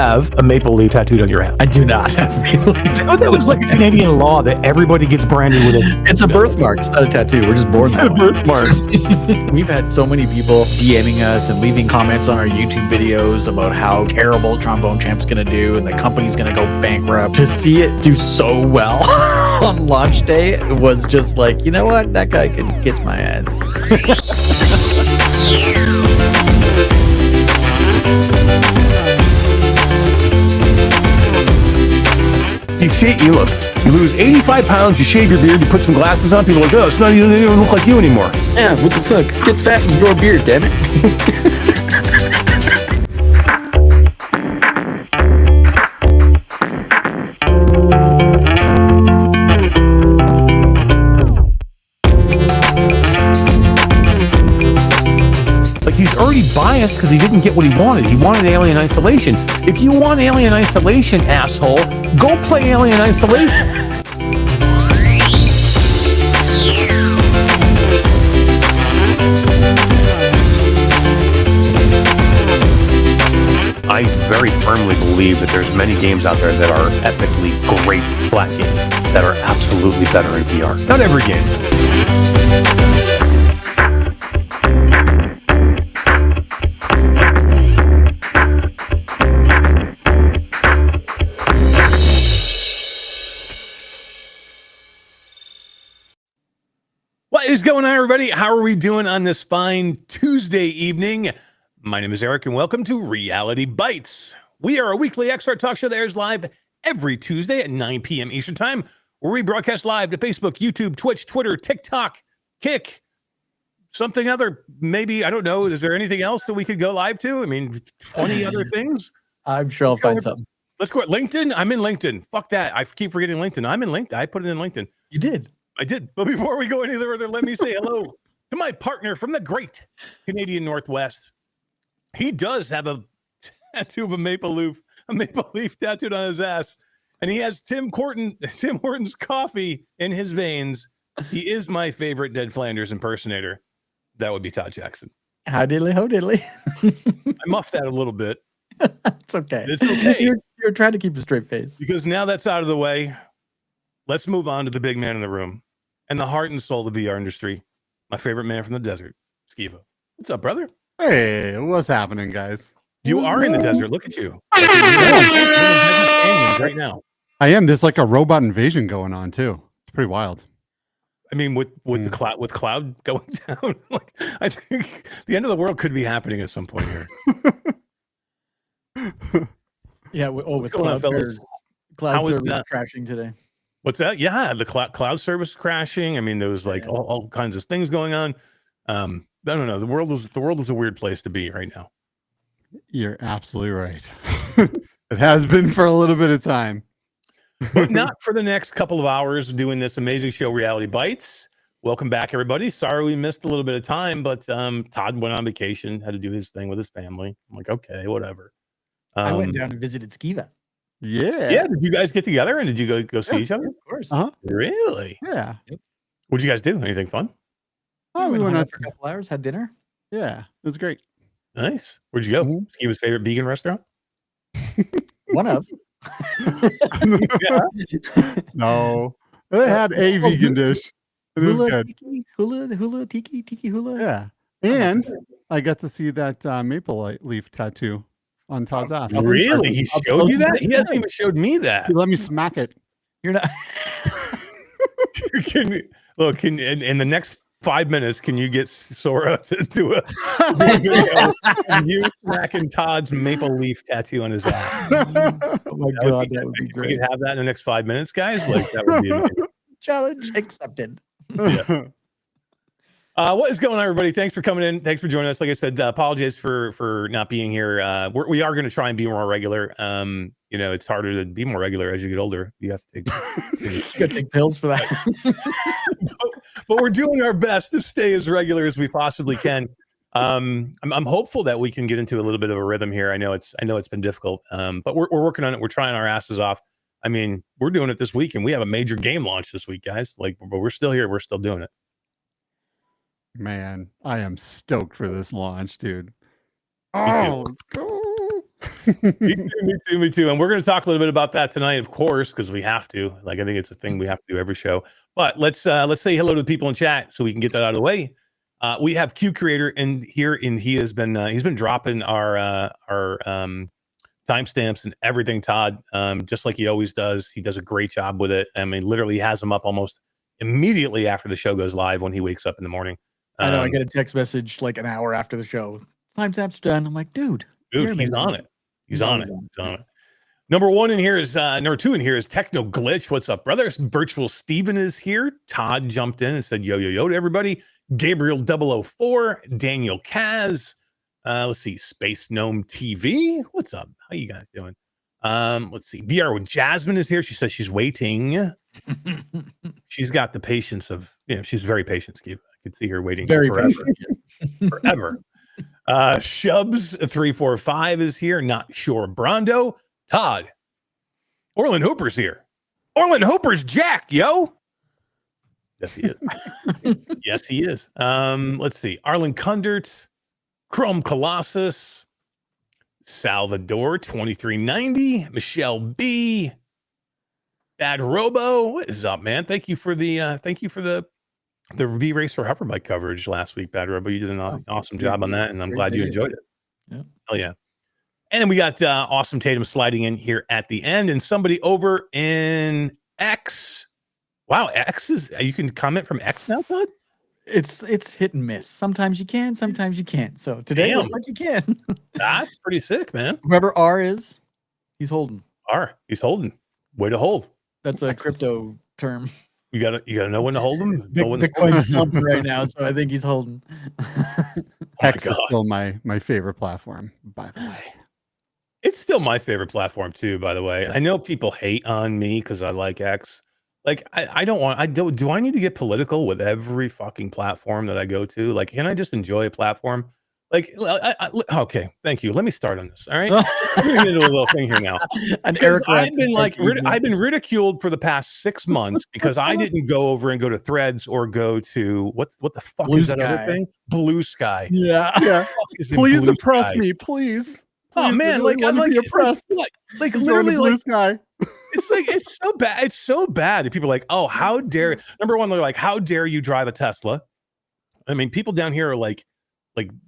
have a maple leaf tattooed on your hat? I do not have maple leaf Oh, that was like a Canadian law that everybody gets branded with it. It's a birthmark. It's not a tattoo. We're just born that way. Birthmark. We've had so many people DMing us and leaving comments on our YouTube videos about how terrible Trombone Champ's going to do and the company's going to go bankrupt. To see it do so well on launch day was just like, you know what? That guy can kiss my ass. You look. You lose 85 pounds, you shave your beard, you put some glasses on, people are like, oh, it's not even, they don't look like you anymore. Yeah, what the fuck? Get fat in your beard, damn it. Like, he's already biased because he didn't get what he wanted. He wanted Alien Isolation. If you want Alien Isolation, asshole, go play Alien Isolation. I very firmly believe that there's many games out there that are epically great flat games that are absolutely better in VR. Not every game. What is going on, everybody? How are we doing on this fine Tuesday evening? My name is Eric, and welcome to Reality Bytes. We are a weekly XR talk show that airs live every Tuesday at 9 p.m. Eastern Time, where we broadcast live to Facebook, YouTube, Twitch, Twitter, TikTok, Kick, something other, maybe, I don't know. Is there anything else that we could go live to? I mean, 20 other things? I'm sure I'll find something. Let's go. LinkedIn? I'm in LinkedIn. Fuck that. I keep forgetting LinkedIn. I'm in LinkedIn. I put it in LinkedIn. You did? I did. But before we go any further, let me say hello to my partner from the great Canadian Northwest. He does have a tattoo of a maple leaf tattooed on his ass. And he has Tim Hortons coffee in his veins. He is my favorite Ned Flanders impersonator. That would be Todd Jackson. How diddly, ho diddly. I muffed that a little bit. It's okay. It's okay. You're trying to keep a straight face. Because now that's out of the way, let's move on to the big man in the room and the heart and soul of the VR industry. My favorite man from the desert, Skeeva. What's up, brother? Hey, what's happening, guys? You are in the desert. Look at you. Right now. I am. There's like a robot invasion going on too. It's pretty wild. I mean, with the cloud going down, like I think the end of the world could be happening at some point here. Yeah. With cloud service crashing today. What's that? Yeah, the cloud service crashing. I mean, there was like all kinds of things going on. I don't know. The world is a weird place to be right now. You're absolutely right. It has been for a little bit of time. But not for the next couple of hours doing this amazing show, Reality Bytes. Welcome back, everybody. Sorry we missed a little bit of time, but Todd went on vacation, had to do his thing with his family. I'm like, okay, whatever. I went down and visited Skeeva. Yeah. Yeah. Did you guys get together and did you go see each other? Of course. Uh-huh. Really? Yeah. What'd you guys do? Anything fun? Oh, we went out for a couple hours, had dinner. Yeah, it was great. Nice. Where'd you go? Mhm. Skeeva's favorite vegan restaurant? One of. No, they had a vegan dish. It was good. Tiki hula. Yeah, and I got to see that maple leaf tattoo on Todd's ass. Really? He showed you that? He hasn't even showed me that. He let me smack it. You're not. Look, in the next 5 minutes, can you get Sora to do a video of you smacking Todd's maple leaf tattoo on his ass? Oh my God, that would be great. We could have that in the next 5 minutes, guys. Like that would be amazing. Challenge accepted. Yeah. What is going on, everybody? Thanks for coming in. Thanks for joining us. Like I said, apologize for not being here. We are going to try and be more regular. You know, it's harder to be more regular as you get older. You have to take pills for that. but we're doing our best to stay as regular as we possibly can. I'm hopeful that we can get into a little bit of a rhythm here. I know it's been difficult, but we're working on it. We're trying our asses off. I mean, we're doing it this week, and we have a major game launch this week, guys. Like, but we're still here. We're still doing it. Man, I am stoked for this launch, dude. Oh, let's go. Me too. And we're going to talk a little bit about that tonight, of course, because we have to. Like, I think it's a thing we have to do every show. But let's say hello to the people in chat so we can get that out of the way. We have Q Creator in here, and he's been dropping our timestamps and everything. Todd, just like he always does. He does a great job with it. I mean, literally has them up almost immediately after the show goes live when he wakes up in the morning. I know. I get a text message like an hour after the show. Timestamp's done. I'm like, dude, he's on it. He's on it. Number two in here is Techno Glitch. What's up, brothers? Virtual Steven is here. Todd jumped in and said yo to everybody. Gabriel 004, Daniel Kaz. Let's see, Space Gnome TV. What's up? How you guys doing? Let's see. VR with Jasmine is here. She says she's waiting. She's got the patience of, she's very patient, Skeeva. I could see her waiting forever. Forever. Shubs 345 is here. Not sure. Brondo. Todd. Orland Hooper's here. Orland Hooper's Jack, yo. Yes, he is. Yes, he is. Let's see. Arlen Kundert. Chrome Colossus. Salvador 2390. Michelle B. Bad Robo. What is up, man? Thank you for the V-Racer Hoverbike coverage last week, Bad Robo. You did an awesome job on that, and I'm glad you enjoyed it. Yeah. Hell yeah. And then we got Awesome Tatum sliding in here at the end, and somebody over in X. Wow, X is, you can comment from X now, Todd? It's hit and miss. Sometimes you can, sometimes you can't. So today it looks like you can. That's pretty sick, man. Whoever R is, he's holding. He's holding. Way to hold. That's a crypto term. You gotta know when to hold them. Bitcoin's slumping right now, so I think he's holding. X is still my favorite platform, by the way. It's still my favorite platform too, by the way. I know people hate on me because I like X. Like, I don't want, do I need to get political with every fucking platform that I go to? Like, can I just enjoy a platform? Like, okay, thank you. Let me start on this. All right. Let me get into a little thing here now. I've been ridiculed for the past 6 months because I didn't go to Threads or go to what the fuck Blue is that Sky. other thing? Blue Sky. Yeah. Please oppress me, please. Oh man, really I'm like oppressed. Like literally, Blue like Sky. it's so bad. It's so bad that people are like, oh, how dare? Number one, they're like, how dare you drive a Tesla? I mean, people down here are like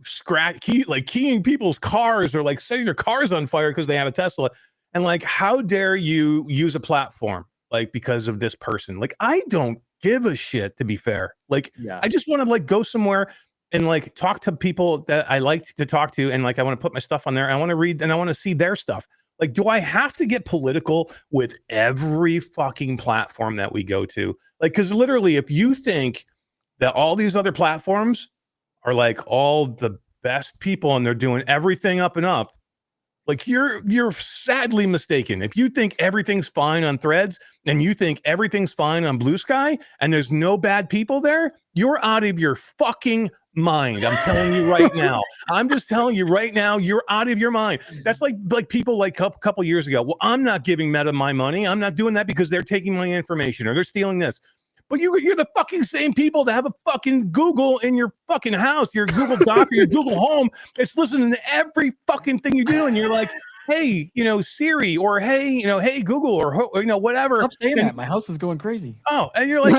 keying people's cars or like setting their cars on fire because they have a Tesla. And like, how dare you use a platform like because of this person? Like, I don't give a shit, to be fair. Like, I just want to like go somewhere and like talk to people that I like to talk to, and like I want to put my stuff on there. I want to read and I want to see their stuff. Like, do I have to get political with every fucking platform that we go to? Like, because literally, if you think that all these other platforms are like all the best people and they're doing everything up and up, like you're sadly mistaken. If you think everything's fine on Threads and you think everything's fine on Blue Sky and there's no bad people there, you're out of your fucking mind. I'm telling you right now. I'm just telling you right now, you're out of your mind. That's like people like a couple years ago. Well, I'm not giving Meta my money. I'm not doing that because they're taking my information or they're stealing this. But you're the fucking same people that have a fucking Google in your fucking house, your Google Doc or your Google Home. It's listening to every fucking thing you do. And you're like, hey, Siri, or hey, hey, Google, or whatever. Stop saying that. My house is going crazy. Oh, and you're like,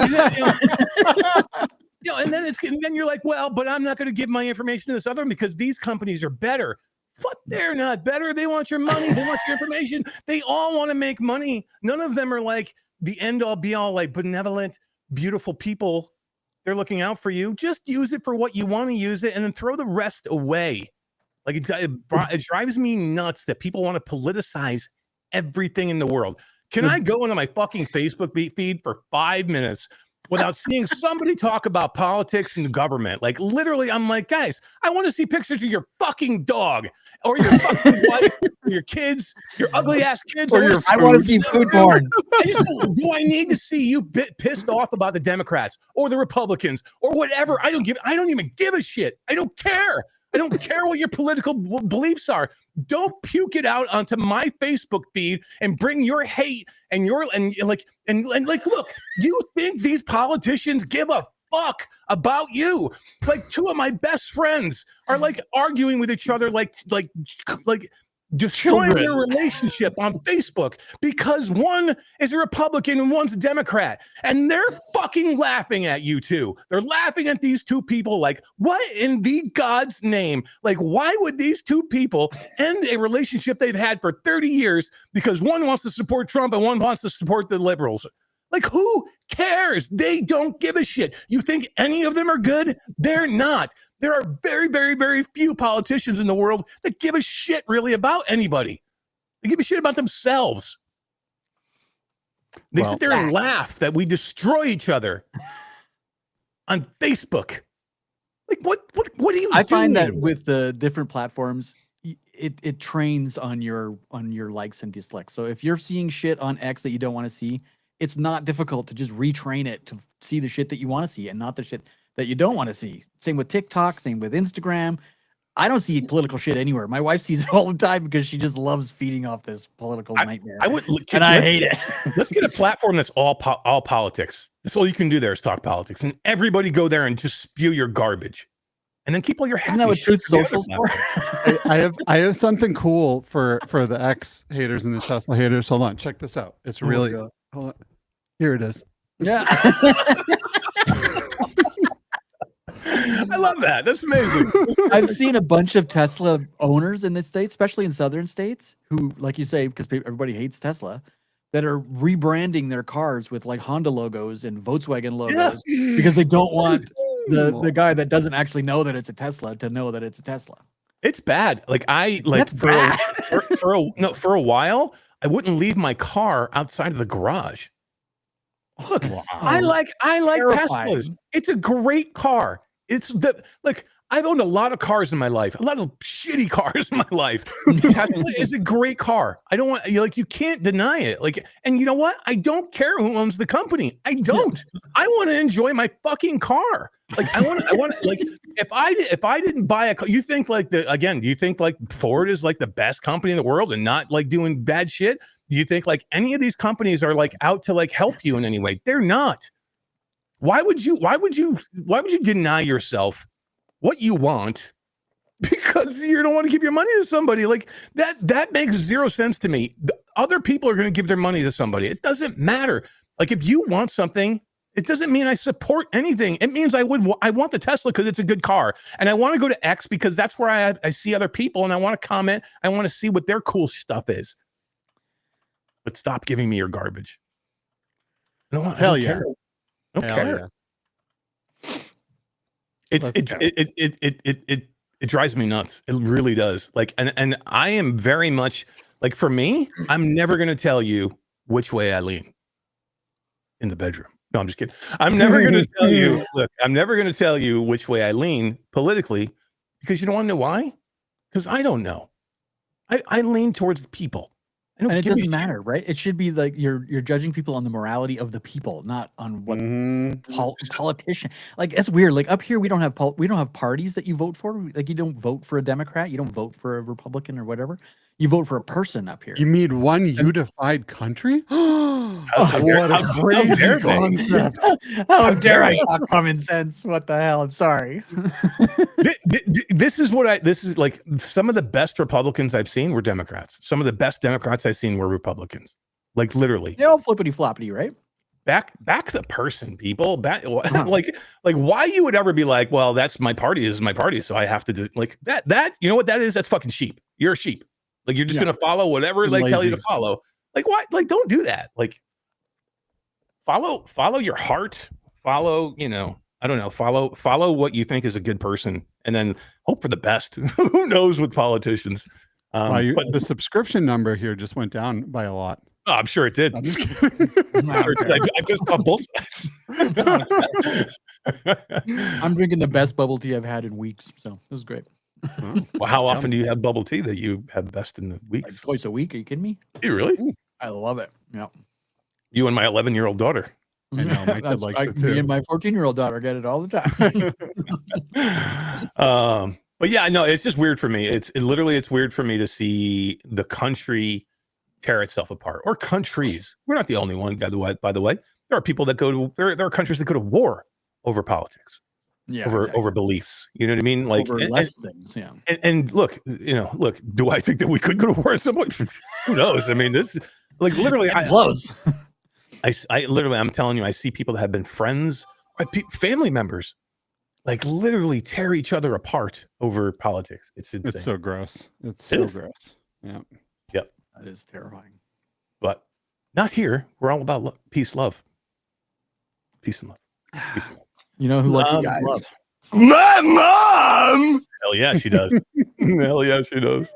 and then you're like, well, but I'm not going to give my information to this other one because these companies are better. Fuck, they're not better. They want your money. They want your information. They all want to make money. None of them are like the end all be all, like benevolent, beautiful people. They're looking out for you. Just use it for what you want to use it and then throw the rest away. Like it drives me nuts that people want to politicize everything in the world. Can I go into my fucking Facebook feed for 5 minutes without seeing somebody talk about politics and the government? Like literally, I'm like, guys, I want to see pictures of your fucking dog or your fucking wife, or your kids, your ugly ass kids. I want to see food porn. Do I need to see you pissed off about the Democrats or the Republicans or whatever? I don't even give a shit. I don't care. I don't care what your political beliefs are. Don't puke it out onto my Facebook feed and bring your hate and look, you think these politicians give a fuck about you? Like 2 of my best friends are like arguing with each other like destroying Children. their relationship on Facebook because one is a Republican and one's a Democrat. And they're fucking laughing at you two. They're laughing at these two people like, what in the God's name? Like, why would these two people end a relationship they've had for 30 years because one wants to support Trump and one wants to support the liberals? Like, who cares? They don't give a shit. You think any of them are good? They're not. There are very, very, very few politicians in the world that give a shit really about anybody. They give a shit about themselves. They sit there and laugh that we destroy each other on Facebook. Like, what do you do? I find that with the different platforms, it trains on your likes and dislikes. So if you're seeing shit on X that you don't want to see, it's not difficult to just retrain it to see the shit that you want to see and not the shit that you don't want to see. Same with TikTok, same with Instagram. I don't see political shit anywhere. My wife sees it all the time because she just loves feeding off this political nightmare. I hate it. Let's get a platform that's all politics. That's all you can do there is talk politics, and everybody go there and just spew your garbage, and then keep all your happy. Isn't that what shit Truth to the other Social's for? platforms. I have something cool for the X haters and the Tesla haters. Hold on, check this out. It's really God. hold on. Here it is. Yeah. I love that. That's amazing. I've seen a bunch of Tesla owners in the States, especially in southern states, who, like you say, because everybody hates Tesla, that are rebranding their cars with like Honda logos and Volkswagen logos because they don't want the guy that doesn't actually know that it's a Tesla to know that it's a Tesla. It's bad. Like That's bad. For a while, I wouldn't leave my car outside of the garage. Look, I like terrifying. Teslas. It's a great car. I've owned a lot of cars in my life, a lot of shitty cars in my life. Tesla is a great car. I don't want you can't deny it. Like, and you know what? I don't care who owns the company. I don't. I want to enjoy my fucking car. Like, I want like if I didn't buy a car, you think like do you think like Ford is like the best company in the world and not like doing bad shit? Do you think like any of these companies are like out to like help you in any way? They're not. Why would you deny yourself what you want because you don't want to give your money to somebody? Like that makes zero sense to me. Other people are going to give their money to somebody. It doesn't matter. Like, if you want something, it doesn't mean I support anything. It means I want the Tesla because it's a good car, and I want to go to X because that's where I see other people and I want to comment. I want to see what their cool stuff is. But stop giving me your garbage. Hell yeah. I don't care. It drives me nuts. It really does. Like, and I am very much like, for me, I'm never going to tell you which way I lean in the bedroom. No, I'm just kidding. I'm never going to tell you. Look, I'm never going to tell you which way I lean politically, because you don't want to know why? Because I don't know. I lean towards the people. And it doesn't matter, right? It should be like you're judging people on the morality of the people, not on what politician. Like, it's weird. Like, up here, we don't have parties that you vote for. Like, you don't vote for a Democrat, you don't vote for a Republican or whatever. You vote for a person up here. You mean one unified country? What a crazy concept! How dare I talk common sense? What the hell? I'm sorry. This is like some of the best Republicans I've seen were Democrats. Some of the best Democrats I've seen were Republicans. Like, literally, they're all flippity floppity, right? Back the person, people. Like why you would ever be like, well, that's my party. This is my party, so I have to do like that. That, you know what that is? That's fucking sheep. You're a sheep. Like, you're just gonna follow whatever they tell you to follow. Like, why? Like, don't do that. Like, follow your heart. Follow, I don't know. Follow what you think is a good person, and then hope for the best. Who knows with politicians? But the subscription number here just went down by a lot. Oh, I'm sure it did. I'm just kidding. I just saw both sides. I'm drinking the best bubble tea I've had in weeks, so it was great. Well, how often do you have bubble tea that you have best in the week? Like twice a week. Are you kidding me? Do you really? I love it. Yeah. You and my 11-year-old daughter. I know. My kid likes it too. Me and my 14-year-old daughter get it all the time. But yeah, no, it's just weird for me. It's weird for me to see the country tear itself apart, or countries. We're not the only one, by the way. There are people that there are countries that go to war over politics. Yeah, over exactly. over beliefs. You know what I mean? Like, over less things. Yeah. and look, look. Do I think that we could go to war at some point? Who knows? I mean, this like literally, It's close. I literally, I'm telling you, I see people that have been friends, or family members, like literally tear each other apart over politics. It's insane. It's so gross. It's so gross. Yeah. Yep. That is terrifying. But not here. We're all about peace, love. Peace and love. Peace and love. You know who likes you guys? Love? My mom. Hell yeah, she does. Hell yeah, she does.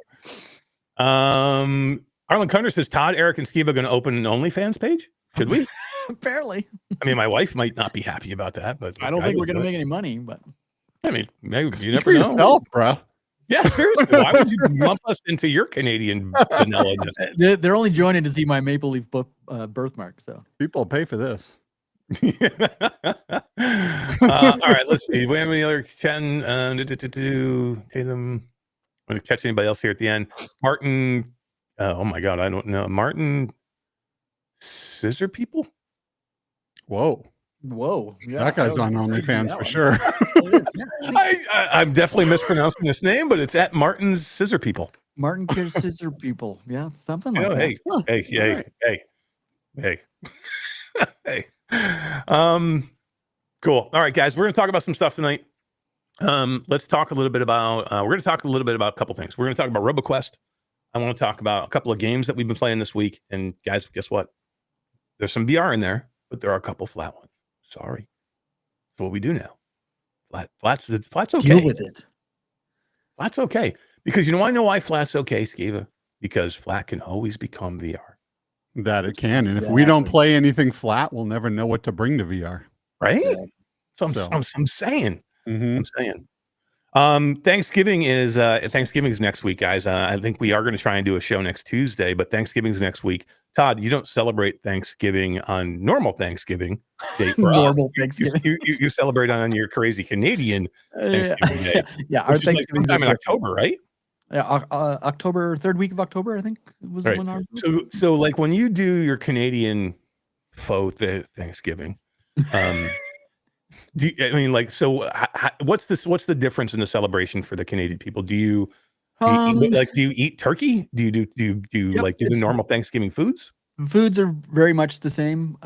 Arlen Cunder says Todd, Eric, and Skeeva going to open an OnlyFans page. Should we? Apparently. I mean, my wife might not be happy about that, but I don't think we're going to make any money. But I mean, maybe you never for know. Yourself, bro. Yeah, seriously. Why would you lump us into your Canadian vanilla? They're only joining to see my Maple Leaf birthmark. So people pay for this. All right, let's see. Do we have any other chatting? Tatum. I'm going to catch anybody else here at the end. Martin. Oh my God, I don't know. Martin. Scissor people. Whoa. Yeah, that guy's on OnlyFans for sure. I'm definitely mispronouncing this name, but it's at Martin's Scissor People. Martin Kidd Scissor People. Yeah, something like that. Hey. Hey. Cool. All right, guys, we're going to talk about some stuff tonight. Let's talk a little bit about. We're going to talk a little bit about a couple things. We're going to talk about Roboquest. I want to talk about a couple of games that we've been playing this week. And guys, guess what? There's some VR in there, but there are a couple flat ones. Sorry. That's what we do now. Flat's okay. Deal with it. Flat's okay. Because you know, I know why flat's okay, Skeeva. Because flat can always become VR. That it can. And if we don't play anything flat, we'll never know what to bring to VR. Right? So I'm saying. Mm-hmm. I'm saying. Thanksgiving is next week, guys. I think we are going to try and do a show next Tuesday, but Thanksgiving's next week. Todd, you don't celebrate Thanksgiving on normal Thanksgiving day for normal Thanksgiving. You celebrate on your crazy Canadian Thanksgiving day. Yeah, our Thanksgiving sometime in October, right? Yeah, October, third week of October, I think was right. when So like when you do your Canadian faux Thanksgiving, what's the difference in the celebration for the Canadian people? Do you eat turkey? Do you do the normal Thanksgiving foods? Foods are very much the same.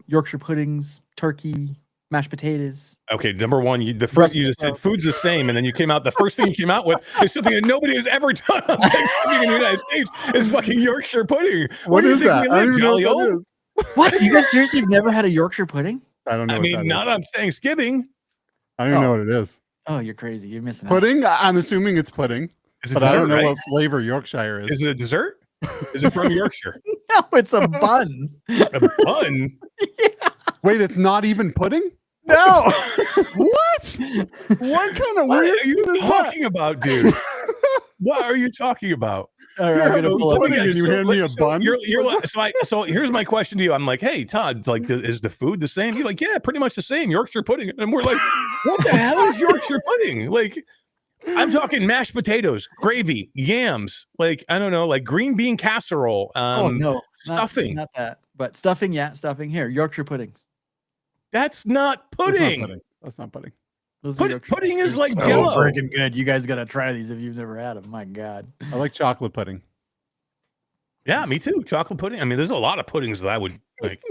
Yorkshire puddings, turkey, mashed potatoes. Okay, number one, you said food's the same, and then the first thing you came out with is something that nobody has ever done on Thanksgiving in the United States is fucking Yorkshire pudding. What is that? I don't even know what that is. What? You guys seriously have never had a Yorkshire pudding? I don't know. I mean, not on Thanksgiving. I don't even know what it is. Oh, you're crazy. You're missing pudding. I'm assuming it's pudding, but I don't know what flavor Yorkshire is. Is it a dessert? Is it from Yorkshire? No, it's a bun. A bun? Yeah. Wait, it's not even pudding? No. What? What kind of weird are you talking about, dude? What are you talking about? And you hand me a bun. So here's my question to you. I'm like, hey, Todd, like, is the food the same? You're like, yeah, pretty much the same. Yorkshire pudding. And we're like, what the hell is Yorkshire pudding? Like, I'm talking mashed potatoes, gravy, yams, like, I don't know, like green bean casserole. Oh no, stuffing. Not that, but stuffing. Yeah, stuffing. Here, Yorkshire puddings. That's not pudding. That's not pudding. Pudding is like so Jello. Freaking good. You guys gotta try these if you've never had them. My God, I like chocolate pudding. Yeah, me too. Chocolate pudding. I mean, there's a lot of puddings that I would like.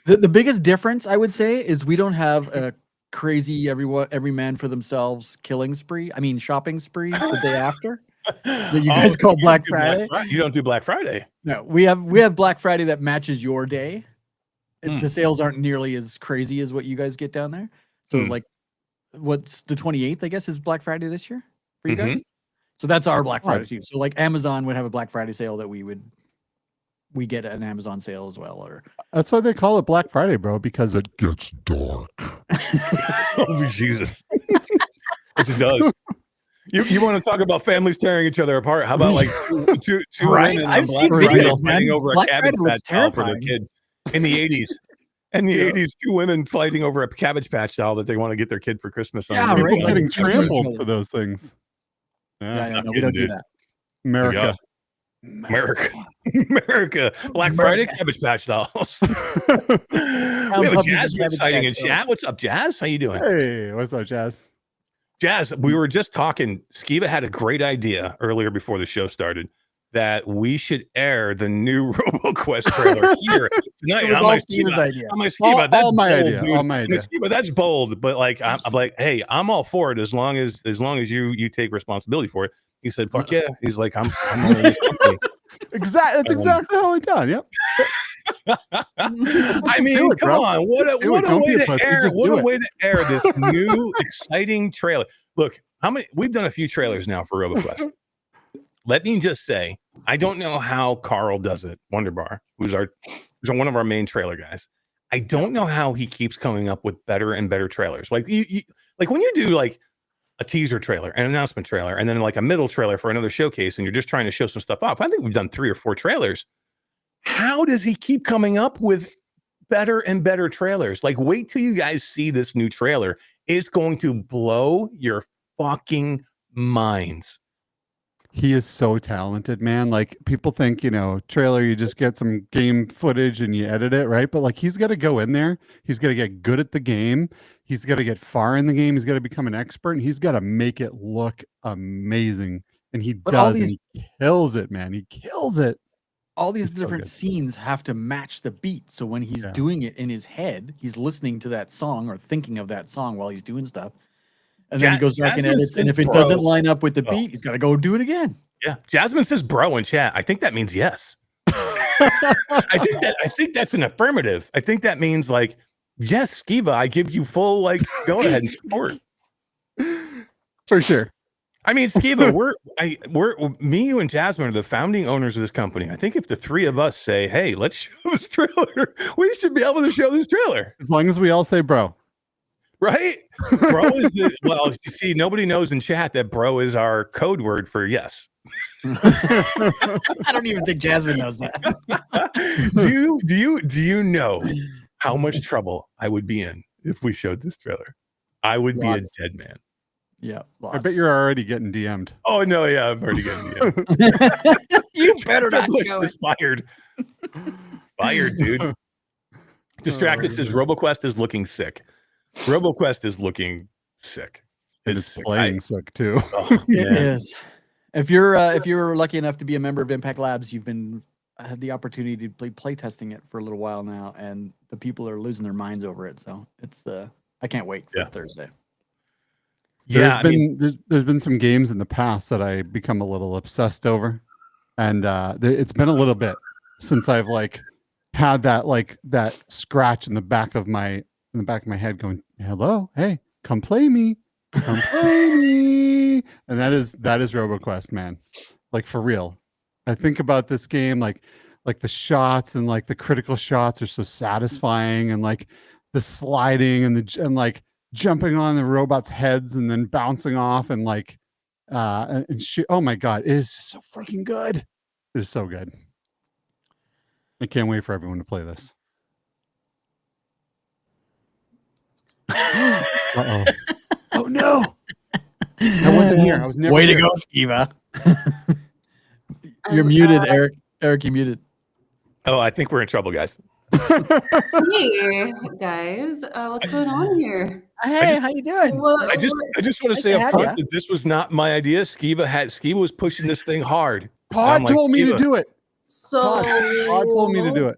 The biggest difference I would say is we don't have a crazy every man for themselves killing spree. I mean, shopping spree the day after that you guys call Black Friday. You don't do Black Friday. No, we have Black Friday that matches your day. The sales aren't nearly as crazy as what you guys get down there. So like, what's the 28th? I guess is Black Friday this year for you guys. So that's our Black Friday too. So like Amazon would have a Black Friday sale that we get an Amazon sale as well. Or that's why they call it Black Friday, bro, because it gets dark. Oh Jesus! Yes, it does. You want to talk about families tearing each other apart? How about like two right? women I've seen videos fighting over a cabbage patch doll for their kid in the 80s. In the 80s, two women fighting over a Cabbage Patch doll that they want to get their kid for Christmas. Yeah, right. People getting trampled for those things. Yeah, no, we don't do that. America. America. America. Black Friday, Cabbage Patch Dolls. We have a Jazz exciting in chat. What's up, Jazz? How you doing? Hey, what's up, Jazz? Jazz, we were just talking. Skeeva had a great idea earlier before the show started that we should air the new Roboquest trailer here tonight. It was all Skeeva's idea. I'm like, Skeeva, that's all my bold, idea. dude. All my idea. Skeeva, that's bold, but like, I'm like, hey, I'm all for it as long as you take responsibility for it. He said, "Fuck yeah." He's like, I'm owning this company. Exactly. That's exactly how I done. Yep. I mean, come on. What a way to air this new exciting trailer. Look, we've done a few trailers now for RoboQuest. Let me just say, I don't know how Carl does it, Wonderbar, who's one of our main trailer guys. I don't know how he keeps coming up with better and better trailers. Like like when you do like a teaser trailer, an announcement trailer, and then like a middle trailer for another showcase, and you're just trying to show some stuff off. I think we've done 3 or 4 trailers. How does he keep coming up with better and better trailers? Like, wait till you guys see this new trailer. It's going to blow your fucking minds. He is so talented, man. Like, people think, trailer, you just get some game footage and you edit it, right? But like, he's got to go in there. He's got to get good at the game. He's got to get far in the game. He's got to become an expert, and he's got to make it look amazing. And he does. And he kills it, man. He kills it. All these different scenes have to match the beat. So when he's doing it in his head, he's listening to that song or thinking of that song while he's doing stuff. And then he goes back and edits. And if it doesn't line up with the beat, he's got to go do it again. Yeah. Jasmine says bro in chat. I think that means yes. I think that's an affirmative. I think that means like, yes, Skeeva, I give you full like go ahead and support. For sure. I mean, Skeeva, we're me, you, and Jasmine are the founding owners of this company. I think if the 3 of us say, hey, let's show this trailer, we should be able to show this trailer. As long as we all say bro. Right? Bro is you see, nobody knows in chat that bro is our code word for yes. I don't even think Jasmine knows that. Do you know how much trouble I would be in if we showed this trailer? I would be a dead man. Yeah, I bet you're already getting DM'd. Oh no, yeah, I'm already getting DM'd. You better not show it. Fired, dude. Distracted says Roboquest is looking sick. Roboquest is looking sick. It's playing sick too. Oh, it is. If you're lucky enough to be a member of Impact Labs, you've had the opportunity to play testing it for a little while now, and the people are losing their minds over it. So it's I can't wait for Thursday. There's been some games in the past that I become a little obsessed over, and it's been a little bit since I've like had that scratch in the back of my head going, hello, hey, come play me, and that is RoboQuest, man. Like, for real. I think about this game like the shots and like the critical shots are so satisfying, and like the sliding and like jumping on the robots' heads and then bouncing off and like and shit. Oh my god, it is so freaking good. It is so good. I can't wait for everyone to play this. Uh-oh. Oh no. I wasn't here. I was never Way here. to go, Skeeva. You're muted, Eric. Eric, you're muted. Oh, I think we're in trouble, guys. Hey guys, what's going on here? Hey, how you doing? I just want to say up front that this was not my idea. Skeeva was pushing this thing hard. Todd told me to do it. So Todd told me to do it.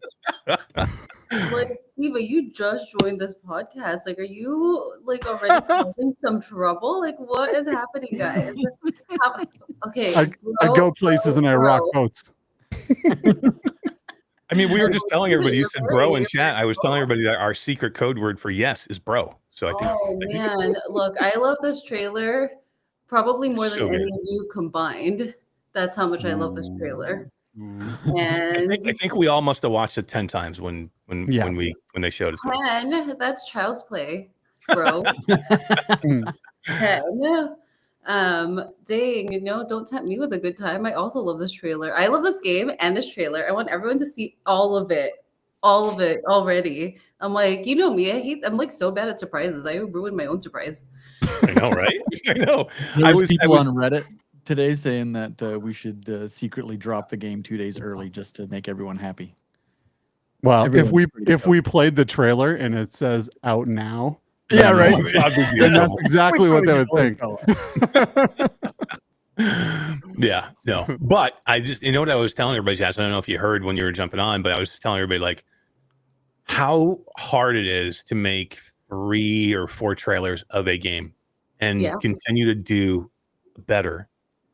Like, Skeeva, you just joined this podcast. Like, are you like already having some trouble? Like, what is happening, guys? Okay, I go places and I rock boats. I mean, we were just telling everybody. You said bro in chat. I was telling everybody that our secret code word for yes is bro. So I think. Oh man, look, I love this trailer probably more than any of you combined. That's how much I love this trailer. And I think we all must have watched it 10 times when they showed us. 10, that's child's play, bro. 10. Dang, don't tempt me with a good time. I also love this trailer. I love this game and this trailer. I want everyone to see all of it already. I'm like, you know me, I'm like so bad at surprises. I ruined my own surprise. I know, right? I know. There was people on Reddit Today's saying that we should secretly drop the game 2 days early just to make everyone happy. Well, Everyone's free to if go. we played the trailer and it says out now, Yeah, right. then that's exactly what they would think. Yeah, no. But I just, you know what I was telling everybody, Jazz? I don't know if you heard when you were jumping on, but I was just telling everybody like how hard it is to make 3 or 4 trailers of a game and continue to do better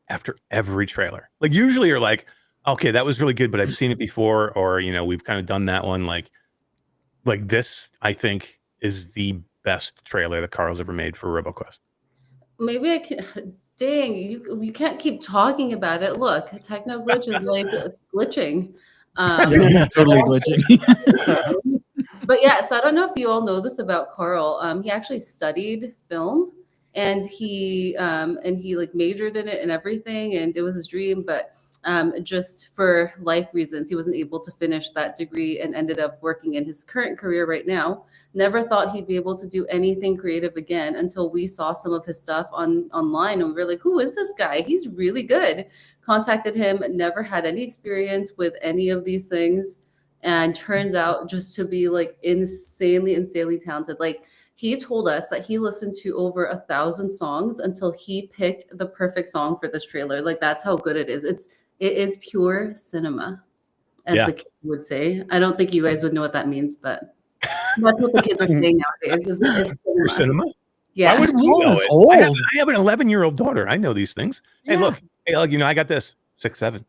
after every trailer. Like usually you're like, okay, that was really good, but I've seen it before, or you know, we've kind of done that one. Like this, I think, is the best trailer that Carl's ever made for Roboquest. Maybe I can. Dang, you can't keep talking about it. Look, techno glitch is like it's glitching. It's totally glitching. But yeah, so I don't know if you all know this about Carl. He actually studied film, and he like majored in it and everything, and it was his dream. But just for life reasons, he wasn't able to finish that degree and ended up working in his current career right now. Never thought he'd be able to do anything creative again until we saw some of his stuff online, and we were like, who is this guy? He's really good. Contacted him, never had any experience with any of these things, and turns out just to be like insanely talented. Like he told us that he listened to over 1,000 songs until he picked the perfect song for this trailer. Like that's how good it is. It is pure cinema, as the kids would say. I don't think you guys would know what that means, but that's what the kids are saying nowadays. It's Pure cinema? Yeah. Why would we know it? Old. I have an 11-year-old daughter. I know these things. Yeah. Hey, look. Hey, you know, I got this. 6'7".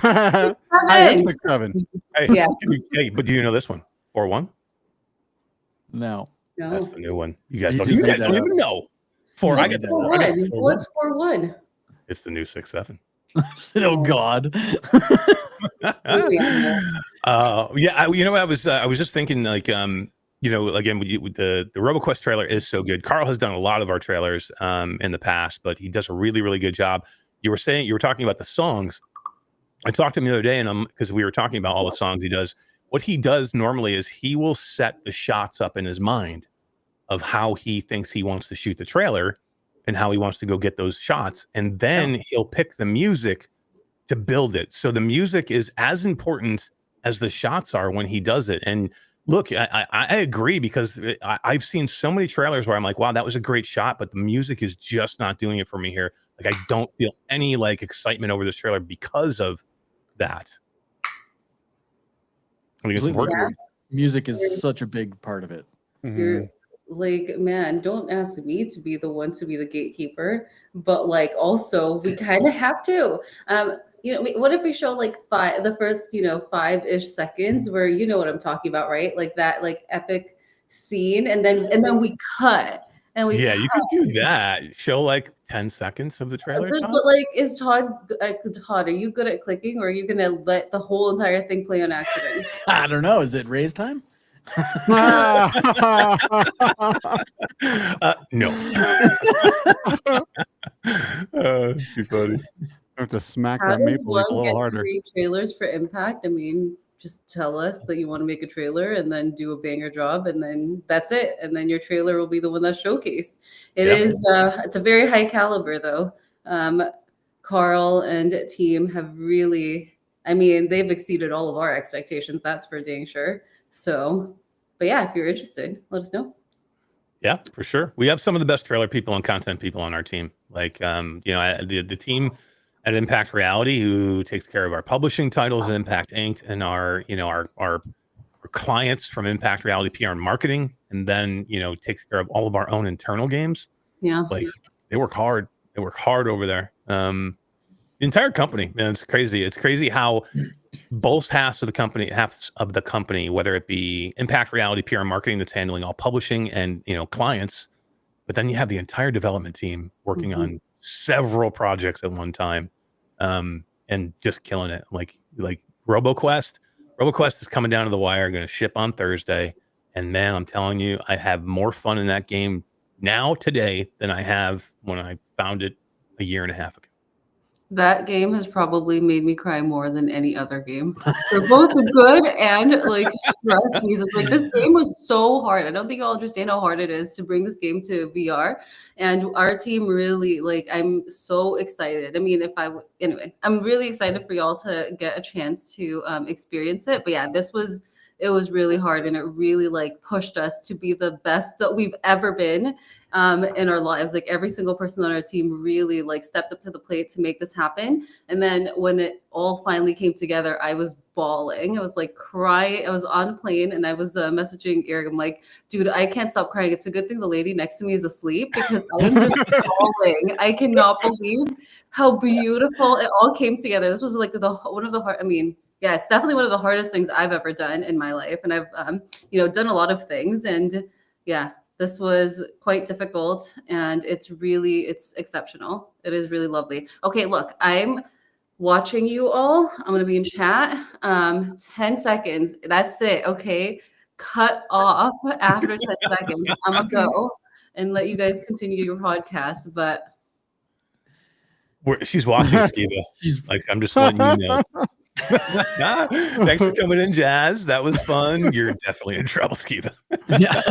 I am 6'7". Hey, Yeah. Hey, but do you know this one? 4'1". No. That's the new one. You guys You don't, just you made guys that don't up. even know. I got this. I got 4'1". What's 4'1"? It's the new 6'7". Oh God. Yeah, you know, I was just thinking like, you know, again, with the RoboQuest trailer is so good. Carl has done a lot of our trailers in the past, but he does a really, really good job. You were talking about the songs. I talked to him the other day, and because we were talking about all the songs he does. What he does normally is he will set the shots up in his mind of how he thinks he wants to shoot the trailer and how he wants to go get those shots, and then he'll pick the music to build it. So the music is as important as the shots are when he does it. And look, I agree, because I've seen so many trailers where I'm like, wow, that was a great shot, but the music is just not doing it for me here. Like I don't feel any like excitement over this trailer because of that. I think it's important. Yeah. Music is such a big part of it. You're like, man, don't ask me to be the one to be the gatekeeper, but like also we kind of have to. You know, what if we show like the first, 5-ish seconds where you know what I'm talking about, right? Like that like epic scene, and then we cut. And we you can do that. Show like 10 seconds of the trailer. But like, is Todd, are you good at clicking, or are you gonna let the whole entire thing play on accident? I don't know. Is it raise time? No. Too funny. I have to smack How that does maple leaf a one little get harder. to read trailers for Impact? I mean, just tell us that you want to make a trailer and then do a banger job, and then that's it. And then your trailer will be the one that's showcased. It's a very high caliber though. Carl and team have really, I mean, they've exceeded all of our expectations. That's for dang sure. So, but yeah, if you're interested, let us know. Yeah, for sure. We have some of the best trailer people and content people on our team. Like, the team at Impact Reality, who takes care of our publishing titles at Impact Inc. and our clients from Impact Reality PR and marketing, and then, takes care of all of our own internal games. Yeah. Like they work hard. They work hard over there. The entire company, man, it's crazy. It's crazy how both halves of the company, whether it be Impact Reality PR and marketing that's handling all publishing and, clients, but then you have the entire development team working on several projects at one time, and just killing it. Like RoboQuest is coming down to the wire, going to ship on Thursday. And man, I'm telling you, I have more fun in that game now today than I have when I found it a year and a half ago. That game has probably made me cry more than any other game. For both the good and like stress reasons. Like this game was so hard. I don't think y'all understand how hard it is to bring this game to VR. And our team really like I'm so excited. I mean, anyway, I'm really excited for y'all to get a chance to experience it. But yeah, it was really hard and it really like pushed us to be the best that we've ever been in our lives. Like every single person on our team really like stepped up to the plate to make this happen. And then when it all finally came together, I was bawling. I was like crying. I was on a plane and I was messaging Eric. I'm like, dude, I can't stop crying. It's a good thing the lady next to me is asleep because I am just bawling. I cannot believe how beautiful it all came together. This was like one of the hard. I mean, yeah, it's definitely one of the hardest things I've ever done in my life, and I've done a lot of things, and yeah, this was quite difficult, and it's exceptional. It is really lovely. Okay, look, I'm watching you all. I'm gonna be in chat. 10 seconds. That's it. Okay, cut off after 10 seconds. I'm gonna go and let you guys continue your podcast, but. She's watching, Skeeva. Like, I'm just letting you know. Thanks for coming in, Jazz. That was fun. You're definitely in trouble, Skeeva. Yeah.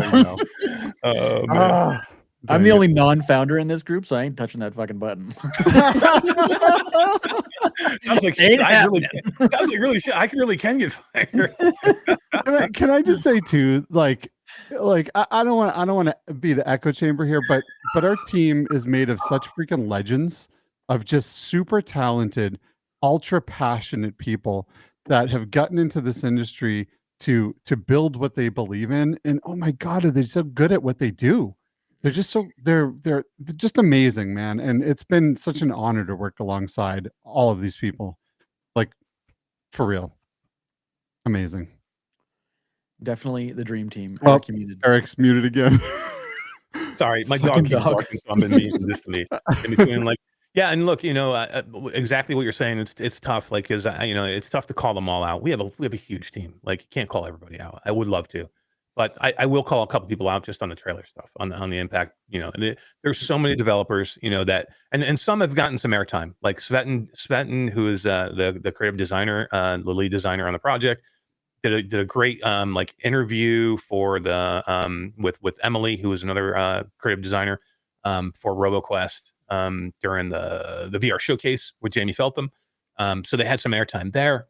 I'm the only non-founder in this group, so I ain't touching that fucking button. Sounds like I really can get fired. Can I just say too, like I don't want to be the echo chamber here, but our team is made of such freaking legends of just super talented, ultra passionate people that have gotten into this industry to build what they believe in. And oh my God, are they so good at what they do? They're just they're just amazing, man. And it's been such an honor to work alongside all of these people. Like, for real. Amazing. Definitely the dream team. Oh, Eric's muted again. Sorry, my dog keeps barking, so I'm in me. In between, like, yeah, and look, exactly what you're saying. It's tough, like, because it's tough to call them all out. We have a huge team. Like, you can't call everybody out. I would love to, but I will call a couple people out just on the trailer stuff, on the impact. There's so many developers, that, and some have gotten some airtime, like Svetten, who is the creative designer, the lead designer on the project. Did a great like interview for the with Emily, who is another creative designer for Roboquest during the VR showcase with Jamie Feltham. So they had some airtime there.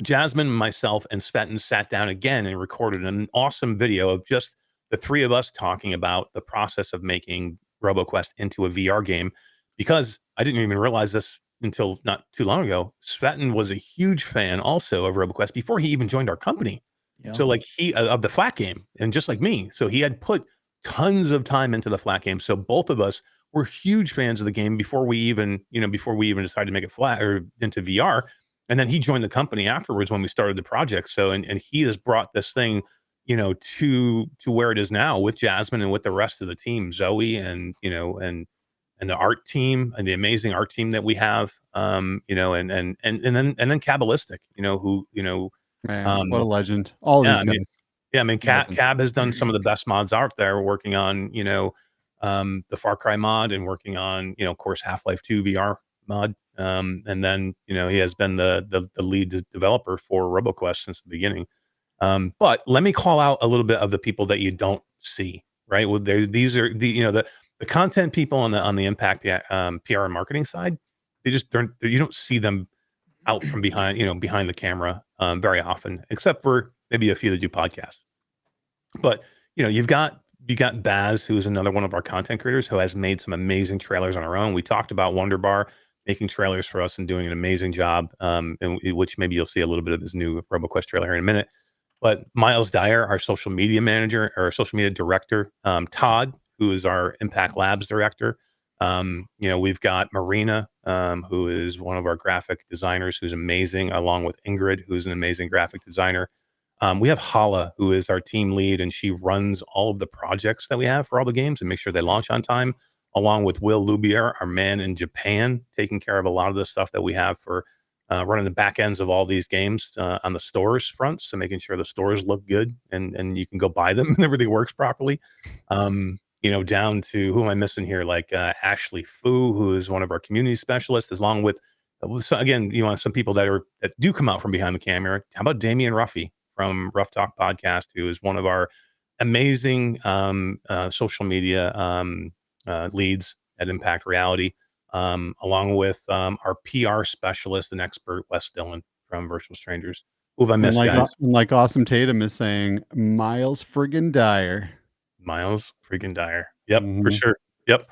Jasmine, myself, and Svetten sat down again and recorded an awesome video of just the three of us talking about the process of making Roboquest into a VR game, because I didn't even realize this until not too long ago. Svetten was a huge fan also of Roboquest before he even joined our company. Yeah. So like he of the flat game, and just like me, so he had put tons of time into the flat game. So both of us were huge fans of the game before we even decided to make it flat or into VR. And then he joined the company afterwards when we started the project. So and he has brought this thing, to where it is now with Jasmine and with the rest of the team, Zoe and the art team and the amazing art team that we have, and then Kabbalistic, man, what a legend. All of these guys. Cab has done some of the best mods out there, working on, the Far Cry mod and working on, of course, Half-Life 2 VR mod. And then, he has been the lead developer for Roboquest since the beginning. But let me call out a little bit of the people that you don't see, right? Well, these are the content people on the impact PR and marketing side. You don't see them out from behind the camera very often, except for maybe a few that do podcasts. But you got Baz, who is another one of our content creators who has made some amazing trailers on her own. We talked about Wonderbar making trailers for us and doing an amazing job, which maybe you'll see a little bit of this new Roboquest trailer here in a minute. But Miles Dyer, our social media manager or social media director, Todd, who is our Impact Labs director. We've got Marina, who is one of our graphic designers, who's amazing, along with Ingrid, who's an amazing graphic designer. We have Hala, who is our team lead, and she runs all of the projects that we have for all the games and make sure they launch on time, along with Will Lubier, our man in Japan, taking care of a lot of the stuff that we have for running the back ends of all these games on the stores front. So making sure the stores look good and you can go buy them and everything works properly. down to who am I missing here? Like Ashley Fu, who is one of our community specialists, along with again, some people that do come out from behind the camera. How about Damian Ruffy from Rough Talk Podcast, who is one of our amazing social media leads at Impact Reality, along with our PR specialist and expert, Wes Dillon from Virtual Strangers. Who have I missed, guys? Like Awesome Tatum is saying, Miles friggin' Dyer. Miles freaking Dyer. Yep, for Mhm. sure. Yep.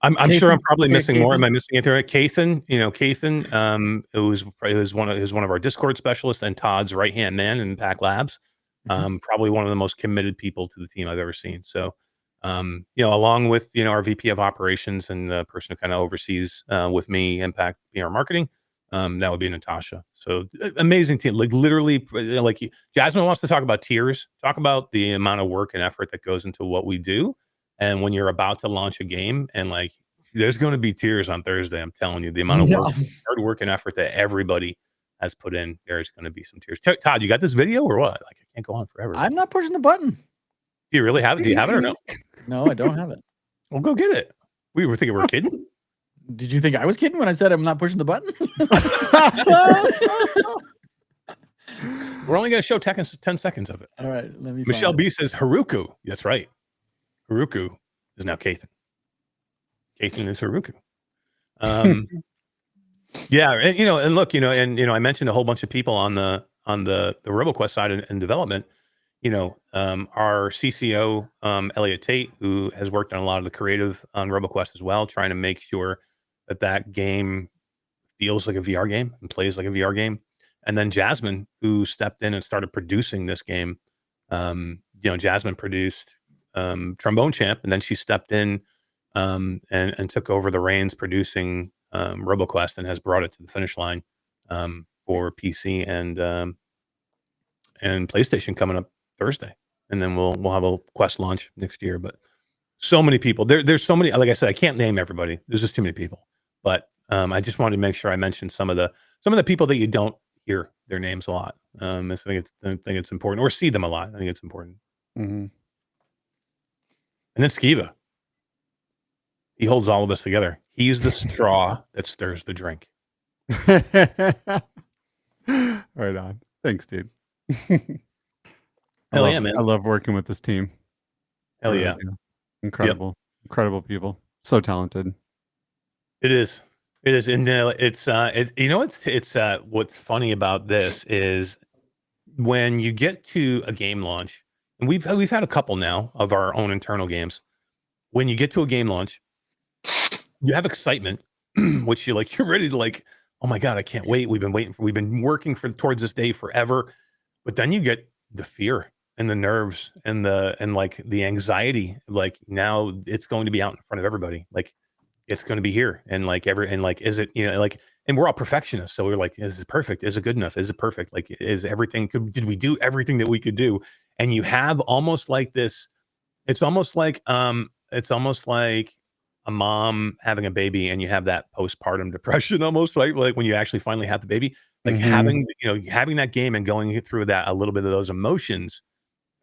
I'm Kathan, sure I'm probably okay, missing more. Am Kathan. I missing it there? Kathan, who's one of our Discord specialists and Todd's right hand man in Pack Labs. Probably one of the most committed people to the team I've ever seen. So, along with our VP of operations and the person who kind of oversees with me Impact PR marketing, that would be Natasha. So amazing team. Like literally, like Jasmine wants to talk about tears. Talk about the amount of work and effort that goes into what we do. And when you're about to launch a game, and like there's going to be tears on Thursday, I'm telling you, the amount of work, hard work and effort that everybody has put in, there's going to be some tears. Todd, you got this video or what? Like I can't go on forever. I'm not pushing the button. Do you really have it? Do you have it or no? No, I don't have it. Well, go get it. We were thinking we were kidding. Did you think I was kidding when I said I'm not pushing the button? We're only going to show 10 seconds of it. All right, let me. Michelle B says Haruku. That's right. Haruku is now Kathan. Kathan is Haruku. Yeah, and look, I mentioned a whole bunch of people on the Roboquest side and development. Our CCO Elliot Tate, who has worked on a lot of the creative on Roboquest as well, trying to make sure that game feels like a VR game and plays like a VR game. And then Jasmine, who stepped in and started producing this game. Jasmine produced Trombone Champ, and then she stepped in and took over the reins producing Roboquest and has brought it to the finish line for PC and PlayStation coming up Thursday. And then we'll have a Quest launch next year. But so many people. There's so many. Like I said, I can't name everybody. There's just too many people. But I just wanted to make sure I mentioned some of the people that you don't hear their names a lot. I think it's important, or see them a lot. I think it's important. Mm-hmm. And then Skeeva. He holds all of us together. He's the straw that stirs the drink. Right on. Thanks, dude. Hell yeah, man. I love working with this team. Hell yeah. Incredible. Yep. Incredible people. So talented. It is. And it's what's funny about this is when you get to a game launch, and we've had a couple now of our own internal games. When you get to a game launch, you have excitement, which you're ready to oh my God, I can't wait. We've been working towards this day forever. But then you get the fear and the nerves and the anxiety. Like now it's going to be out in front of everybody. Like it's going to be here. And is it, and we're all perfectionists. So we're like, is it perfect? Is it good enough? Is it perfect? Like, is everything, did we do everything that we could do? And you have almost like this, it's almost like a mom having a baby and you have that postpartum depression almost, right? Like when you actually finally have the baby, like having that game and going through that, a little bit of those emotions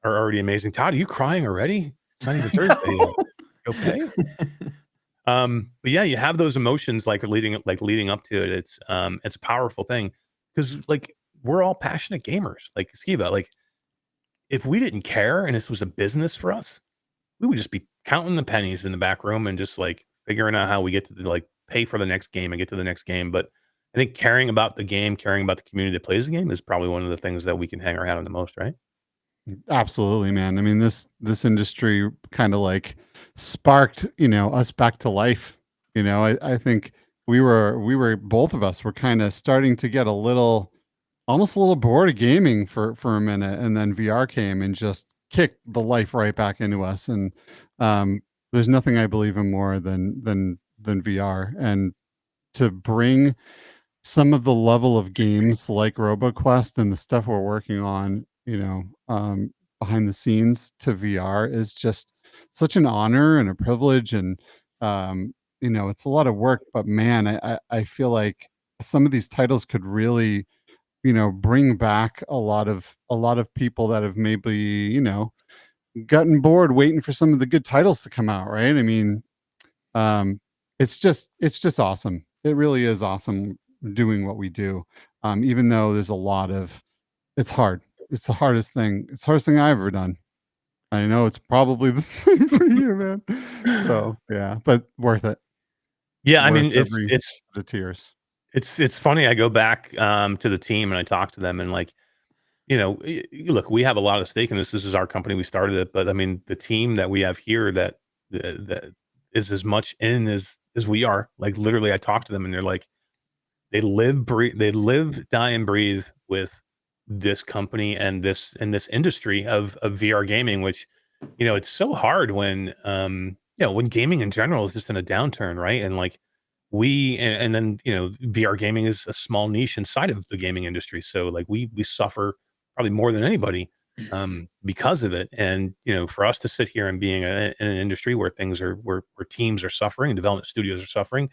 are already amazing. Todd, are you crying already? It's not even Thursday yet. Okay. But yeah, you have those emotions leading up to it. It's a powerful thing because we're all passionate gamers. Like Skeeva, if we didn't care and this was a business for us, we would just be counting the pennies in the back room and just figuring out how we get to pay for the next game and get to the next game. But I think caring about the game, caring about the community that plays the game is probably one of the things that we can hang our hat on the most, right? Absolutely, man. I mean, this industry kind of sparked, us back to life. I think we were both of us were kind of starting to get almost a little bored of gaming for a minute, and then VR came and just kicked the life right back into us. And there's nothing I believe in more than VR, and to bring some of the level of games like Roboquest and the stuff we're working on, behind the scenes to VR is just such an honor and a privilege. And it's a lot of work, but man, I feel like some of these titles could really bring back a lot of people that have maybe gotten bored waiting for some of the good titles to come out, right? I mean, it's just awesome. It really is awesome doing what we do. Even though there's a lot of, it's hard. It's the hardest thing. It's the hardest thing I've ever done. I know it's probably the same for you, man. So yeah, but worth it. Yeah, I Worth mean, it's the tears. It's funny. I go back to the team and I talk to them, and like, look, we have a lot of stake in this. This is our company. We started it, but I mean, the team that we have here that is as much in as we are. Like literally, I talk to them and they're like, they live, die, and breathe with this company and this industry of VR gaming, which, it's so hard when when gaming in general is just in a downturn, right? And like and then VR gaming is a small niche inside of the gaming industry, so like we suffer probably more than anybody because of it. And for us to sit here and being in an industry where things are where teams are suffering, development studios are suffering,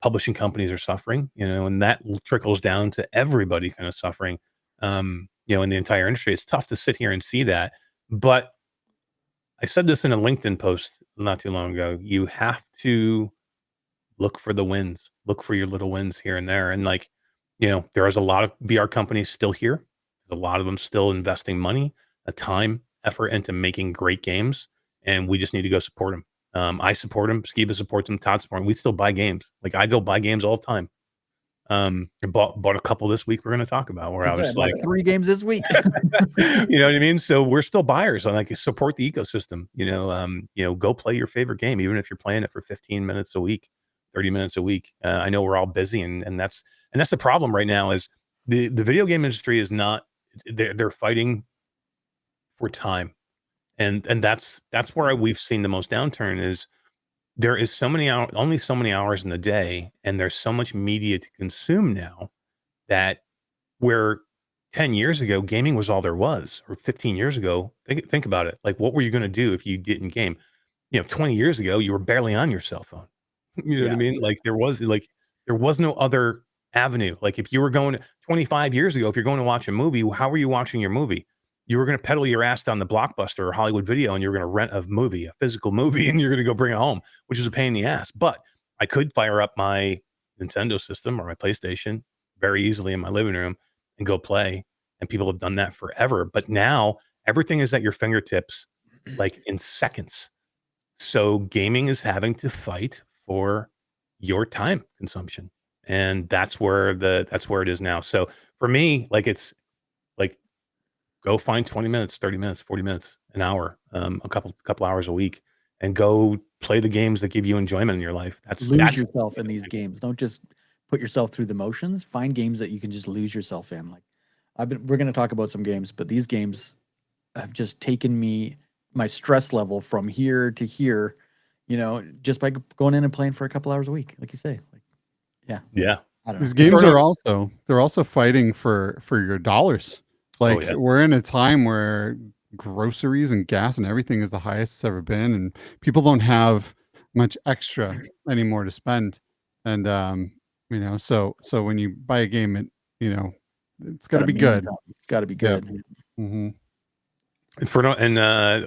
publishing companies are suffering, and that trickles down to everybody kind of suffering, in the entire industry. It's tough to sit here and see that. But I said this in a LinkedIn post not too long ago. You have to look for the wins, look for your little wins here and there. And like, there is a lot of VR companies still here. There's a lot of them still investing money, time, effort into making great games. And we just need to go support them. I support them. Skeeva supports them. Todd supports them. We still buy games. Like I go buy games all the time. I bought a couple this week we're going to talk about where I was like 3 games this week. you know what I mean? So we're still buyers. I like support the ecosystem, go play your favorite game, even if you're playing it for 15 minutes a week, 30 minutes a week. I know we're all busy and that's the problem right now is the video game industry is not, they're fighting for time. And that's where we've seen the most downturn is there is only so many hours in the day, and there's so much media to consume now that where 10 years ago gaming was all there was, or 15 years ago, think about it. Like what were you going to do if you didn't game? 20 years ago, you were barely on your cell phone. You know what I mean? Like there was no other avenue. Like if you were going 25 years ago, if you're going to watch a movie, how were you watching your movie? You were going to pedal your ass down the Blockbuster or Hollywood Video, and you're going to rent a physical movie, and you're going to go bring it home, which is a pain in the ass. But I could fire up my Nintendo system or my PlayStation very easily in my living room and go play. And people have done that forever. But now everything is at your fingertips, like in seconds. So gaming is having to fight for your time consumption. And that's where it is now. So for me, like it's like, go find 20 minutes, 30 minutes, 40 minutes, an hour, a couple hours a week, and go play the games that give you enjoyment in your life. That's yourself in these games. Don't just put yourself through the motions. Find games that you can just lose yourself in. Like we're going to talk about some games, but these games have just taken my stress level from here to here, just by going in and playing for a couple hours a week, like you say. Like, yeah. I don't know. These games are also fighting for your dollars. Like we're in a time where groceries and gas and everything is the highest it's ever been, and people don't have much extra anymore to spend. And so when you buy a game, it's got to be good. It's got to be good. Yeah. Mm-hmm.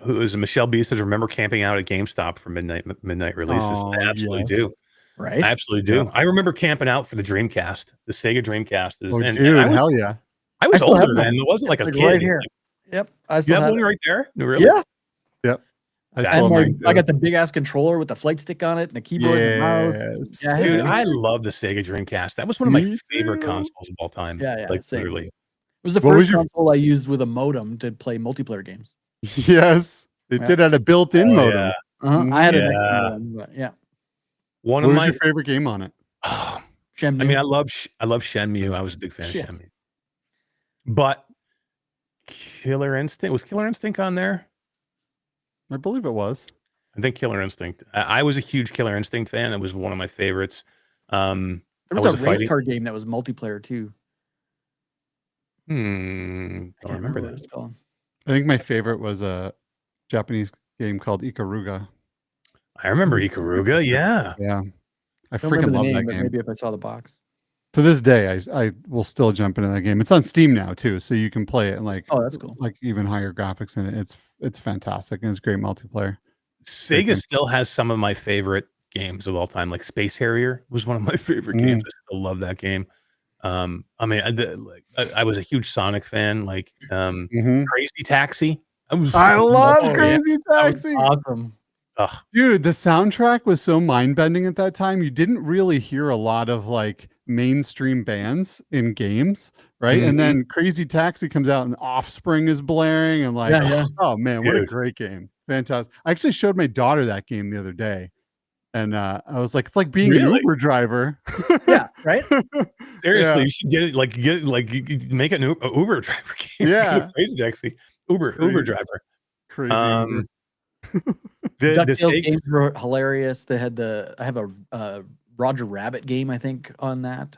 Who is Michelle B says, remember camping out at GameStop for midnight releases? I absolutely do. Right? I absolutely do. Yeah. I remember camping out for the Dreamcast, the Sega Dreamcast. Hell yeah. I was older then. It wasn't like a kid. Right here. Yep. I still have one right there. No, really? Yeah. Yep. I got the big ass controller with the flight stick on it and the keyboard and the mouse. Yeah, dude, I love the Sega Dreamcast. That was one of my favorite consoles of all time. Yeah. Like literally. It was the first console I used with a modem to play multiplayer games. Yes. It did have a built-in modem. Yeah. I had a modem, but yeah. What was your favorite game on it? Shenmue. I mean, I love Shenmue. I was a big fan of Shenmue. But Killer Instinct, was Killer Instinct on there? I believe it was. I think Killer Instinct. I was a huge Killer Instinct fan. It was one of my favorites. There was a race car game that was multiplayer too. Don't remember that. It's called. I think my favorite was a Japanese game called Ikaruga. I remember Ikaruga. Yeah. Yeah. I freaking love that game. Maybe if I saw the box. To this day, I will still jump into that game. It's on Steam now too, so you can play it and Oh, that's cool. like even higher graphics in it. It's fantastic and it's great multiplayer. Sega game. still has some of my favorite games of all time. Like Space Harrier was one of my favorite games. I still love that game. I mean, I was a huge Sonic fan. Like Crazy Taxi. I love Oh, yeah. Crazy That was Taxi. awesome. Ugh. Dude, the soundtrack was so mind-bending at that time. You didn't really hear a lot of like mainstream bands in games, right? And then Crazy Taxi comes out and Offspring is blaring and like, oh man, what a Dude. great game. Fantastic. I actually showed my daughter that game the other day. And I was like, it's like being an Uber driver. Yeah, right? Seriously, you should get it you make an Uber driver game. Yeah. Crazy Taxi. Uber driver. Crazy Uber. The DuckTales games were hilarious. They had I have a Roger Rabbit game, I think, on that.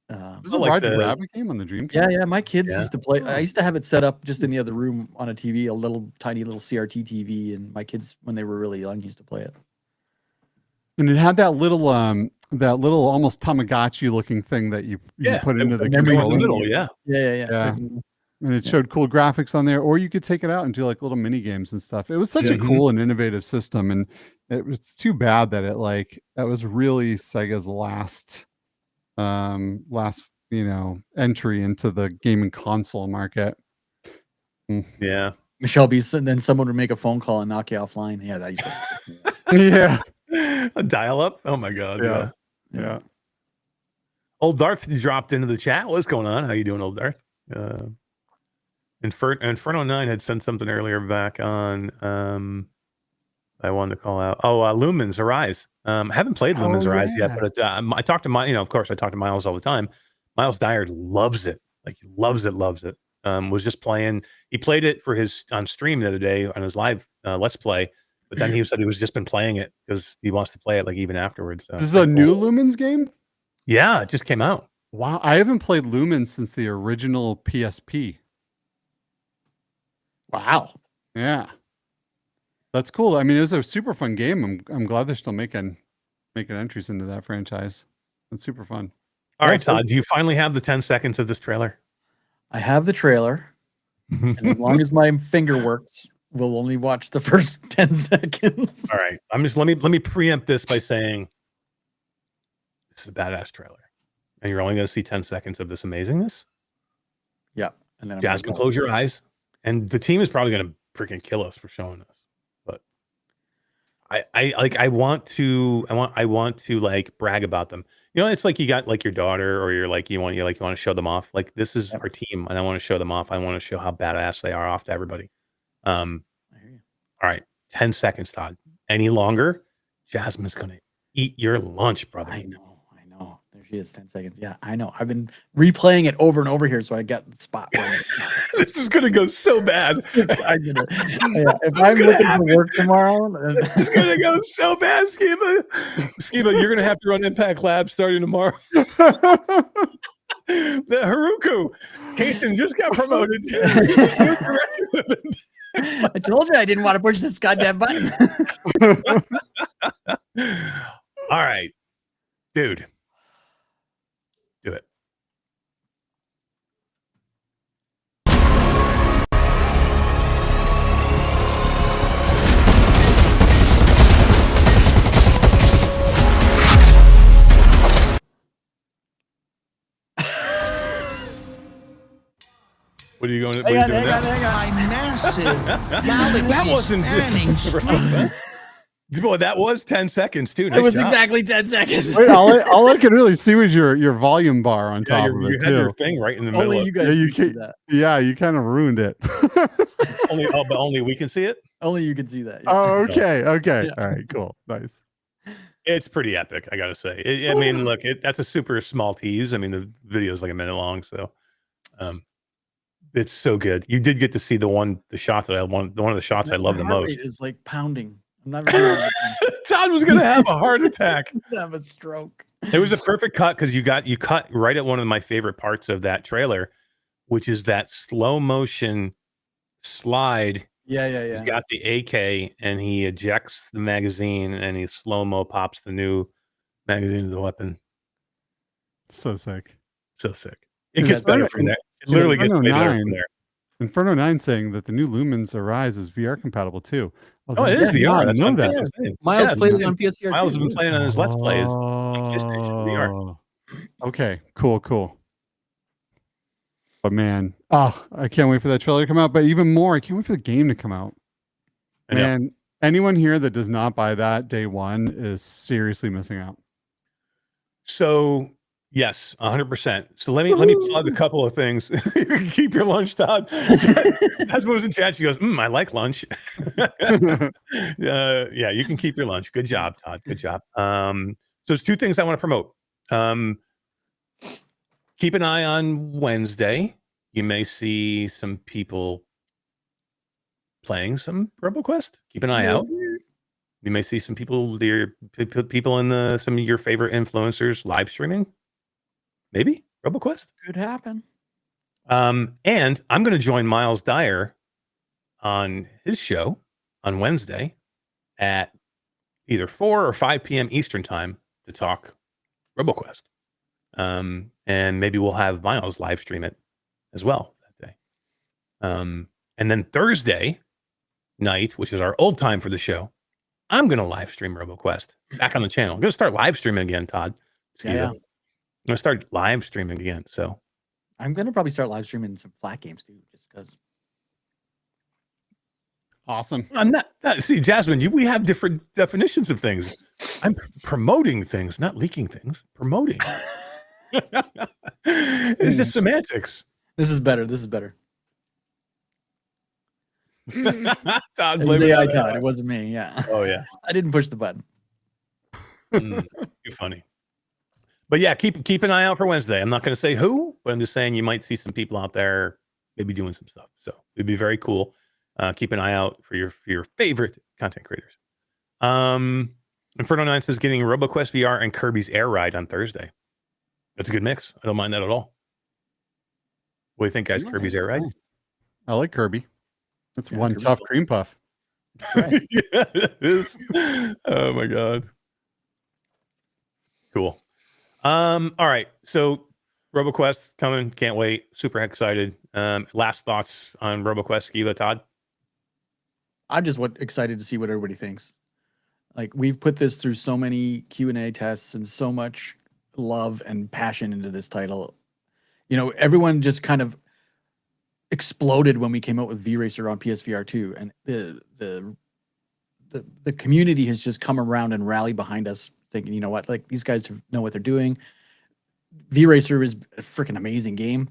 There's a Roger Rabbit game on the Dreamcast. Yeah. My kids used to play. I used to have it set up just in the other room on a TV, a tiny little CRT TV, and my kids, when they were really young, used to play it. And it had that little almost Tamagotchi looking thing that you put into the controller. Middle, yeah. And it showed cool graphics on there, or you could take it out and do like little mini games and stuff. It was such a cool and innovative system, and it's too bad that that was really Sega's last entry into the gaming console market. Yeah. Michelle B. And then someone would make a phone call and knock you offline. Yeah, that used to. Yeah. A dial-up. Oh my god. Yeah. Old Darth dropped into the chat. What's going on? How you doing, Old Darth? Inferno 9 had sent something earlier back on. I wanted to call out. Lumens Arise. I haven't played Lumens Arise yet, but I talked to of course, I talk to Miles all the time. Miles Dyer loves it. Like, he loves it. Was just playing. He played it for on stream the other day on his live Let's Play. But then he said he was just been playing it because he wants to play it like even afterwards. This is a new Lumens game? Yeah, it just came out. Wow, I haven't played Lumens since the original PSP. Wow. Yeah. That's cool. I mean, it was a super fun game. I'm glad they're still making entries into that franchise. It's super fun. All right, Todd, do you finally have the 10 seconds of this trailer? I have the trailer. And as long as my finger works, we'll only watch the first 10 seconds. All right. Let me preempt this by saying this is a badass trailer. And you're only going to see 10 seconds of this amazingness. Yeah. And then Jasmine, close your eyes. And the team is probably going to freaking kill us for showing us. But I want to like brag about them. You know, it's like you got like your daughter, or you want to show them off. Like, this is our team, and I want to show them off. I want to show how badass they are off to everybody. All right, 10 seconds, Todd. Any longer, Jasmine's gonna eat your lunch, brother. I know. There she is, 10 seconds. Yeah, I know. I've been replaying it over and over here, so I got the spot. This is gonna go so bad. I did it. Yeah, if I'm looking for work tomorrow, it's gonna go so bad, Skeeva, you're gonna have to run Impact Labs starting tomorrow. The Haruku, Kason just got promoted. I told you I didn't want to push this goddamn button. All right, dude, do it. What are you going to do now? My massive galaxy spanning stream. Boy, that was 10 seconds too. It was exactly 10 seconds. Wait, all I could really see was your volume bar on top of it. You had your thing right in the middle. Only you guys can see that. Yeah, you kind of ruined it. But only we can see it. Only you can see that. Yeah. Oh, okay. Yeah. All right, cool, nice. It's pretty epic, I gotta say. I mean, look, that's a super small tease. I mean, the video is like a minute long, so it's so good. You did get to see the shot that one of the shots I love the most. Is like pounding. I'm not really Todd was gonna have a heart attack. Have a stroke. It was a perfect cut because you cut right at one of my favorite parts of that trailer, which is that slow motion slide. Yeah. He's got the AK and he ejects the magazine and he slow-mo pops the new magazine to the weapon. So sick. So sick. It gets better from there. It literally gets way better from there. Inferno 9 saying that the new Lumens Arise is VR compatible too. Oh, it is VR. That's know what that. I'm saying. Miles played it on PSVR Miles has too. been playing on his Let's Plays on PlayStation VR. Okay, cool. But man, I can't wait for that trailer to come out. But even more, I can't wait for the game to come out. Man, anyone here that does not buy that day one is seriously missing out. So yes, 100%. So let me plug a couple of things. You can keep your lunch, Todd. As was in chat, she goes, I like lunch. Yeah, you can keep your lunch. Good job, Todd. Good job. So there's two things I want to promote. Keep an eye on Wednesday. You may see some people playing some RoboQuest. Keep an eye out. You may see some people in some of your favorite influencers live streaming. Maybe RoboQuest Could happen. And I'm going to join Miles Dyer on his show on Wednesday at either 4 or 5 p.m. Eastern time to talk RoboQuest. And maybe we'll have Miles live stream it as well that day. And then Thursday night, which is our old time for the show, I'm going to live stream RoboQuest back on the channel. I'm going to start live streaming again, Todd. Yeah. I'm going to start live streaming again. So I'm going to probably start live streaming some flat games too, just because. Awesome. I'm not see, Jasmine, we have different definitions of things. I'm promoting things, not leaking things. Promoting. It's just semantics. This is better. Todd, It was AI Todd. It wasn't me. Yeah. Oh yeah. I didn't push the button. Too funny. But yeah, keep an eye out for Wednesday. I'm not going to say who, but I'm just saying you might see some people out there maybe doing some stuff. So it'd be very cool. Keep an eye out for your favorite content creators. Inferno 9 says getting Roboquest VR and Kirby's Air Ride on Thursday. That's a good mix. I don't mind that at all. What do you think, guys? Nice, Kirby's Air Ride? nice. I like Kirby. That's one Kirby's tough cool. cream puff. Right. Yeah, it is. Oh my god. Cool. All right. So RoboQuest coming. Can't wait. Super excited. Last thoughts on RoboQuest, Skeeva, Todd? I'm just excited to see what everybody thinks. Like, we've put this through so many Q&A tests and so much love and passion into this title. You know, everyone just kind of exploded when we came out with V-Racer on PSVR 2, and the community has just come around and rallied behind us, thinking, you know what, like, these guys know what they're doing. V-Racer is a freaking amazing game.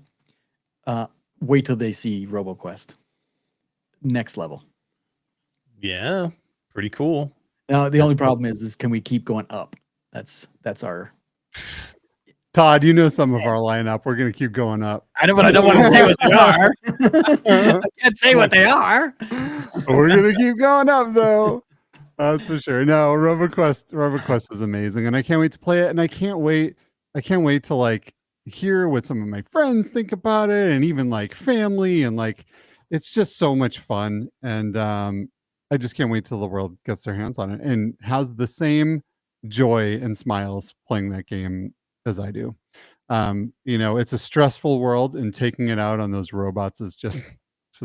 Wait till they see RoboQuest. Next level. Yeah, pretty cool. Now the only problem is can we keep going up? That's our. Todd, you know some of our lineup. We're going to keep going up. I know, but I don't want to say what they are. I can't say what they are. We're going to keep going up, though. That's for sure. No, RoboQuest is amazing, and I can't wait to play it. And I can't wait to like hear what some of my friends think about it, and even like family, and like it's just so much fun. And I just can't wait till the world gets their hands on it and has the same joy and smiles playing that game as I do. You know, it's a stressful world, and taking it out on those robots is just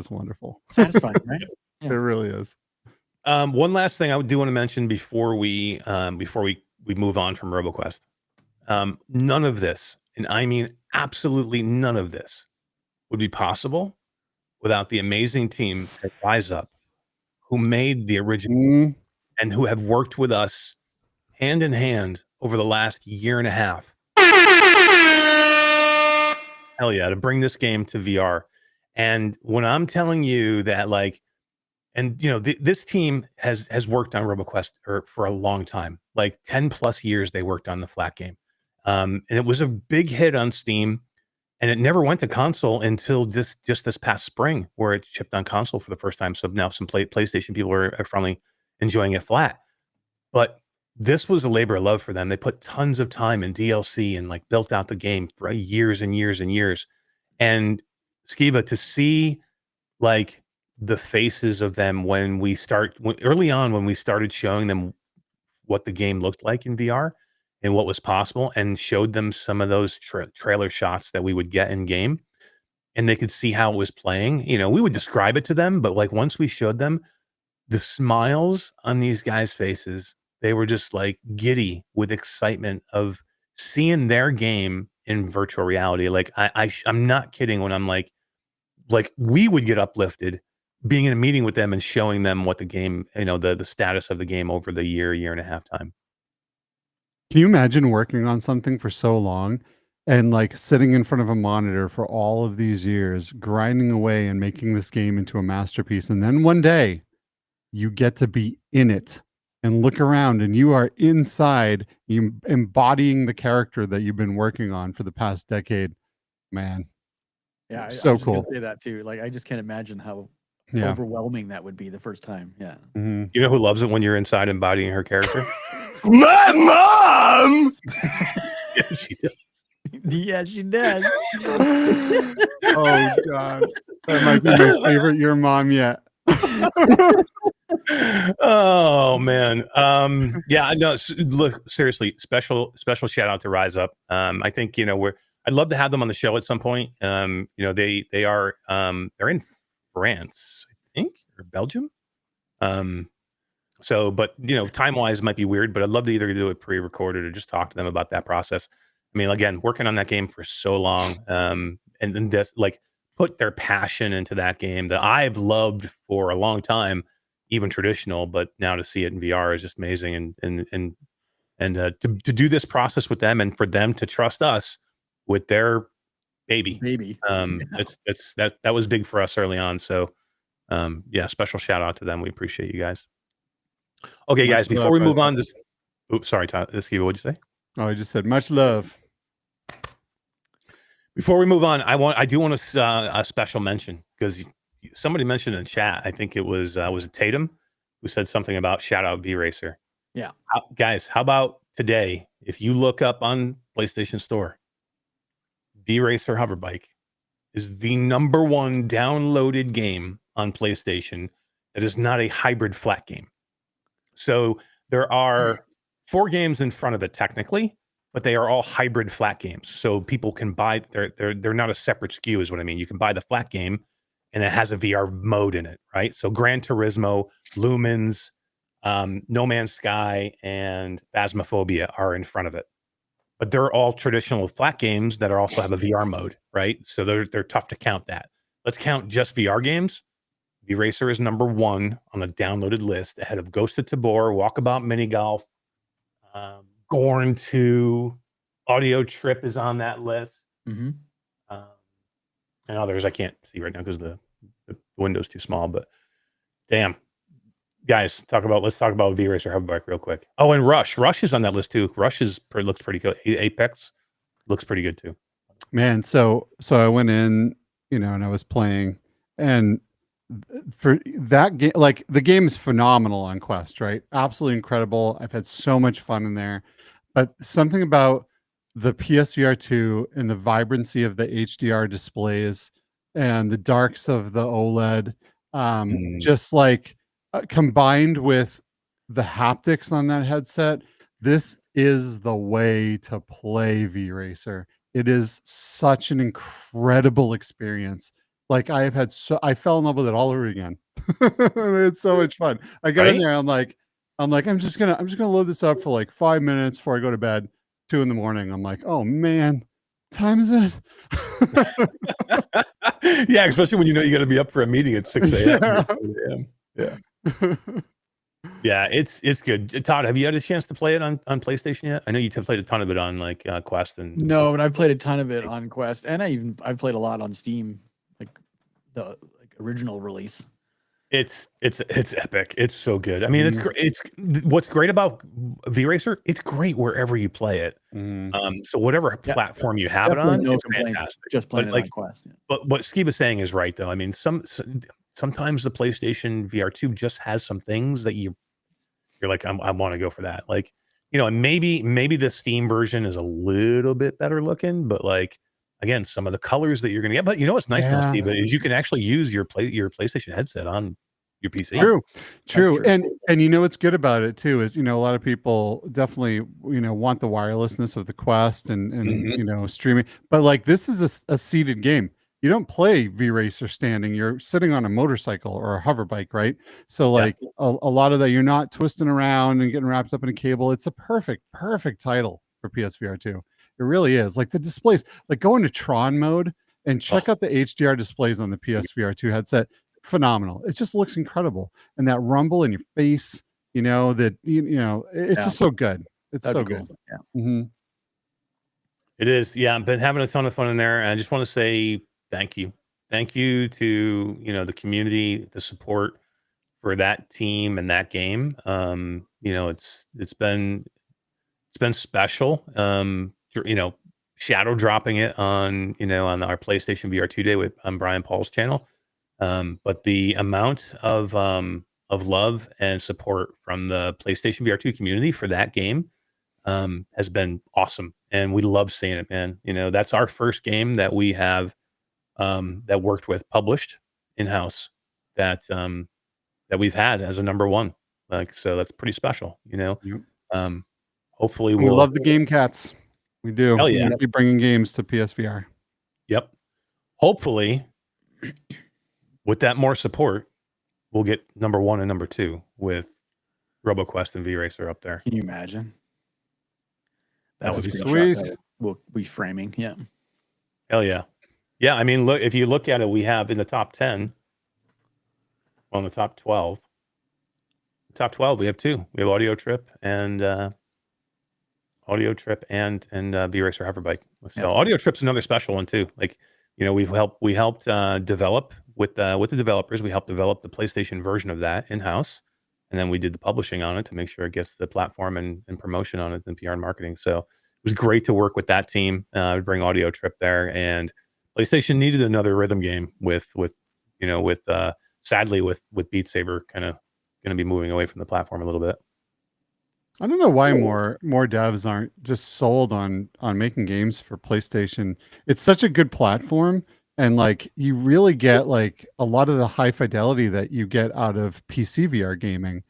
wonderful. Satisfying, right? It really is. One last thing I do want to mention before we move on from RoboQuest. None of this, and I mean absolutely none of this, would be possible without the amazing team at RyseUp, who made the original and who have worked with us hand in hand over the last year and a half. Hell yeah, to bring this game to VR. And when I'm telling you that, like, and you know, this team has worked on RoboQuest for a long time, like 10 plus years they worked on the flat game. And it was a big hit on Steam, and it never went to console until this past spring, where it shipped on console for the first time. So now some PlayStation people are finally enjoying it flat. But this was a labor of love for them. They put tons of time in DLC and like built out the game for years and years and years. And Skeeva, to see like the faces of them early on when we started showing them what the game looked like in VR, in what was possible and showed them some of those trailer shots that we would get in game, and they could see how it was playing. You know, we would describe it to them, but like once we showed them, the smiles on these guys' faces, they were just like giddy with excitement of seeing their game in virtual reality. Like I'm not kidding when I'm like we would get uplifted being in a meeting with them and showing them what the game, you know, the status of the game over the year and a half time. Can you imagine working on something for so long and like sitting in front of a monitor for all of these years, grinding away and making this game into a masterpiece? And then one day you get to be in it and look around and you are inside, you embodying the character that you've been working on for the past decade. Man. Yeah, So I was just cool. gonna say that too. Like, I just can't imagine how Yeah. overwhelming that would be the first time. Yeah. Mhm. You know who loves it when you're inside embodying her character? My mom! Yeah, she does. Yeah, she does. Oh God. That might be my favorite Your Mom yet. Oh man. Yeah, no, look, seriously, special shout out to RyseUp. I think, you know, I'd love to have them on the show at some point. You know, they are they're in France, I think, or Belgium. So, but you know, time-wise might be weird, but I'd love to either do it pre-recorded or just talk to them about that process. I mean, again, working on that game for so long, and then this, like, put their passion into that game that I've loved for a long time, even traditional, but now to see it in VR is just amazing. And to do this process with them and for them to trust us with their baby, that was big for us early on. So, yeah, special shout out to them. We appreciate you guys. Okay, guys, before we move on, oops, sorry, Todd, Skeeva, what'd you say? Oh, I just said much love. Before we move on, I do want a special mention because somebody mentioned in chat. I think it was Tatum who said something about Shoutout Vracer. Yeah, guys, how about today? If you look up on PlayStation Store, Vracer Hoverbike is the #1 downloaded game on PlayStation that is not a hybrid flat game. So there are 4 games in front of it technically, but they are all hybrid flat games. So people can buy, they're not a separate SKU is what I mean. You can buy the flat game and it has a VR mode in it, right? So Gran Turismo, Lumens, No Man's Sky, and Phasmophobia are in front of it. But they're all traditional flat games that also have a VR mode, right? So they're tough to count that. Let's count just VR games. Vracer is #1 on the downloaded list, ahead of Ghost of Tabor, Walkabout Mini Golf, Gorn 2, Audio Trip is on that list, and others I can't see right now because the window's too small. But damn, guys, let's talk about Vracer Hoverbike real quick. Oh, and Rush is on that list too. Rush looks pretty good. Apex looks pretty good too. Man, so I went in, you know, and I was playing, and for that game, like the game is phenomenal on Quest, right? Absolutely incredible. I've had so much fun in there, but something about the PSVR 2 and the vibrancy of the HDR displays and the darks of the OLED, just like combined with the haptics on that headset, this is the way to play Vracer. It is such an incredible experience. Like I fell in love with it all over again. It's so much fun. I got in there. I'm like, I'm just gonna load this up for like 5 minutes before I go to bed. 2 in the morning. I'm like, oh man, time is it? Yeah, especially when you know you got to be up for a meeting at 6 a.m. Yeah. Yeah, it's good. Todd, have you had a chance to play it on PlayStation yet? I know you've played a ton of it on like Quest and no, but I've played a ton of it on Quest, and I've played a lot on Steam, like the original release. It's epic. It's so good. I mean, it's what's great about Vracer. It's great wherever you play it. So whatever platform you have it on, it's fantastic. Just playing it on Quest. Yeah. But what Skeeva is saying is right, though. I mean, sometimes the PlayStation VR 2 just has some things that you're like, I want to go for that. Like, you know, and maybe the Steam version is a little bit better looking, but like, again, some of the colors that you're going to get. But you know what's nice now, Steve, is you can actually use your PlayStation headset on your PC. True. true. And you know what's good about it too is, a lot of people definitely, want the wirelessness of the Quest and Mhm. streaming, but like this is a seated game. You don't play V-Racer standing. You're sitting on a motorcycle or a hoverbike, right? So Yeah. like a lot of that, you're not twisting around and getting wrapped up in a cable. It's a perfect title for PSVR 2. It really is. Like the displays, like go into Tron mode and check out the HDR displays on the PSVR 2 headset. Phenomenal. It just looks incredible. And that rumble in your face, it's just so good. It's That'd so be good. cool. Yeah. It is. Yeah, I've been having a ton of fun in there. And I just want to say thank you. Thank you to, the community, the support for that team and that game. It's been special. Shadow dropping it on, on our PlayStation VR 2 day on Brian Paul's channel. But the amount of love and support from the PlayStation VR 2 community for that game has been awesome, and we love seeing it, man. That's our first game that we have that worked with published in house that we've had as a number one. So that's pretty special. Yep. Hopefully We love the game cats. We do. Hell yeah. We keep bringing games to PSVR. Yep. Hopefully, with that more support, we'll get number one and number two with Roboquest and V-Racer up there. Can you imagine? That That's would a be screenshot sweet. that we'll be framing. Yeah. Hell yeah. Yeah, I mean, look, if you look at it, we have in the top 10, well, in the top 12, we have two. We have Audio Trip and V-Racer Hoverbike. So Yeah. Audio Trip's another special one too. Like, we helped develop with the developers. We helped develop the PlayStation version of that in-house. And then we did the publishing on it to make sure it gets the platform and promotion on it and PR and marketing. So it was great to work with that team, bring Audio Trip there. And PlayStation needed another rhythm game sadly with Beat Saber kind of going to be moving away from the platform a little bit. I don't know why more devs aren't just sold on making games for PlayStation. It's such a good platform, and like you really get like a lot of the high fidelity that you get out of PC VR gaming.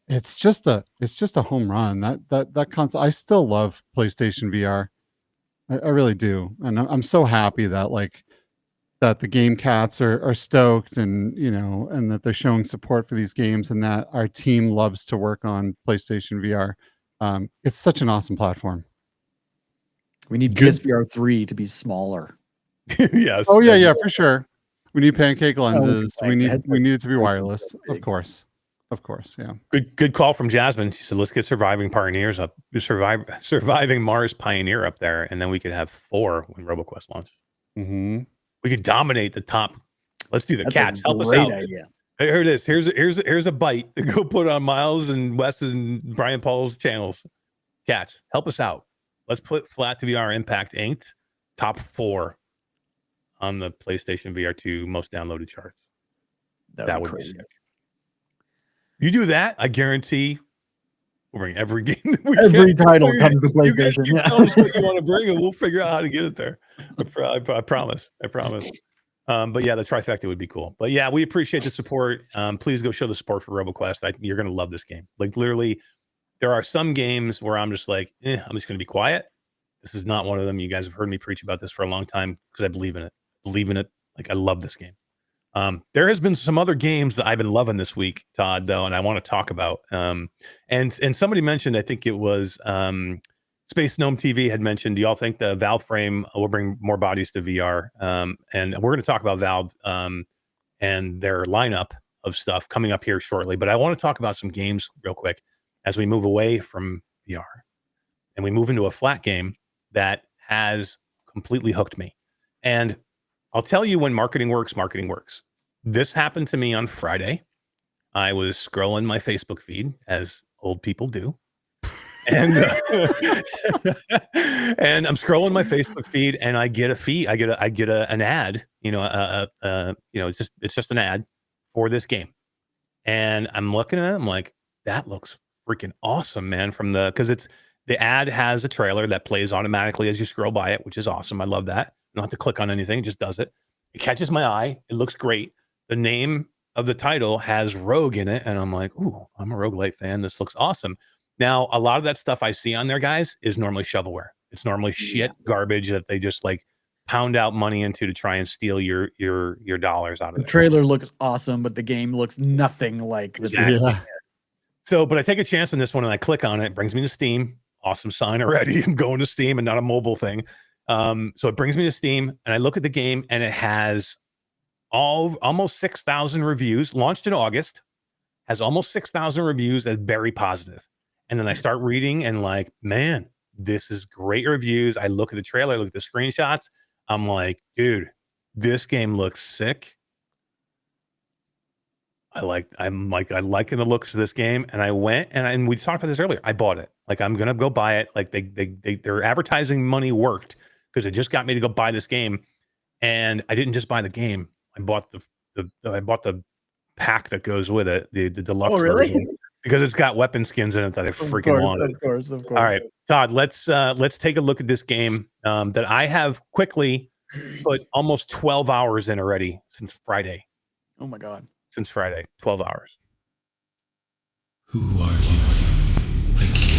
It's just a home run. That console. I still love PlayStation VR. I really do, and I'm so happy that that the game cats are stoked and and that they're showing support for these games and that our team loves to work on PlayStation VR. It's such an awesome platform. We need Good. PSVR 3 to be smaller. Yes. Oh yeah, for sure. We need pancake we lenses. can We pancake. need it to be That's wireless. so Of big. course. Yeah. Good call from Jasmine. She said, let's get Surviving Mars Pioneer up there, and then we could have 4 when RoboQuest launches. Mm-hmm. We could dominate the top. Let's do the That's cats. a Help us great out. idea. Hey, here it is. Here's a bite to go put on Miles and Wes and Brian Paul's channels. Cats, help us out. Let's put Flat to VR Impact Inked top 4 on the PlayStation VR 2 most downloaded charts. That would be crazy. sick. You do that, I guarantee we'll bring every game. Every title comes to You guys PlayStation. keep Yeah. telling us what you want to bring, and we'll figure out how to get it there. I promise. But yeah, the trifecta would be cool. But yeah, we appreciate the support. Please go show the support for RoboQuest. You're going to love this game. Like literally, there are some games where I'm just like, I'm just going to be quiet. This is not one of them. You guys have heard me preach about this for a long time because I believe in it. Like I love this game. There has been some other games that I've been loving this week, Todd, though, and I want to talk about. And somebody mentioned, I think it was Space Gnome TV had mentioned, do y'all think the Valve frame will bring more bodies to VR? And we're going to talk about Valve and their lineup of stuff coming up here shortly. But I want to talk about some games real quick as we move away from VR and we move into a flat game that has completely hooked me. And I'll tell you when marketing works. This happened to me on Friday. I was scrolling my Facebook feed, as old people do. And and I'm scrolling my Facebook feed, and I get a feed. I get an ad. It's just an ad for this game, and I'm looking at it. I'm like, that looks freaking awesome, man. Because the ad has a trailer that plays automatically as you scroll by it, which is awesome. I love that. You don't have to click on anything; it just does it. It catches my eye. It looks great. The name of the title has Rogue in it, and I'm like, ooh, I'm a roguelite fan. This looks awesome. Now, a lot of that stuff I see on there, guys, is normally shovelware. It's normally shit garbage that they just like pound out money into to try and steal your dollars out of The it. trailer looks awesome, but the game looks nothing like the Exactly. Yeah. So, but I take a chance on this one and I click on it. It brings me to Steam. Awesome sign already. I'm going to Steam and not a mobile thing. So it brings me to Steam and I look at the game and it has almost 6,000 reviews. Launched in August, has almost 6,000 reviews and very positive. And then I start reading and like, man, this is great reviews. I look at the trailer, I look at the screenshots. I'm like, dude, this game looks sick. I'm liking the looks of this game, and I went and we talked about this earlier. I bought it. Like I'm gonna go buy it. Like their advertising money worked because it just got me to go buy this game. And I didn't just buy the game. I bought the pack that goes with it, the deluxe version, because it's got weapon skins in it that I freaking wanted. Of course. All right, Todd, let's take a look at this game that I have quickly put almost 12 hours in already since Friday. Oh my god. Since Friday, 12 hours. Who are you? I can't.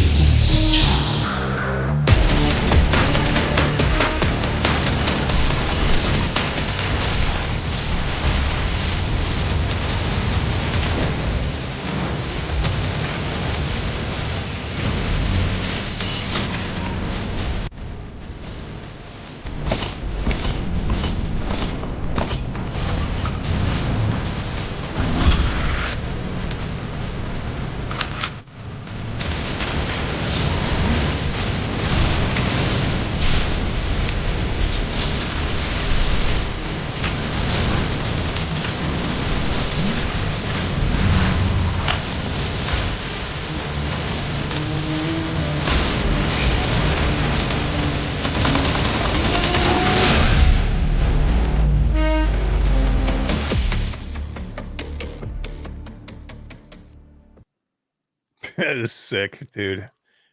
That is sick, dude.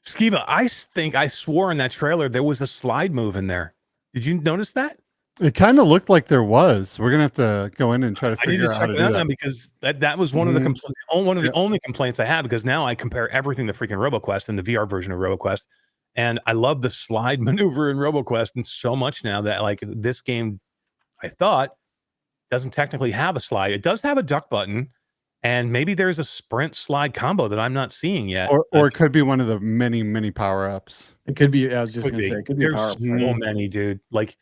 Skeeva, I think I swore in that trailer there was a slide move in there. Did you notice that? It kind of looked like there was. We're gonna have to go in and try to I need figure to out how check to it do out now that. because that was one of the one of the only complaints I have, because now I compare everything to freaking RoboQuest and the VR version of RoboQuest, and I love the slide maneuver in RoboQuest and so much now that like this game, I thought, doesn't technically have a slide. It does have a duck button, and maybe there's a sprint slide combo that I'm not seeing yet. Or it could be one of the many power ups. It could be. I was just Could gonna be. say it could be a There's power. so many, dude. Like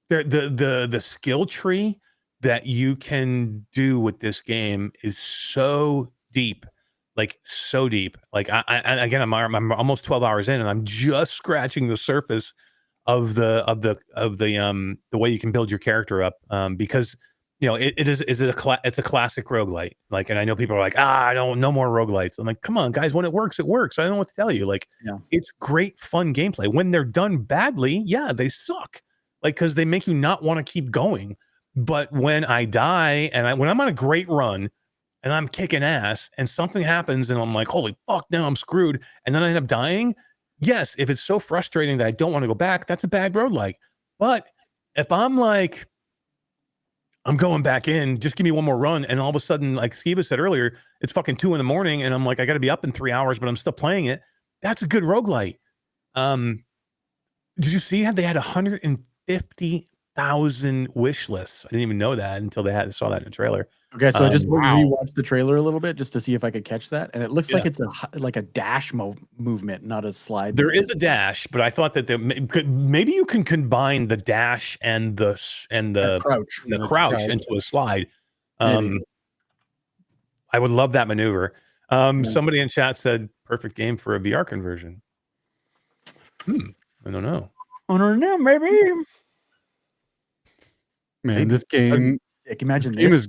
the skill tree that you can do with this game is so deep, like so deep. Like I again, I'm almost 12 hours in, and I'm just scratching the surface of the way you can build your character up. Because you know it's a classic roguelite. Like, and I know people are like, I don't no more roguelites. I'm like, come on, guys, when it works, it works. I don't know what to tell you. Like, it's great, fun gameplay. When they're done badly, yeah, they suck. Like, because they make you not want to keep going. But when I die and when I'm on a great run and I'm kicking ass and something happens and I'm like, holy fuck, now I'm screwed, and then I end up dying. Yes, if it's so frustrating that I don't want to go back, that's a bad road. Like, but if I'm like, I'm going back in, just give me one more run, and all of a sudden, like Skeeva said earlier, it's fucking 2 a.m. and I'm like, I got to be up in 3 hours, but I'm still playing it. That's a good roguelite. Did you see how they had 150,000 wish lists? I didn't even know that until saw that in the trailer. Okay, so I just Wow. rewatched the trailer a little bit just to see if I could catch that, and it looks like it's a dash movement, not a slide. There is a dash, but I thought that maybe you can combine the dash and the crouch into a slide. I would love that maneuver. Somebody in chat said perfect game for a VR conversion. I don't know. I don't know, maybe. Man, this game. Imagine this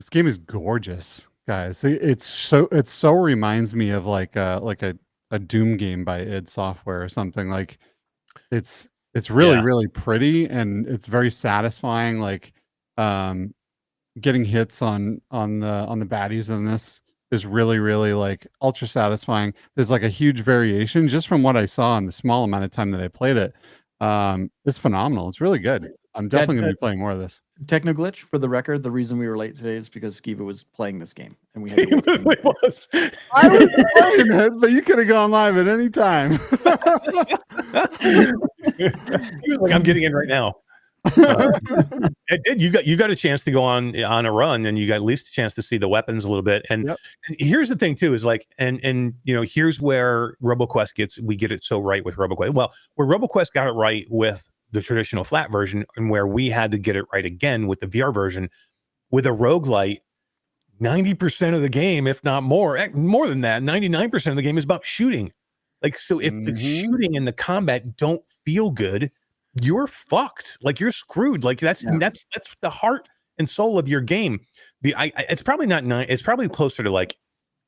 game is gorgeous, guys. It so reminds me of like a Doom game by id Software or something. Like it's really pretty, and it's very satisfying. Like getting hits on the baddies in this is really like ultra satisfying. There's like a huge variation just from what I saw in the small amount of time that I played it. It's phenomenal. It's really good. I'm definitely going to be playing more of this. Techno glitch, for the record, the reason we were late today is because Skeeva was playing this game, and we had to It wait. was. I was playing it, but you could have gone live at any time. He was like, I'm getting in right now. It did. You got a chance to go on a run, and you got at least a chance to see the weapons a little bit. And, Yep. and here's the thing too, is like, and here's where RoboQuest we get it so right with RoboQuest. Well, where RoboQuest got it right with the traditional flat version, and where we had to get it right again with the VR version, with a roguelite, 90% of the game, if not more than that, 99% of the game is about shooting. Like, so if the shooting and the combat don't feel good, you're fucked. Like, you're screwed. Like, that's the heart and soul of your game. It's probably not 9. It's probably closer to like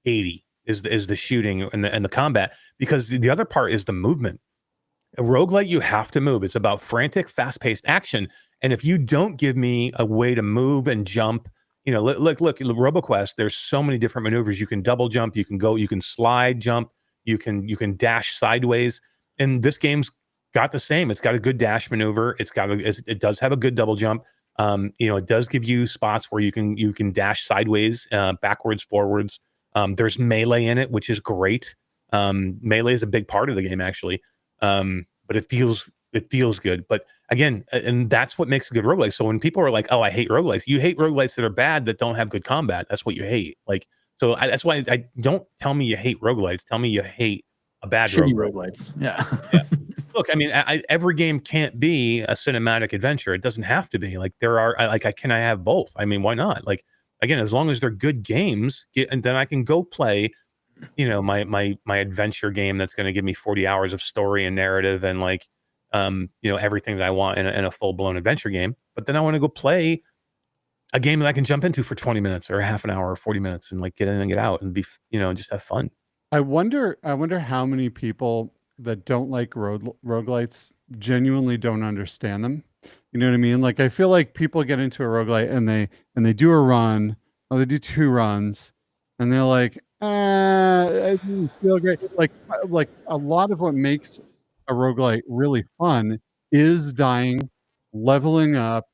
80 is the shooting and the combat, because the other part is the movement. A roguelite, you have to move. It's about frantic, fast-paced action. And if you don't give me a way to move and jump, look, RoboQuest, there's so many different maneuvers. You can double jump, you can slide jump, you can dash sideways. And this game's got the same. It's got a good dash maneuver. It does have a good double jump. It does give you spots where you can dash sideways, backwards, forwards. There's melee in it, which is great. Melee is a big part of the game, actually. But it feels good. But again, and that's what makes a good roguelike. So when people are like, "Oh, I hate roguelites," you hate roguelites that are bad, that don't have good combat. That's what you hate. Like, so that's why I don't tell me you hate roguelites. Tell me you hate a bad shitty roguelite. roguelites. Yeah. Look, I mean, every game can't be a cinematic adventure. It doesn't have to be. Like, there are can I have both? I mean, why not? Like, again, as long as they're good games, and then I can go play my adventure game that's going to give me 40 hours of story and narrative and everything that I want in a full-blown adventure game. But then I want to go play a game that I can jump into for 20 minutes or half an hour or 40 minutes and like get in and get out and be just have fun. I wonder how many people that don't like roguelites genuinely don't understand them. You know what I mean? Like, I feel like people get into a roguelite and they do a run, or they do 2 runs, and they're like, I didn't feel great. Like a lot of what makes a roguelite really fun is dying, leveling up,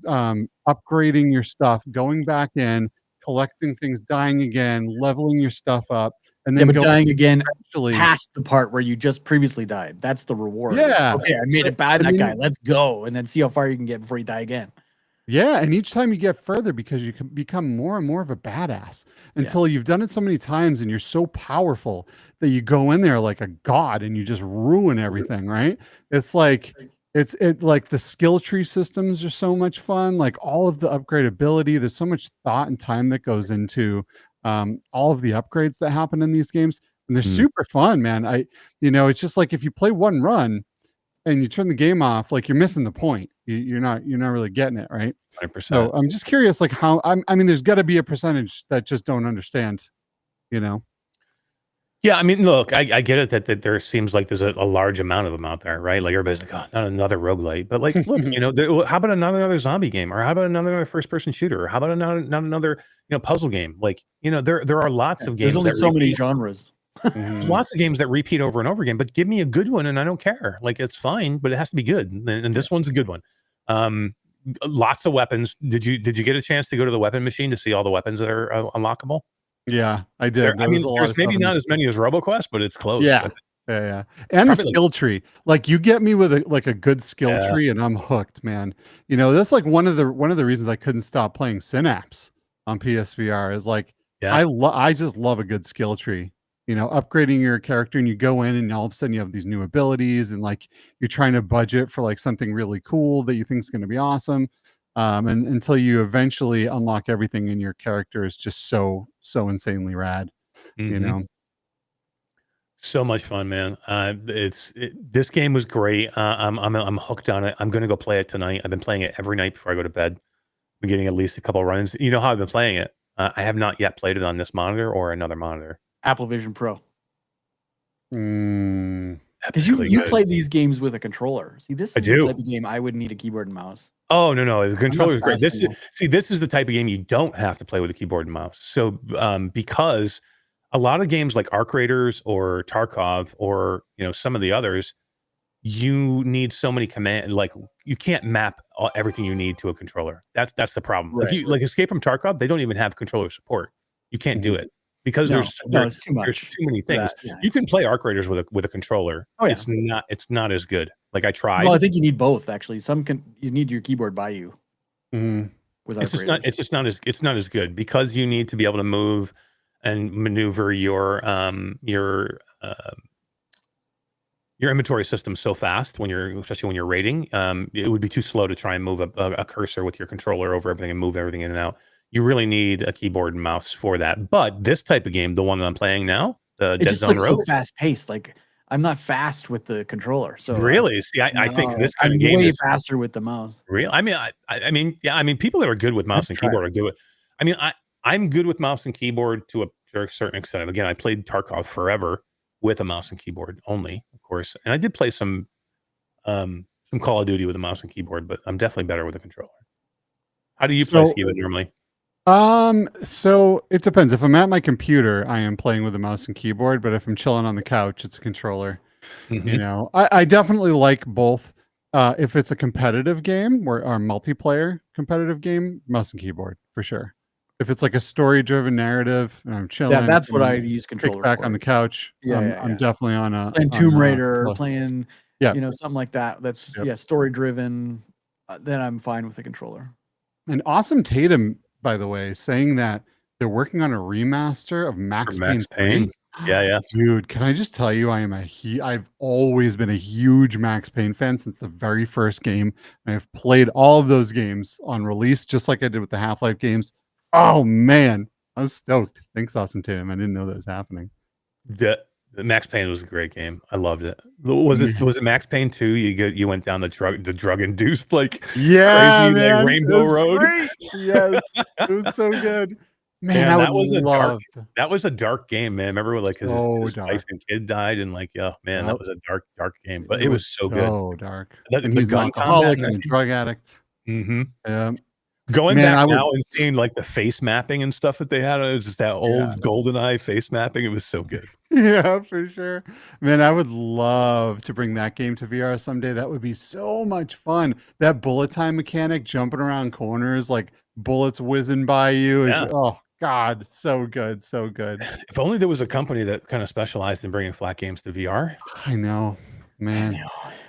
upgrading your stuff, going back in, collecting things, dying again, leveling your stuff up, and then dying again eventually past the part where you just previously died. That's the reward. Yeah. Okay, I made it bad, that guy. Let's go. And then see how far you can get before you die again. Yeah, and each time you get further, because you can become more and more of a badass until you've done it so many times and you're so powerful that you go in there like a god and you just ruin everything, right? It's like like the skill tree systems are so much fun, like all of the upgradability. There's so much thought and time that goes into all of the upgrades that happen in these games, and they're super fun, man. It's just like if you play one run and you turn the game off, like, you're missing the point. You're not really getting it, right? 100%. So I'm just curious, like, how I mean, there's got to be a percentage that just don't understand, Yeah, I mean, look, I get it that there seems like there's a large amount of them out there, right? Like, everybody's like, "Oh, not another roguelite." But like, look, how about another zombie game, or how about another first-person shooter, or how about not another puzzle game? Like, there are lots of games. There's only that so many repeat. genres. There's lots of games that repeat over and over again, but give me a good one and I don't care. Like, it's fine, but it has to be good. And this one's a good one. Lots of weapons. Did you get a chance to go to the weapon machine to see all the weapons that are unlockable? Yeah, I did. There's maybe not as many as RoboQuest, but it's close. Yeah. And a skill tree. Like, you get me with a good skill tree and I'm hooked, man. That's like one of the reasons I couldn't stop playing Synapse on PSVR is like, I just love a good skill tree. Upgrading your character, and you go in and all of a sudden you have these new abilities, and like, you're trying to budget for like something really cool that you think is going to be awesome. And until you eventually unlock everything, and your character is just so insanely rad, So much fun, man. This game was great. I'm hooked on it. I'm going to go play it tonight. I've been playing it every night before I go to bed. I'm getting at least a couple of runs. You know how I've been playing it. I have not yet played it on this monitor or another monitor. Apple Vision Pro. Because you play these games with a controller. See, this is the do. type of game I would need a keyboard and mouse. Oh, no, the controller is great. fast This is the type of game you don't have to play with a keyboard and mouse. So because a lot of games like Arc Raiders or Tarkov or some of the others, you need so many command, like you can't map everything you need to a controller. That's the problem. Like Right. like Escape from Tarkov, they don't even have controller support. You can't do it because No, it's too there's much. too many for things. that, yeah. You can play Arc Raiders with a controller. Oh, yeah. It's not as good. Like I tried. Well, I think you need both actually. You need your keyboard by you. Mhm. With It's just not as good because you need to be able to move and maneuver your inventory system so fast especially when you're raiding. It would be too slow to try and move a cursor with your controller over everything and move everything in and out. You really need a keyboard and mouse for that. But this type of game, the one that I'm playing now, the It just Deadzone looks so Rogue, fast paced. Like I'm not fast with the controller, so really, see, I think this kind I'm of game way is faster with the mouse. real. I mean, I mean, people that are good with mouse and Try it. keyboard are good with. I mean, I'm good with mouse and keyboard to a certain extent. Again, I played Tarkov forever with a mouse and keyboard only, of course, and I did play some Call of Duty with a mouse and keyboard, but I'm definitely better with a controller. How do you play So- Skeeva normally? So it depends. If I'm at my computer, I am playing with a mouse and keyboard, but if I'm chilling on the couch, it's a controller. Mhm. You know, I definitely like both. If it's a competitive game or a multiplayer competitive game, mouse and keyboard for sure. If it's like a story-driven narrative and I'm chilling, Yeah, that's what and I use kick controller back for. on the couch. Yeah, I'm definitely on a playing on Tomb a- Raider, well, playing Yeah. something like that. That's Yep. story driven. Then I'm fine with the controller. And Awesome Tatum, by the way, saying that they're working on a remaster of Max Payne 3. Yeah. Dude, can I just tell you, I've always been a huge Max Payne fan since the very first game. And I've played all of those games on release, just like I did with the Half-Life games. Oh man, I was stoked. Thanks, Awesome Tatum. I didn't know that was happening. The Max Payne was a great game. I loved it. Was it Max Payne 2? You went down the drug induced like Yeah, crazy man. like It Rainbow was Road. great. Yes, it was so good. Man, Man, I would that was a love. that was a dark game, man. Remember when, like his wife dark. and kid died, and like, oh man, that Yep. was a dark game. But It it was was so good. so dark. The And he's an gun combat alcoholic in and that a drug addict. game. Yeah. Going Man, back I would. now and seeing like the face mapping and stuff that they had, it was just that old Yeah. GoldenEye face mapping. It was so good. Yeah, for sure. Man, I would love to bring that game to VR someday. That would be so much fun. That bullet time mechanic, jumping around corners, like bullets whizzing by you. Yeah. Oh God, so good, so good. If only there was a company that kind of specialized in bringing flat games to VR, I know, man.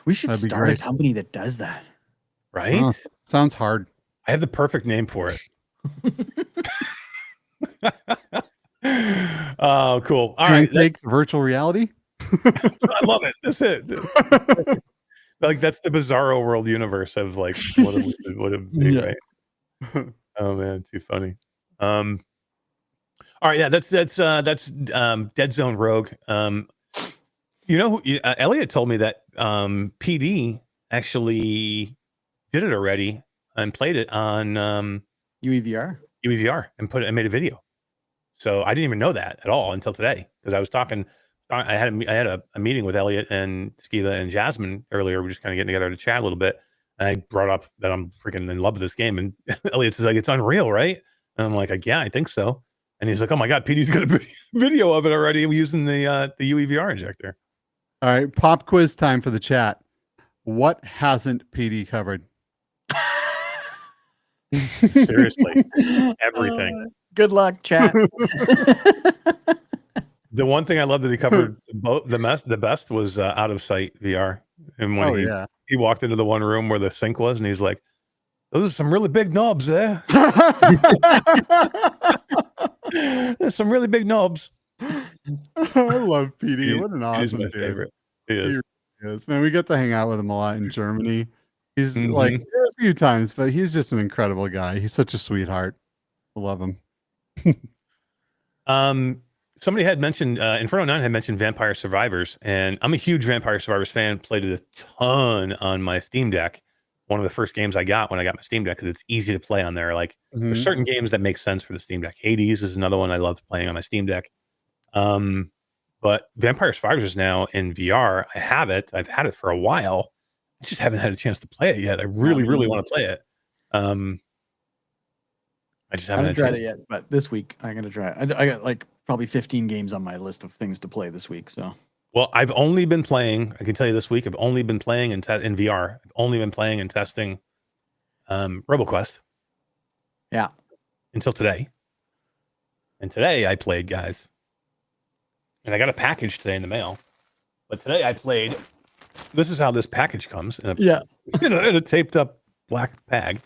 We should That'd be start a great. company that does that. right? Oh, sounds hard. I have the perfect name for it. Oh, cool. All right. Pancakes, virtual reality. I love it. That's it. Like that's the Bizarro World universe of like what a big Yeah. right. Oh man, too funny. All right, yeah, that's Deadzone Rogue. Elliot told me that PD actually did it already and played it on UEVR. UEVR and made a video. So I didn't even know that at all until today because I was talking. I had a meeting with Elliot and Skeeva and Jasmine earlier. We're just kind of getting together to chat a little bit. And I brought up that I'm freaking in love with this game, and Elliot says like it's unreal, right? And I'm like yeah, I think so. And he's like, oh my god, PD's got a video of it already using the UEVR injector. All right, pop quiz time for the chat. What hasn't PD covered? Seriously, everything. Good luck, chat. The one thing I love that he covered the best was Out of Sight VR. And when he walked into the one room where the sink was, and he's like, "Those are some really big knobs there. There's some really big knobs." I love PD. What an He's awesome my dude. favorite. He He is. really is. Man, we get to hang out with him a lot in Germany. He's Mhm. like a few times, but he's just an incredible guy. He's such a sweetheart. I love him. Somebody had mentioned Inferno 9 had mentioned Vampire Survivors, and I'm a huge Vampire Survivors fan. Played it a ton on my Steam Deck. One of the first games I got when I got my Steam Deck because it's easy to play on there. Like there's certain games that make sense for the Steam Deck. Hades is another one I love playing on my Steam Deck. But Vampire Survivors is now in VR. I have it. I've had it for a while. I just haven't had a chance to play it yet. I really want to play it. I just haven't tried it yet, but this week I'm gonna try it. I got like probably 15 games on my list of things to play this week. So Well, I've only been playing. I can tell you this week, I've only been playing in VR. I've only been playing and testing Roboquest. Yeah. Until today. And today I played, guys. And I got a package today in the mail. But today I played. This is how this package comes in a taped up black bag.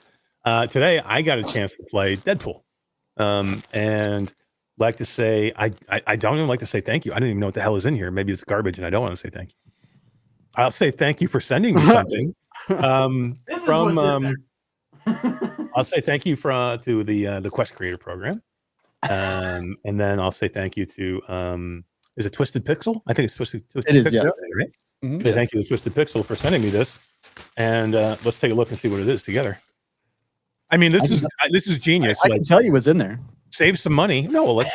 Today I got a chance to play Deadpool. And like to say, I don't even like to say thank you. I didn't even know what the hell is in here. Maybe it's garbage and I don't want to say thank you. I'll say thank you for sending me something. I'll say thank you to the Quest Creator Program. And then I'll say thank you to is it Twisted Pixel? I think it's Twisted it is, Pixel, yeah. right? Mm-hmm. So thank you to Twisted Pixel for sending me this. And let's take a look and see what it is together. I mean, this is genius. I can tell you what's in there. Save some money. No, let's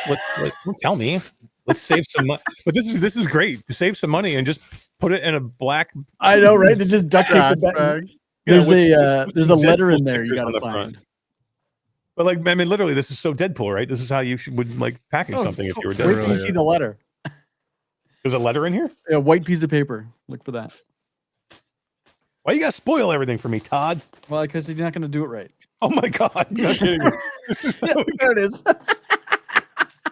don't tell me. Let's save some money. But this is great to save some money and just put it in a black. I know, right? They just duct tape it back. There's a letter in there you stickers on gotta the front. find. But like, I mean, literally, this is so Deadpool, right? This is how you would like package something if you were Wait till you Deadpool. see the letter. There's a letter in here. Yeah, white piece of paper. Look for that. Why you gotta spoil everything for me, Todd? Well, because you're not going to do it right. Oh my God! You're not kidding me. There it is.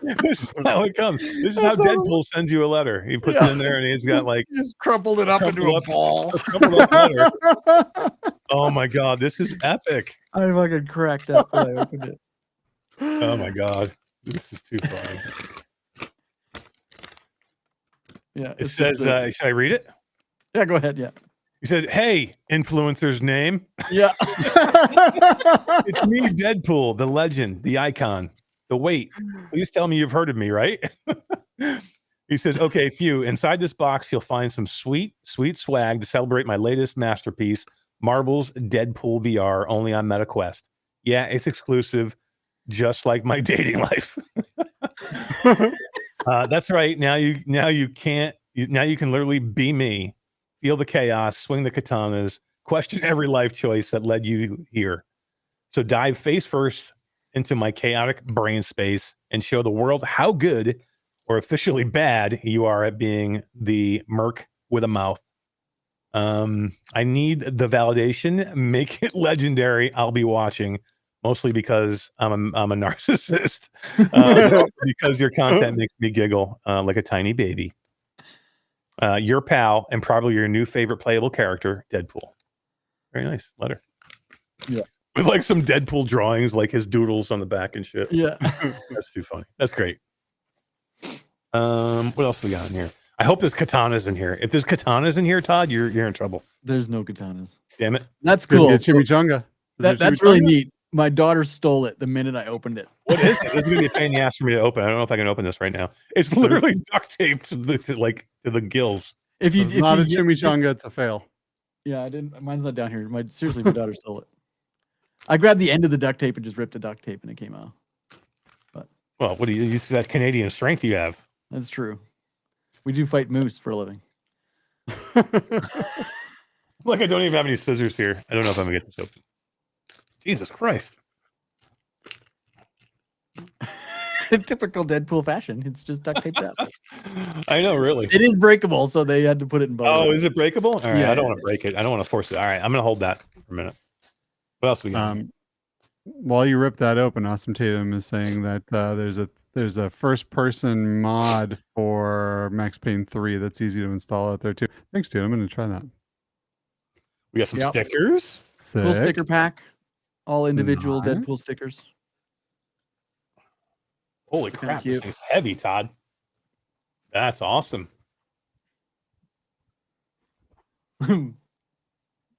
This is how it comes. This is how Deadpool sends you a letter. He puts it in there, and he's got like just crumpled it up into a ball. a crumpled up letter. Oh my God! This is epic. I fucking cracked up when I opened it. Oh my God! This is too funny. Yeah, It says, should I read it? yeah, go ahead. Yeah. He said, "Hey, influencer's name. Yeah. It's me, Deadpool, the legend, the icon, the weight. Please tell me you've heard of me, right?" He says, "Okay, few. Inside this box, you'll find some sweet, sweet swag to celebrate my latest masterpiece, Marvel's Deadpool VR, only on MetaQuest. Yeah, it's exclusive, just like my dating life." That's right. Now you can literally be me. Feel the chaos, swing the katanas, question every life choice that led you here. So dive face first into my chaotic brain space and show the world how good or officially bad you are at being the merc with a mouth. I need the validation. Make it legendary. I'll be watching, mostly because I'm a narcissist. Because your content makes me giggle like a tiny baby. Your pal and probably your new favorite playable character, Deadpool. Very nice letter. Yeah. With like some Deadpool drawings, like his doodles on the back and shit. Yeah. That's too funny. That's great. What else we got in here? I hope there's katanas in here. If there's katanas in here, Todd, you're in trouble. There's no katanas. Damn it. That's Could cool. be a chimichanga. That's really neat. My daughter stole it the minute I opened it. What is it? This is gonna be a pain in the ass for me to open. I don't know if I can open this right now. It's literally duct taped to the gills. If you, It's if not you a chimichanga, it's a fail. Yeah, I didn't. Mine's not down here. Seriously, my daughter stole it. I grabbed the end of the duct tape and just ripped the duct tape, and it came out. Well, what do you see that Canadian strength you have? That's true. We do fight moose for a living. Like, I don't even have any scissors here. I don't know if I'm gonna get this open. Jesus Christ. Typical Deadpool fashion. It's just duct taped up. I know, really. It is breakable, so they had to put it in bubble. Oh, is it breakable? All right, Yeah, I don't want to break it. I don't want to force it. All right, I'm gonna hold that for a minute. What else we got? While you rip that open, Awesome Tatum is saying that there's a first person mod for Max Payne 3 that's easy to install out there too. Thanks, dude. I'm gonna try that. We got some Yep. stickers. Sick. Cool sticker pack. All individual Nice. Deadpool stickers. Holy Kinda crap, this cute. thing's heavy, Todd. That's awesome.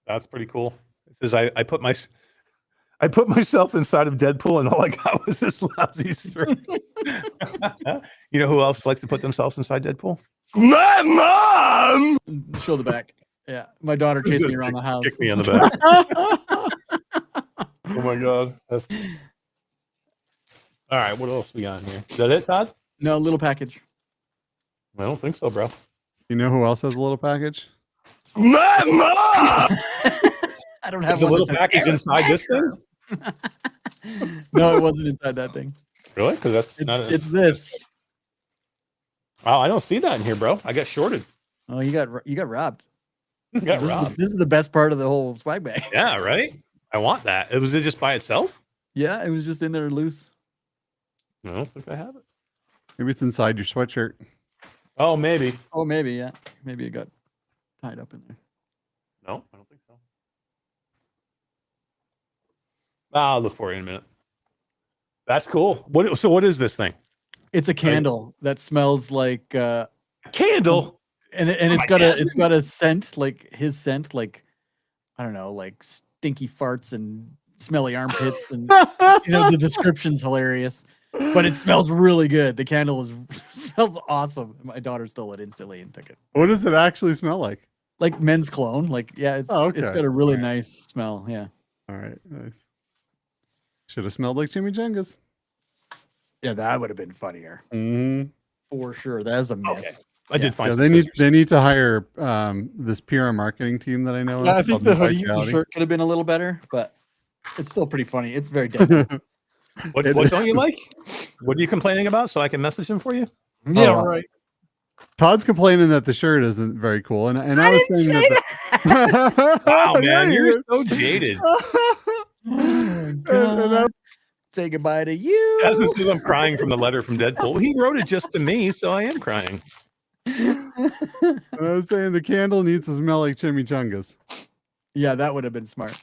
That's pretty cool. It says I put myself inside of Deadpool and all I got was this lousy string. You know who else likes to put themselves inside Deadpool? My mom! Show the back. Yeah, my daughter chased me Just around the house. Kick me on the back. Oh my god. All right, what else we got in here? Is that it, Todd? No, little package. I don't think so, bro. You know who else has a little package? My mom! I don't have There's a one little that says package Eric inside this thing? No, it wasn't inside that thing. Really? Because that's not It's this. Oh, I don't see that in here, bro. I got shorted. Oh, you got robbed. Got robbed. This is the best part of the whole swag bag. Yeah, right. I want that. Was it just by itself? Yeah, it was just in there loose. I don't think I have it. Maybe it's inside your sweatshirt. Oh, maybe. Oh, maybe, yeah. Maybe it got tied up in there. No, I don't think so. I'll look for it in a minute. That's cool. So what is this thing? It's a candle that smells like Candle? and it's got a scent, like his scent, like I don't know, like stinky farts and smelly armpits, and the description's hilarious. But it smells really good. The candle smells awesome. My daughter stole it instantly and took it. What does it actually smell like? Like men's cologne. Like, yeah, it's got a really nice smell. Yeah. All right, nice. Should have smelled like chimichangas. Yeah, that would have been funnier. Mm-hmm. For sure. That is a miss. Okay. I did find they need to hire this PR marketing team that I know. Yeah, I think the called hoodie, Bytes. the shirt could have been a little better, but it's still pretty funny. It's very Deadpool. What don't you like? What are you complaining about so I can message him for you? Yeah, Oh, right. Todd's complaining that the shirt isn't very cool, and I was saying that. Wow, man, Yeah, you're so jaded. Say goodbye to you. As soon as I'm crying from the letter from Deadpool. He wrote it just to me, so I am crying. And I was saying the candle needs to smell like chimichangas. Yeah, that would have been smart.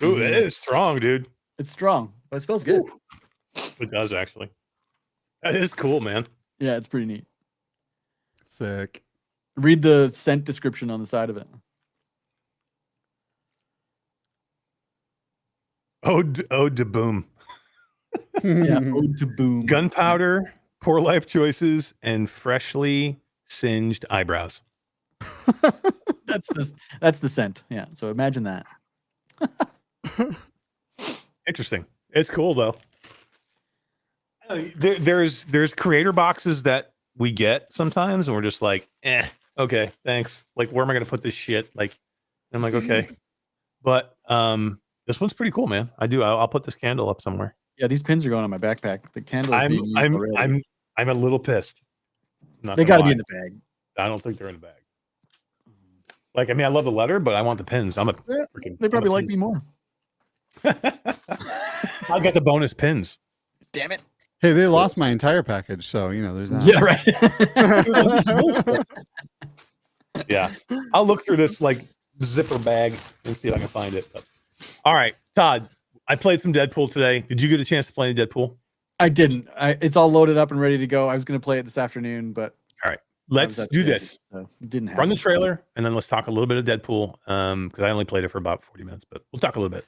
Ooh, it is strong, dude. It's strong, but it smells good. Ooh. It does, actually. That is cool, man. Yeah, it's pretty neat. Sick. Read the scent description on the side of it. Ode to boom. Yeah, ode to boom. Gunpowder, poor life choices, and freshly singed eyebrows. That's the scent. Yeah. So imagine that. Interesting. It's cool though. There's creator boxes that we get sometimes, and we're just like, okay, thanks. Like, where am I gonna put this shit? Like, I'm like, okay, but this one's pretty cool, man. I'll put this candle up somewhere. Yeah, these pins are going on my backpack. The candle. I'm a little pissed. They got to be in the bag. I don't think they're in the bag. Like, I mean, I love the letter, but I want the pins. They probably like me more. I'll get the bonus pins. Damn it. Hey, they lost my entire package, so there's that. Yeah, right. Yeah, I'll look through this like zipper bag and see if I can find it. But, all right, Todd, I played some Deadpool today. Did you get a chance to play any Deadpool? I didn't. It's all loaded up and ready to go. I was going to play it this afternoon, but all right, let's do this. So it didn't happen. Run the trailer, and then let's talk a little bit of Deadpool. Because I only played it for about 40 minutes, but we'll talk a little bit.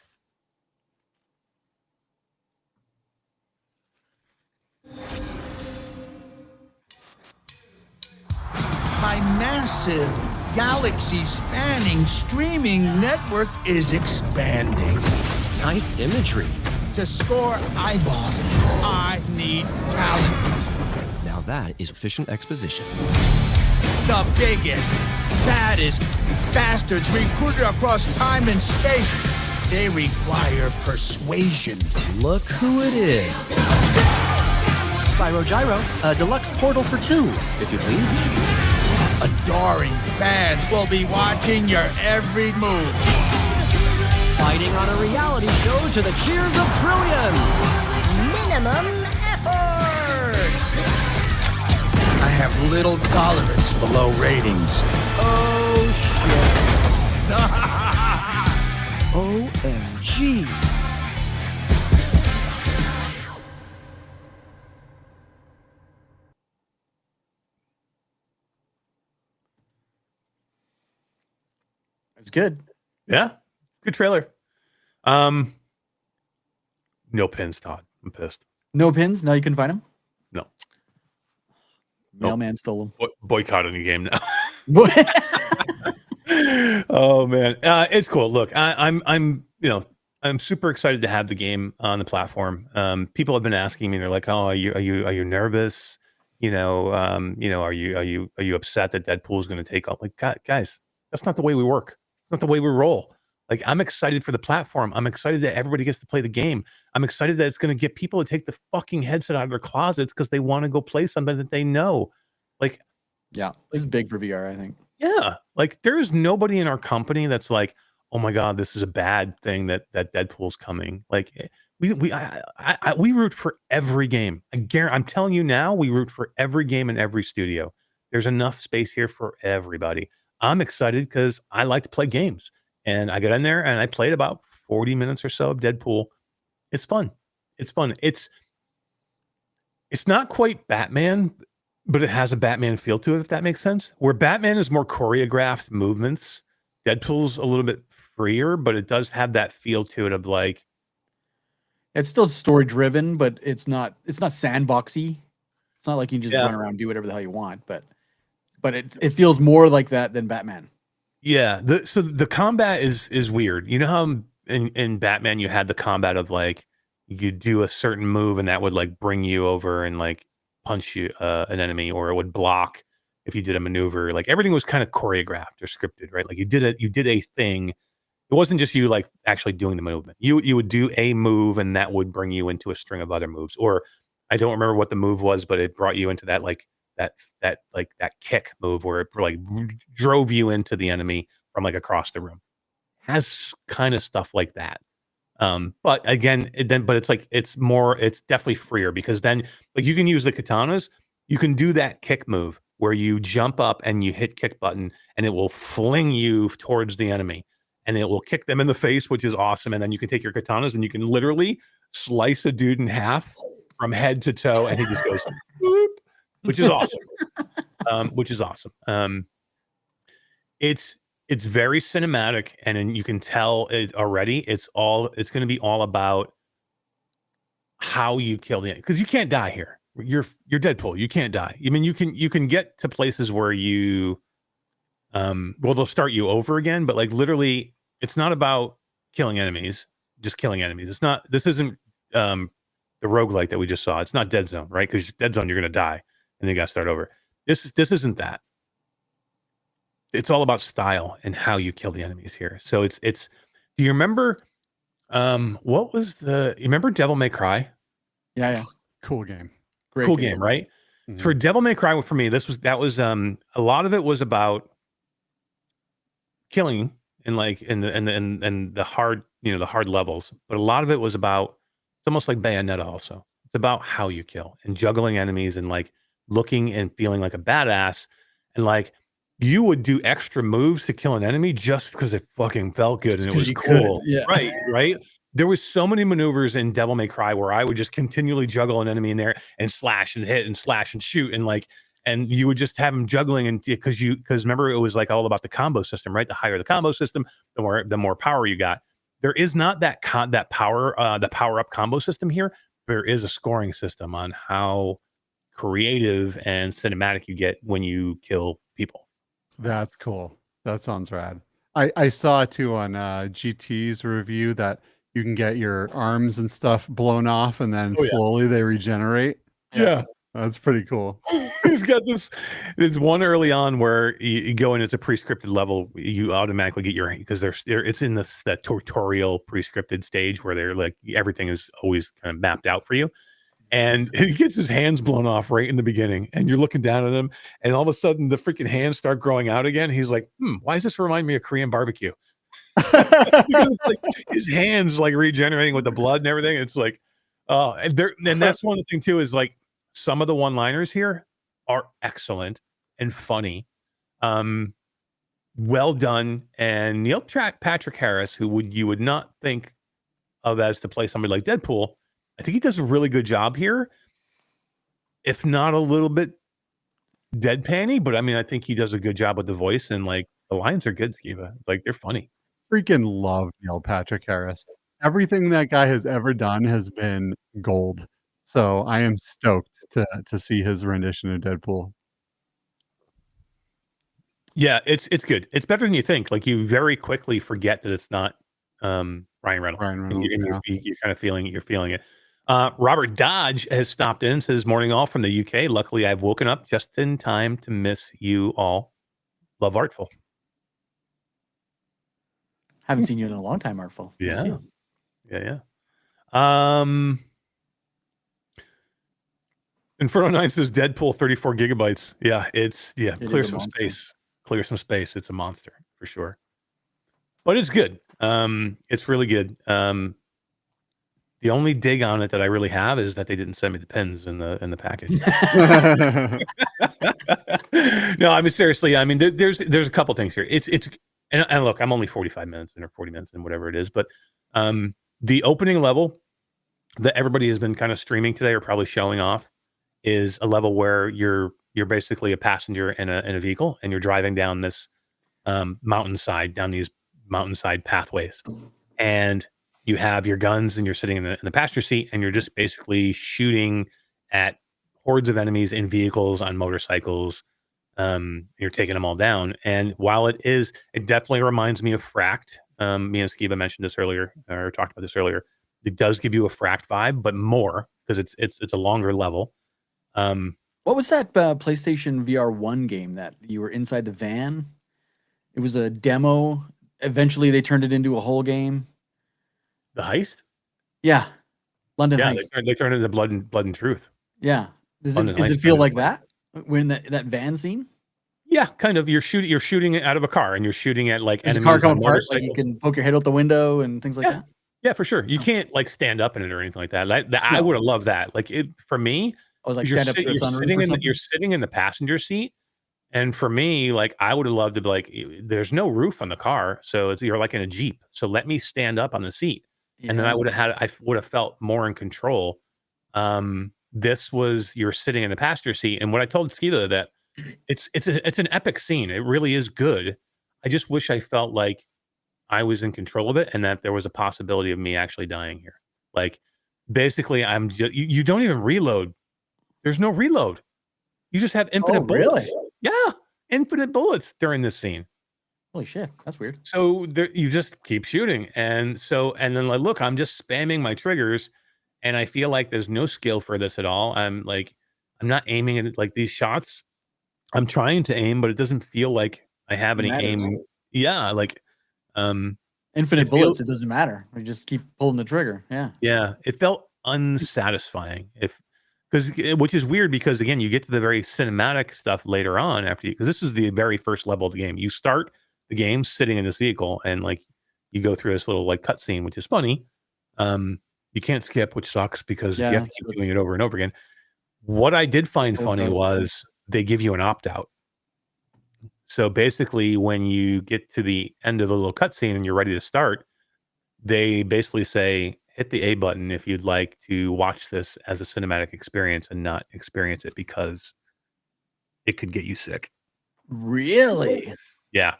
My massive, galaxy-spanning streaming network is expanding. Nice imagery. To score eyeballs, I need talent. Now that is efficient exposition. The biggest, baddest bastards recruited across time and space. They require persuasion. Look who it is. Spyro Gyro, a deluxe portal for 2, if you please. Adoring fans will be watching your every move. Fighting on a reality show to the cheers of trillions. Minimum effort. I have little tolerance for low ratings. Oh, shit. OMG. It's good. Yeah, good trailer. No pins, Todd. I'm pissed. No pins? Now you can find them? No. Mailman stole them. Boycotting the game now. Oh man, it's cool. Look, I'm super excited to have the game on the platform. People have been asking me, they're like, "Oh, are you nervous? Are you upset that Deadpool is going to take off?" Like, guys, that's not the way we work. It's not the way we roll. Like, I'm excited for the platform. I'm excited that everybody gets to play the game. I'm excited that it's going to get people to take the fucking headset out of their closets because they want to go play something that they know. Like, Yeah, this is big for VR, I think. Yeah, like there's nobody in our company that's like, oh my god, this is a bad thing that Deadpool's coming. Like we root for every game. I'm telling you now, we root for every game in every studio. There's enough space here for everybody. I'm excited because I like to play games, and I got in there and I played about 40 minutes or so of Deadpool. It's fun. It's fun. It's not quite Batman, but it has a Batman feel to it, if that makes sense. Where Batman is more choreographed movements, Deadpool's a little bit freer, but it does have that feel to it of like, It's still story driven, but it's not sandboxy. It's not like you can just yeah, run around and do whatever the hell you want, but it feels more like that than Batman. yeah. So the combat is weird. You know how in Batman you had the combat of like you do a certain move and that would like bring you over and like punch you an enemy, or it would block if you did a maneuver. Like everything was kind of choreographed or scripted, right? Like you did a thing. It wasn't just you like actually doing the movement. You would do a move and that would bring you into a string of other moves. Or I don't remember what the move was, but it brought you into that like that kick move where it like drove you into the enemy from like across the room. Has kind of stuff like that. But again, but it's like it's definitely freer because then like you can use the katanas, you can do that kick move where you jump up and you hit kick button and it will fling you towards the enemy and it will kick them in the face, which is awesome. And then you can take your katanas and you can literally slice a dude in half from head to toe, and he just goes, "Boop," which is awesome. Which is awesome. It's very cinematic, and then you can tell it already. It's going to be all about how you kill the, because you can't die here. You're Deadpool. You can't die. I mean, you can get to places where you, well, they'll start you over again, but like literally, it's not about killing enemies, just killing enemies. It's not. This isn't the roguelike that we just saw. It's not Deadzone, right? Because Deadzone, you're going to die, and then you got to start over. This isn't that. It's all about style and how you kill the enemies here. So it's do you remember what was you remember Devil May Cry? Yeah. Cool game. Great Cool game, right? Mhm. For Devil May Cry, for me, that was a lot of it was about killing and like and the hard, the hard levels, but a lot of it was about, it's almost like Bayonetta also. It's about how you kill and juggling enemies and like looking and feeling like a badass, and like you would do extra moves to kill an enemy just because it fucking felt good and it was cool. Yeah. Right. There was so many maneuvers in Devil May Cry where I would just continually juggle an enemy in there and slash and hit and slash and shoot, and like, and you would just have them juggling, and because remember it was like all about the combo system, right? The higher the combo system, the more power you got. There is not that power the power up combo system here. There is a scoring system on how creative and cinematic you get when you kill people. That's cool. That sounds rad. I saw too on GT's review that you can get your arms and stuff blown off and then Oh, yeah. slowly they regenerate. Yeah. That's pretty cool. He's got this one early on where you go in, it's a pre-scripted level. You automatically get because it's in that tutorial pre-scripted stage where they're like, everything is always kind of mapped out for you. And he gets his hands blown off right in the beginning, and you're looking down at him, and all of a sudden the freaking hands start growing out again. He's like, why does this remind me of Korean barbecue? Because it's like his hands like regenerating with the blood and everything. It's like, and that's one of the things too, is like some of the one-liners here are excellent and funny. Well done. And Neil Patrick Harris, who you would not think of as to play somebody like Deadpool, I think he does a really good job here, if not a little bit deadpan-y, but I mean, I think he does a good job with the voice, and like the lines are good, Skeeva. Like they're funny. Freaking love Neil Patrick Harris. Everything that guy has ever done has been gold. So I am stoked to see his rendition of Deadpool. Yeah, it's good. It's better than you think. Like you very quickly forget that it's not Ryan Reynolds. And you're kind of feeling it. Robert Dodge has stopped in and says, morning all from the UK. Luckily, I've woken up just in time to miss you all. Love Artful. Haven't seen you in a long time, Artful. Yeah. Inferno 9 says Deadpool 34 gigabytes. Yeah, it's It clear is a some monster. space. Clear some space. It's a monster for sure. But it's good. It's really good. The only dig on it that I really have is that they didn't send me the pins in the package. No, I mean seriously. I mean, there's a couple things here. It's and look, I'm only 45 minutes in or 40 minutes in, whatever it is. But the opening level that everybody has been kind of streaming today or probably showing off is a level where you're basically a passenger in a vehicle and you're driving down this mountainside, down these mountainside pathways, and you have your guns and you're sitting in the passenger seat and you're just basically shooting at hordes of enemies in vehicles, on motorcycles. You're taking them all down. And while it definitely reminds me of Fract. Me and Skeeva mentioned this earlier, or talked about this earlier. It does give you a Fract vibe, but more because it's a longer level. What was that PlayStation VR 1 game that you were inside the van? It was a demo. Eventually, they turned it into a whole game. The Heist? Yeah. London Yeah, Heist. they turned it into Blood and Truth. Yeah. Does London it Heist feel turned like into that? We're in that van scene? Yeah, kind of. You're shooting it out of a car and you're shooting at like There's a enemies car on coming apart, like you motorcycles. can poke your head out the window and things like that? Yeah, for sure. You can't like stand up in it or anything like that. I No. would have loved that. Like it for me, I was like, you're, stand up to a you're sunroof sitting or in something? you're sitting in the passenger seat, and for me, like I would have loved to be like, there's no roof on the car, so you're like in a Jeep. So let me stand up on the seat, and then I would have felt more in control. This was you're sitting in the passenger seat, and what I told Skeeva that it's an epic scene. It really is good. I just wish I felt like I was in control of it and that there was a possibility of me actually dying here. Like basically I'm just you don't even reload. There's no reload. You just have infinite bullets. Really? Yeah, infinite bullets during this scene. Holy shit, that's weird. So you just keep shooting. And then like look, I'm just spamming my triggers and I feel like there's no skill for this at all. I'm not aiming at like these shots. I'm trying to aim, but it doesn't feel like I have any aim. Yeah, like infinite bullets, it doesn't matter. We just keep pulling the trigger. Yeah. Yeah, it felt unsatisfying which is weird because again, you get to the very cinematic stuff later on because this is the very first level of the game. You start the game sitting in this vehicle and like you go through this little like cutscene, which is funny. You can't skip, which sucks because you have to keep doing it over and over again. What I did find funny was they give you an opt-out. So basically, when you get to the end of the little cutscene and you're ready to start, they basically say, hit the A button if you'd like to watch this as a cinematic experience and not experience it because it could get you sick. Really? Yeah.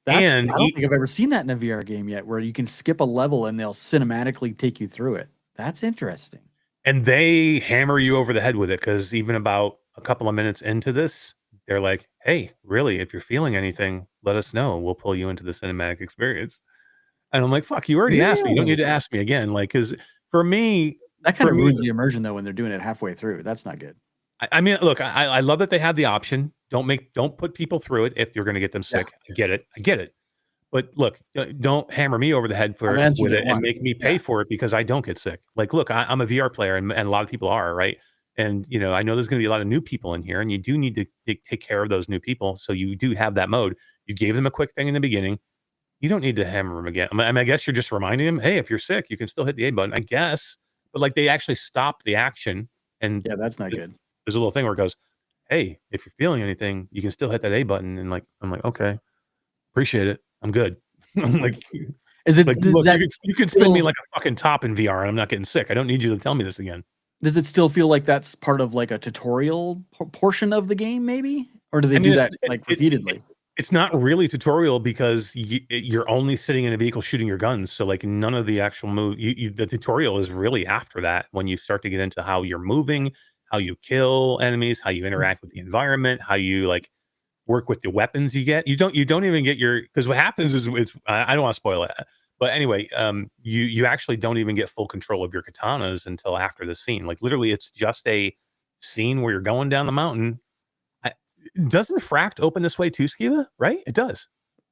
I And don't think I've ever seen that in a VR game yet, where you can skip a level and they'll cinematically take you through it. That's interesting. And they hammer you over the head with it because even about a couple of minutes into this, they're like, hey, really, if you're feeling anything, let us know. We'll pull you into the cinematic experience. And I'm like, fuck, you already asked me. You don't need to ask me again. Like, because for me, that kind of ruins the immersion though when they're doing it halfway through. That's not good. I mean, look, I love that they have the option. Don't put people through it if you're going to get them sick. Yeah. I get it. But look, don't hammer me over the head with it and make me pay for it because I don't get sick. Like, look, I'm a VR player and a lot of people are, right? And, I know there's going to be a lot of new people in here and you do need to take care of those new people. So you do have that mode. You gave them a quick thing in the beginning. You don't need to hammer them again. I mean, I guess you're just reminding them, hey, if you're sick, you can still hit the A button, I guess. But like they actually stopped the action. And yeah, that's not good. There's a little thing where it goes, hey, if you're feeling anything, you can still hit that A button. And like, I'm like, okay, appreciate it. I'm good. I'm like, is it? Like, look, you could spin me like a fucking top in VR and I'm not getting sick. I don't need you to tell me this again. Does it still feel like that's part of like a tutorial portion of the game, maybe? Or do they do that like repeatedly? It's not really tutorial because you're only sitting in a vehicle shooting your guns. So like none of the actual move, the tutorial is really after that when you start to get into how you're moving, how you kill enemies, how you interact with the environment, how you like work with the weapons you get. You don't even get because what happens is I don't want to spoil it. But anyway, you actually don't even get full control of your katanas until after the scene. Like literally, it's just a scene where you're going down the mountain. Doesn't Fract open this way too, Skeeva? Right? It does.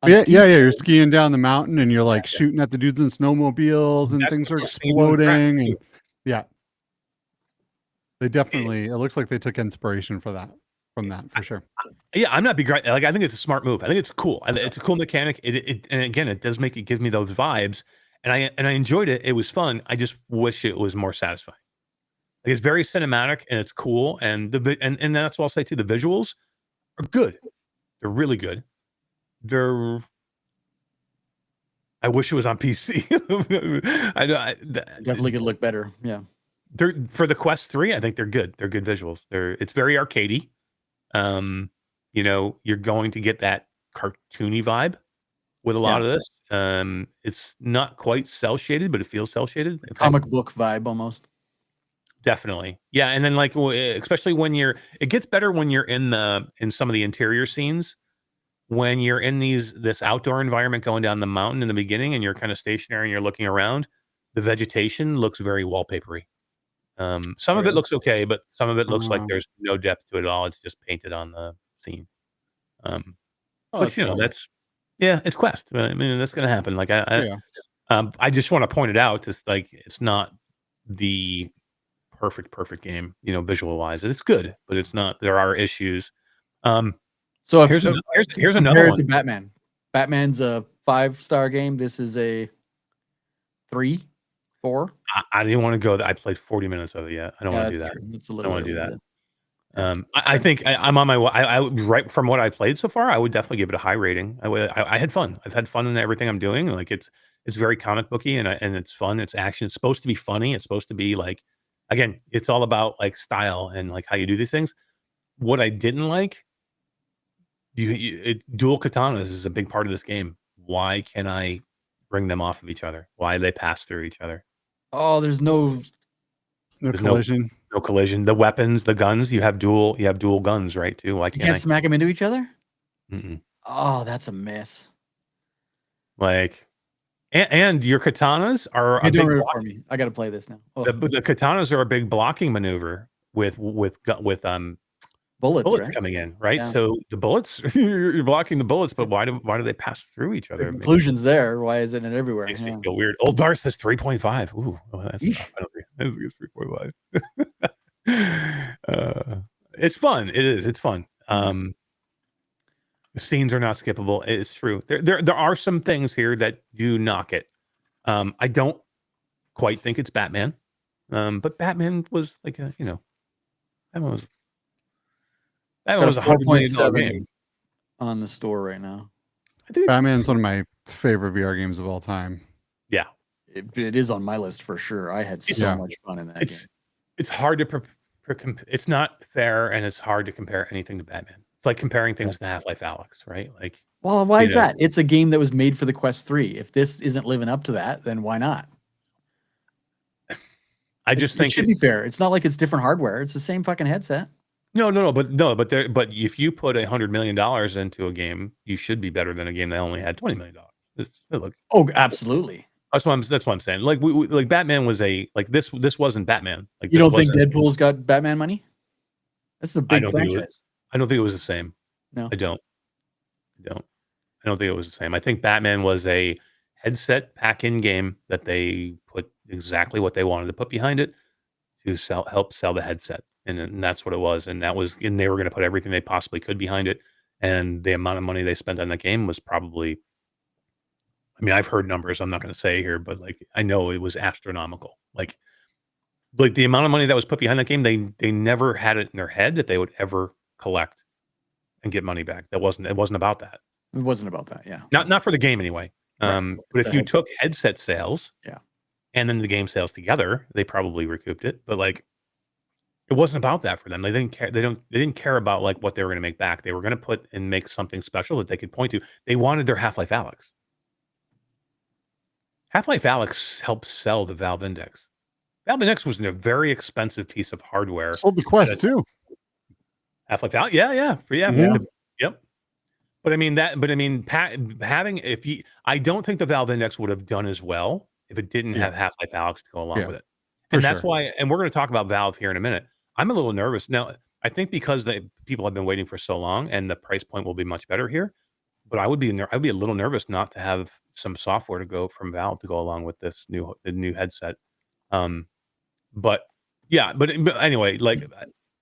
Yeah. You're skiing down the mountain and you're like shooting at the dudes in snowmobiles and things are exploding. And yeah. They definitely. It looks like they took inspiration from that for sure. Yeah, I'm not begrudging. Like, I think it's a smart move. I think it's cool. It's a cool mechanic. And again, it does give me those vibes, and I enjoyed it. It was fun. I just wish it was more satisfying. Like, it's very cinematic and it's cool, and and that's what I'll say too. The visuals are good. They're really good. I wish it was on PC. Definitely could look better. Yeah. They're for the Quest 3. I think they're good. They're good visuals. It's very arcadey. You're going to get that cartoony vibe with a lot of this. It's not quite cell shaded, but it feels cell shaded. Comic book vibe almost. Definitely. Yeah. And then especially when it gets better when you're in some of the interior scenes, when you're in this outdoor environment going down the mountain in the beginning and you're kind of stationary and you're looking around, the vegetation looks very wallpapery. Some of it looks okay, but some of it looks like there's no depth to it at all. It's just painted on the scene. But it's Quest. I mean, that's going to happen. Like I just want to point it out. It's not the perfect game, visual wise. It's good, but it's not. There are issues. So here's another one. To Batman. Batman's a 5-star game. This is a 3, 4. I didn't want to go. I played 40 minutes of it yet. I don't want to do that. I don't want to do that. I think I'm on my way. Right from what I played so far, I would definitely give it a high rating. I had fun. I've had fun in everything I'm doing. Like it's very comic booky and it's fun. It's action. It's supposed to be funny. It's supposed to be like, again, it's all about like style and like how you do these things. What I didn't like, dual katanas is a big part of this game. Why can I bring them off of each other? Why do they pass through each other? Oh, there's no collision. No collision. The weapons, the guns, you have dual guns, right? Too. Why can't you smack them into each other? Mm-mm. Oh, that's a mess. Like, and your katanas are a big block for me. I got to play this now. Oh. The katanas are a big blocking maneuver with bullets right? Coming in, right? Yeah. So the bullets, you're blocking the bullets, but why do they pass through each other? The conclusion's there. Why isn't it everywhere? Makes me feel weird. Old Darth says 3.5. Ooh, that's tough. I don't think it's 3.5. It's fun. It is. It's fun. The scenes are not skippable. It's true. There are some things here that do knock it. I don't quite think it's Batman, but Batman was like Batman was a $100 million game on the store right now. I think Batman's one of my favorite VR games of all time. Yeah, it is on my list for sure. I had so much fun in that game. It's hard to it's not fair, and it's hard to compare anything to Batman. It's like comparing things to Half-Life Alyx, right? Like, well, why is that? It's a game that was made for the Quest 3. If this isn't living up to that, then why not? I just think it should be fair. It's not like it's different hardware. It's the same fucking headset. No, but if you put $100 million into a game, you should be better than a game that only had $20 million. Absolutely. That's what I'm saying. Like like Batman was this wasn't Batman. Like, you don't think Deadpool's got Batman money? That's a big franchise. I don't think it was the same. No, I don't think it was the same. I think Batman was a headset pack-in game that they put exactly what they wanted to put behind it to help sell the headset. And that's what it was. And they were going to put everything they possibly could behind it. And the amount of money they spent on that game was probably, I mean, I've heard numbers I'm not going to say here, but like, I know it was astronomical. Like the amount of money that was put behind that game, they never had it in their head that they would ever collect and get money back. It wasn't about that. It wasn't about that. Yeah. Not for the game anyway. Right. But if you took headset sales, and then the game sales together, they probably recouped it. But like, it wasn't about that for them. They didn't care. They didn't care about like what they were going to make back. They were going to put and make something special that they could point to. They wanted their Half-Life Alyx. Half-Life Alyx helped sell the Valve Index. Valve Index was a very expensive piece of hardware. Sold the Quest too. Half-Life Alyx, yeah. Yep. But I mean I don't think the Valve Index would have done as well if it didn't have Half-Life Alyx to go along with it. And that's why, and we're going to talk about Valve here in a minute. I'm a little nervous now. I think because people have been waiting for so long, and the price point will be much better here. But I'd be a little nervous not to have some software to go from Valve to go along with the new headset. But Yeah, but anyway, like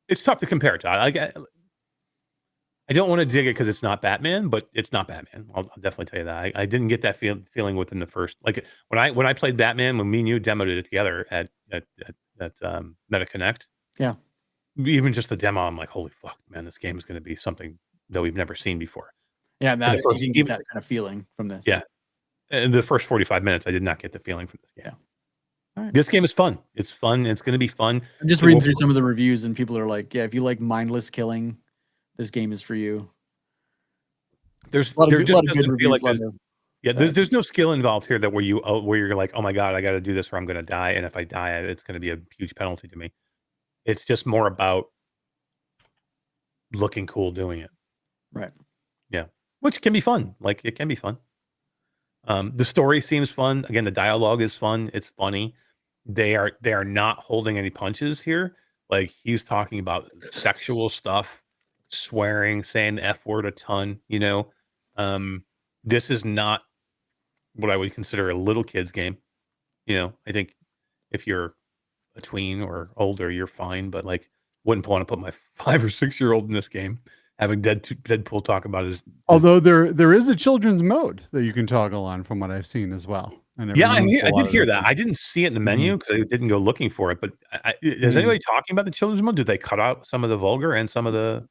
it's tough to compare it to. I don't want to dig it because it's not Batman, but it's not Batman. I'll definitely tell you that. I didn't get that feeling within the first, like when I played Batman, when me and you demoed it together at Meta Connect. Yeah. Even just the demo, I'm like, holy fuck, man, this game is going to be something that we've never seen before. Yeah, and that, first, you didn't get that kind of feeling from this. Yeah. In the first 45 minutes, I did not get the feeling from this game. Yeah. All right. This game is fun. It's fun. It's going to be fun. I'm just reading through some of the reviews, and people are like, yeah, if you like mindless killing, this game is for you. There's a lot of good reviews. Like there's no skill involved here that where you're like, oh my god, I got to do this or I'm going to die, and if I die, it's going to be a huge penalty to me. It's just more about looking cool doing it. Right. Yeah. Which can be fun. Like it can be fun. The story seems fun. Again, the dialogue is fun. It's funny. They are not holding any punches here. Like he's talking about sexual stuff, swearing, saying the F word a ton, you know. This is not what I would consider a little kid's game. You know, I think if you're a tween or older, you're fine, but like wouldn't want to put my 5 or 6 year old in this game having Deadpool talk about his. Although there is a children's mode that you can toggle on from what I've seen as well. And Yeah, I did hear that. I didn't see it in the menu Mm-hmm. because I didn't go looking for it. But is anybody talking about the children's mode? Did they cut out some of the vulgar and some of the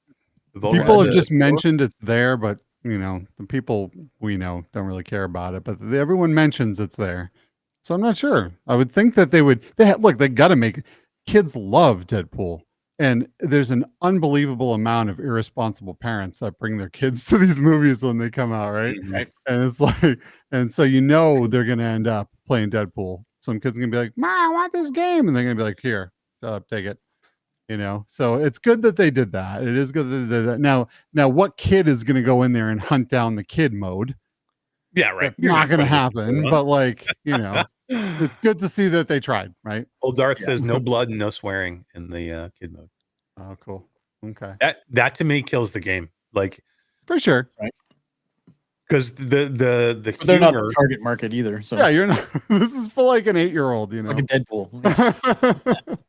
vulgar? People have just mentioned it's there, but you know, the people we know don't really care about it. But everyone mentions it's there, so I'm not sure. I would think that they would. They got to make kids love Deadpool. And there's an unbelievable amount of irresponsible parents that bring their kids to these movies when they come out, right? Right. And it's like, and so you know they're going to end up playing Deadpool. Some kids are going to be like, "Mom, I want this game," and they're going to be like, "Here, shut up, take it." You know, so it's good that they did that. It is good that they did that. Now, what kid is going to go in there and hunt down the kid mode? Yeah, right. That's not going to happen. But like, you know, it's good to see that they tried, right? Old Darth says no blood and no swearing in the kid mode. Oh, cool. Okay. That to me kills the game. Like for sure. Right. Because the but they're not the target market either. So yeah, you're not. This is for like an 8-year-old, you know, like a Deadpool.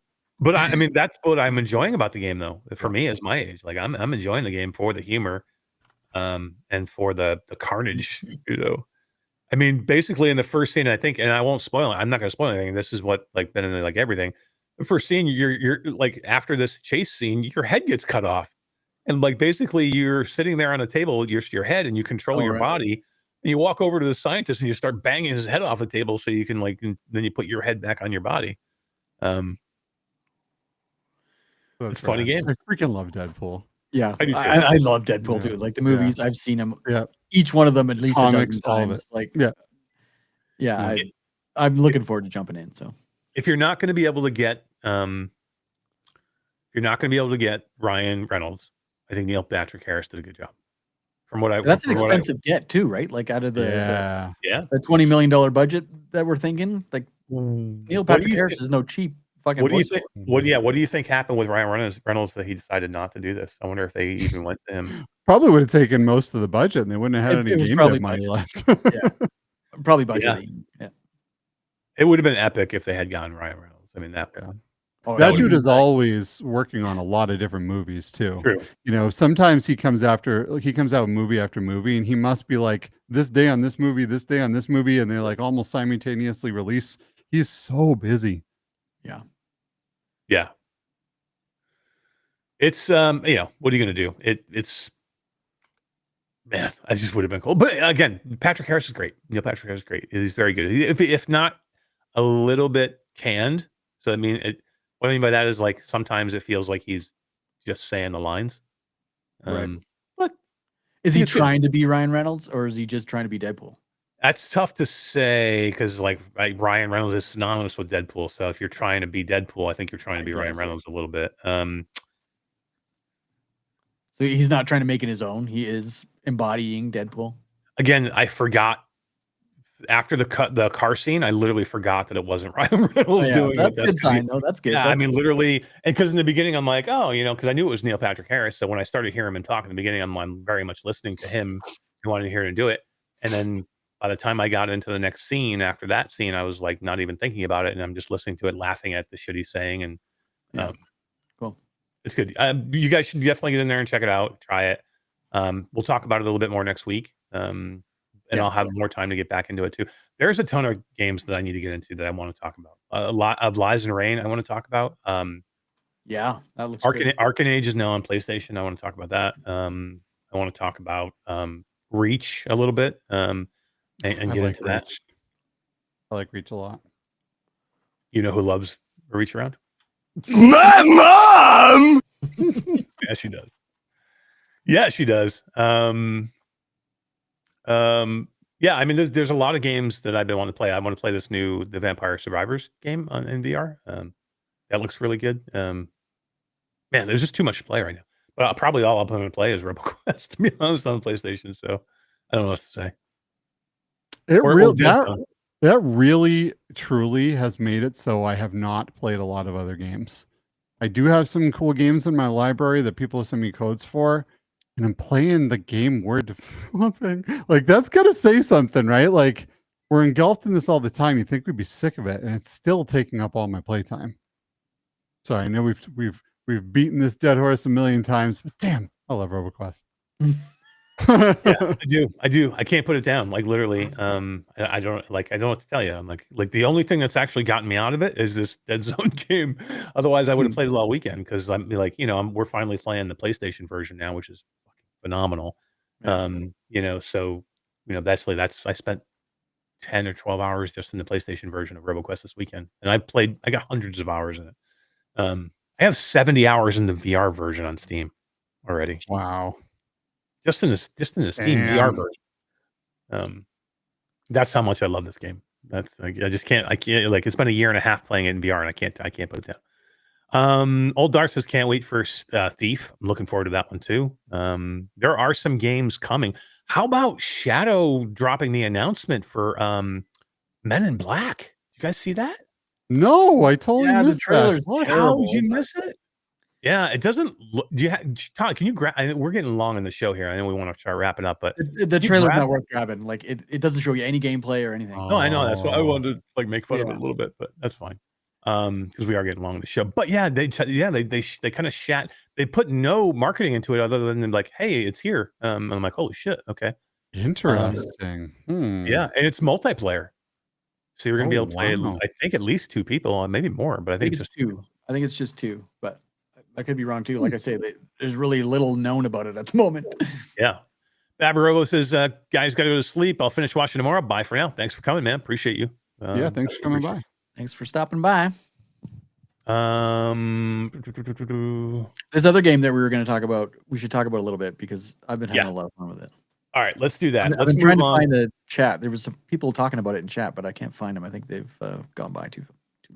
But I mean, that's what I'm enjoying about the game, though. For me, as my age, like I'm enjoying the game for the humor, and for the carnage. You know, I mean, basically in the first scene, I think, and I won't spoil it. I'm not going to spoil anything. This is what like been in like everything. The first scene, you're like after this chase scene, your head gets cut off, and like basically you're sitting there on a table, your head, and you control your body. And you walk over to the scientist and you start banging his head off the table so you can like, and then you put your head back on your body. It's a funny game. I freaking love Deadpool. Yeah, I love Deadpool too. Like the movies, I've seen them. Yeah, each one of them at least comics, a dozen times. Like yeah. I'm looking forward to jumping in. So if you're not going to be able to get, Ryan Reynolds, I think Neil Patrick Harris did a good job. From what I that's an expensive get too, right? Like out of the the $20 million budget that we're thinking, like Neil Patrick Harris is no cheap fucking. What do you think? What do you think happened with Ryan Reynolds that he decided not to do this? I wonder if they even went to him. Probably would have taken most of the budget, and they wouldn't have had any game dev money left. Probably budgeting. Yeah. It would have been epic if they had gone Ryan Reynolds. I mean that. Yeah. That dude is always working on a lot of different movies too. True. You know, sometimes he comes out with movie after movie, and he must be like this day on this movie, this day on this movie, and they like almost simultaneously release. He's so busy. Yeah. Yeah. It's you know, what are you gonna do? It's man, I just would have been cool. But again, Patrick Harris is great. Neil Patrick Harris is great. He's very good. If not a little bit canned. So I mean what I mean by that is like sometimes it feels like he's just saying the lines. Right. But is he trying to be Ryan Reynolds or is he just trying to be Deadpool? That's tough to say because like Ryan Reynolds is synonymous with Deadpool. So if you're trying to be Deadpool, I think you're trying to be Ryan Reynolds a little bit. So he's not trying to make it his own. He is embodying Deadpool. Again, I forgot after the car scene. I literally forgot that it wasn't Ryan Reynolds doing that's it. That's a good sign, though. That's good. Yeah, that's I mean, literally, and because in the beginning, I'm like, oh, you know, because I knew it was Neil Patrick Harris. So when I started hearing him talk in the beginning, I'm very much listening to him. I wanted to hear him do it, and then by the time I got into the next scene, after that scene, I was like not even thinking about it, and I'm just listening to it, laughing at the shit he's saying, and Yeah. Cool. It's good. You guys should definitely get in there and check it out. Try it. We'll talk about it a little bit more next week. And I'll have more time to get back into it too. There's a ton of games that I need to get into that I want to talk about. A lot of Lies and Rain I want to talk about. Yeah, that looks Arcane, good. Arcane Age is now on PlayStation. I want to talk about that. I want to talk about Reach a little bit and get into that. Reach. I like Reach a lot. You know who loves Reach Around? My mom! Yeah, she does. Yeah, she does. Yeah, I mean, there's a lot of games that I've been wanting to play. I want to play the Vampire Survivors game in VR. That looks really good. Man, there's just too much to play right now. But probably all I'm going to play is Roboquest, to be honest, on PlayStation. So I don't know what to say. That really, truly has made it so I have not played a lot of other games. I do have some cool games in my library that people send me codes for, and I'm playing the game we're developing. Like, that's got to say something, right? Like, we're engulfed in this all the time. You think we'd be sick of it, and it's still taking up all my playtime. Sorry, I know we've beaten this dead horse a million times, but damn, I love Roboquest. Yeah, I do. I can't put it down. Like, literally, I don't know what to tell you. I'm like the only thing that's actually gotten me out of it is this Deadzone game. Otherwise, I would have played it all weekend, because I'm like, we're finally playing the PlayStation version now, which is fucking phenomenal. So that's I spent 10 or 12 hours just in the PlayStation version of Roboquest this weekend, and I got hundreds of hours in it. I have 70 hours in the VR version on Steam already. Wow. Just in the Steam VR version. That's how much I love this game. That's like, I can't like, it's been a year and a half playing it in VR, and I can't put it down. Old Dark says can't wait for Thief. I'm looking forward to that one too. There are some games coming. How about Shadow dropping the announcement for Men in Black? You guys see that? No, I totally missed that. How did you miss it? Yeah, it doesn't look. Todd, can you grab? We're getting long in the show here. I know we want to start wrapping up, but the trailer's not worth grabbing. Like, it doesn't show you any gameplay or anything. No, I know. That's why I wanted to like make fun of it a little bit, but that's fine. Because we are getting long in the show. But yeah, they kind of shat. They put no marketing into it other than like, hey, it's here. I'm like, holy shit, okay, interesting. Yeah, and it's multiplayer. So you're gonna be able to play, I think, at least 2 people, maybe more, but I think it's just 2. I think it's just 2, but I could be wrong too. Like I say, there's really little known about it at the moment. Yeah. Babarogo says, guys, got to go to sleep. I'll finish watching tomorrow. Bye for now. Thanks for coming, man. Appreciate you. Yeah, thanks for coming by. Thanks for stopping by. This other game that we were going to talk about, we should talk about a little bit, because I've been having a lot of fun with it. All right, let's do that. I've been trying to find the chat. There was some people talking about it in chat, but I can't find them. I think they've gone by too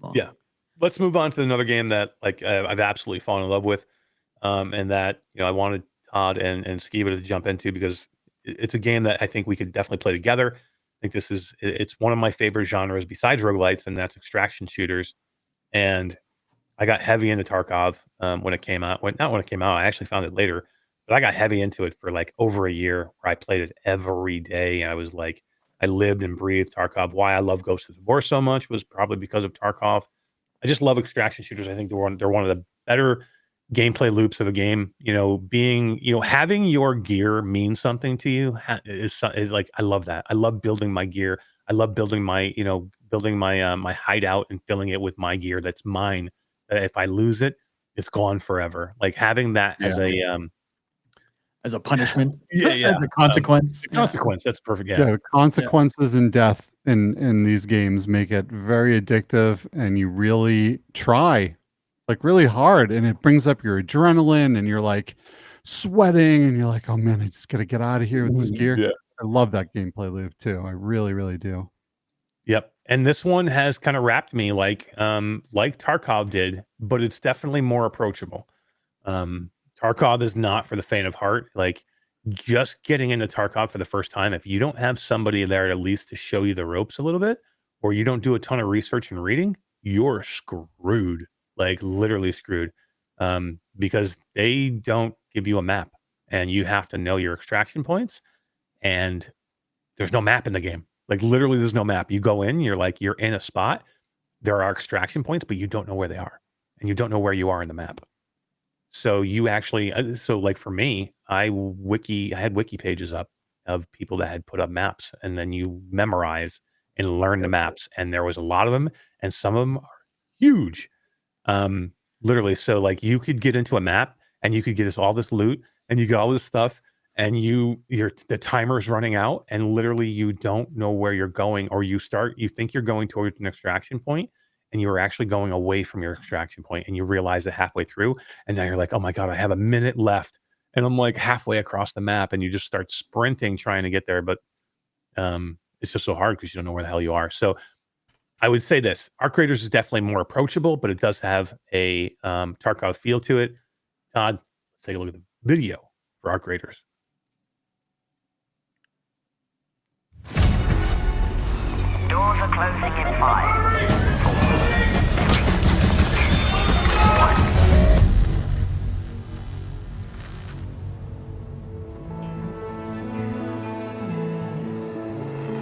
long. Yeah. Let's move on to another game that I've absolutely fallen in love with, and that I wanted Todd and Skeeva to jump into, because it's a game that I think we could definitely play together. I think it's one of my favorite genres besides roguelites, and that's extraction shooters. And I got heavy into Tarkov when it came out. Not when it came out, I actually found it later, but I got heavy into it for like over a year, where I played it every day. And I was like, I lived and breathed Tarkov. Why I love Ghost of War so much was probably because of Tarkov. I just love extraction shooters. I think they're one of the better gameplay loops of a game. Having your gear mean something to you is like, I love that. I love building my gear. I love building my my hideout and filling it with my gear that's mine. If I lose it, it's gone forever. Like, having that as a punishment, as a consequence. Consequence. That's perfect. Yeah, the consequences and death in these games make it very addictive, and you really try like really hard, and it brings up your adrenaline, and you're like sweating, and you're like, oh man, I just gotta get out of here with this gear. Yeah. I love that gameplay loop too. I really, really do. Yep. And this one has kind of wrapped me like Tarkov did, but it's definitely more approachable. Tarkov is not for the faint of heart. Like, just getting into Tarkov for the first time, if you don't have somebody there at least to show you the ropes a little bit, or you don't do a ton of research and reading, you're screwed. Like, literally screwed. Because they don't give you a map, and you have to know your extraction points, and there's no map in the game. Like, literally there's no map. You go in, you're in a spot, there are extraction points, but you don't know where they are. and you don't know where you are in the map. So you actually, so like for me, I had wiki pages up of people that had put up maps, and then you memorize and learn the maps. And there was a lot of them, and some of them are huge. Literally, so like you could get into a map and you could get all this loot and you get all this stuff, and the timer's running out, and literally you don't know where you're going, or you think you're going towards an extraction point, and you were actually going away from your extraction point, and you realize it halfway through, and now you're like, oh my God, I have a minute left. And I'm like halfway across the map, and you just start sprinting trying to get there. But it's just so hard because you don't know where the hell you are. So I would say this: Arc Raiders is definitely more approachable, but it does have a Tarkov feel to it. Todd, let's take a look at the video for Arc Raiders. Doors are closing in 5, 4,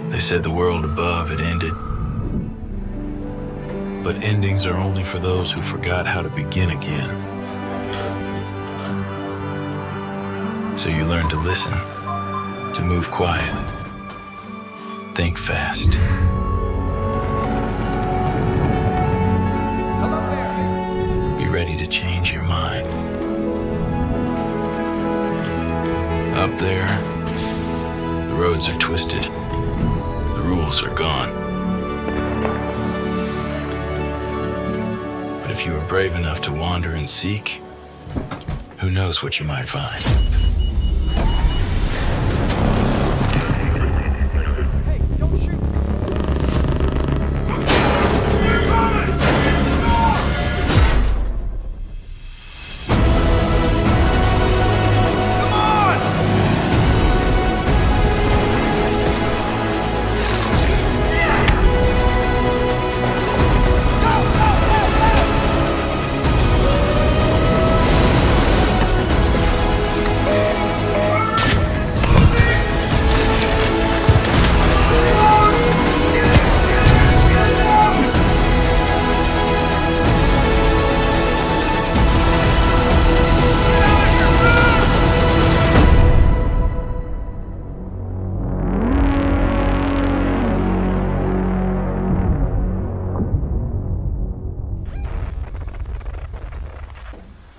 1. They said the world above had ended. But endings are only for those who forgot how to begin again. So you learn to listen, to move quiet, think fast. Be ready to change your mind. Up there, the roads are twisted, the rules are gone. But if you were brave enough to wander and seek, who knows what you might find.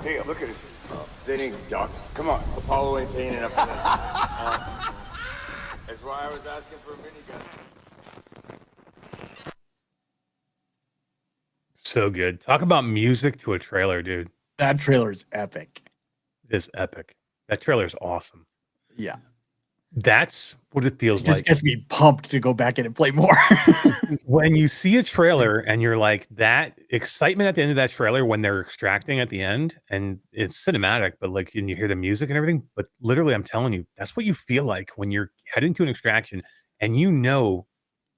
Hey, look at this. They ain't ducks. Come on, Apollo ain't paying enough for this. That's why I was asking for a minigun. So good. Talk about music to a trailer, dude. That trailer is epic. It's epic. That trailer is awesome. Yeah. That's what it feels It just like. gets me pumped to go back in and play more. When you see a trailer and you're like, that excitement at the end of that trailer when they're extracting at the end, and it's cinematic, but like, and you hear the music and everything, but literally, I'm telling you, that's what you feel like when you're heading to an extraction, and you know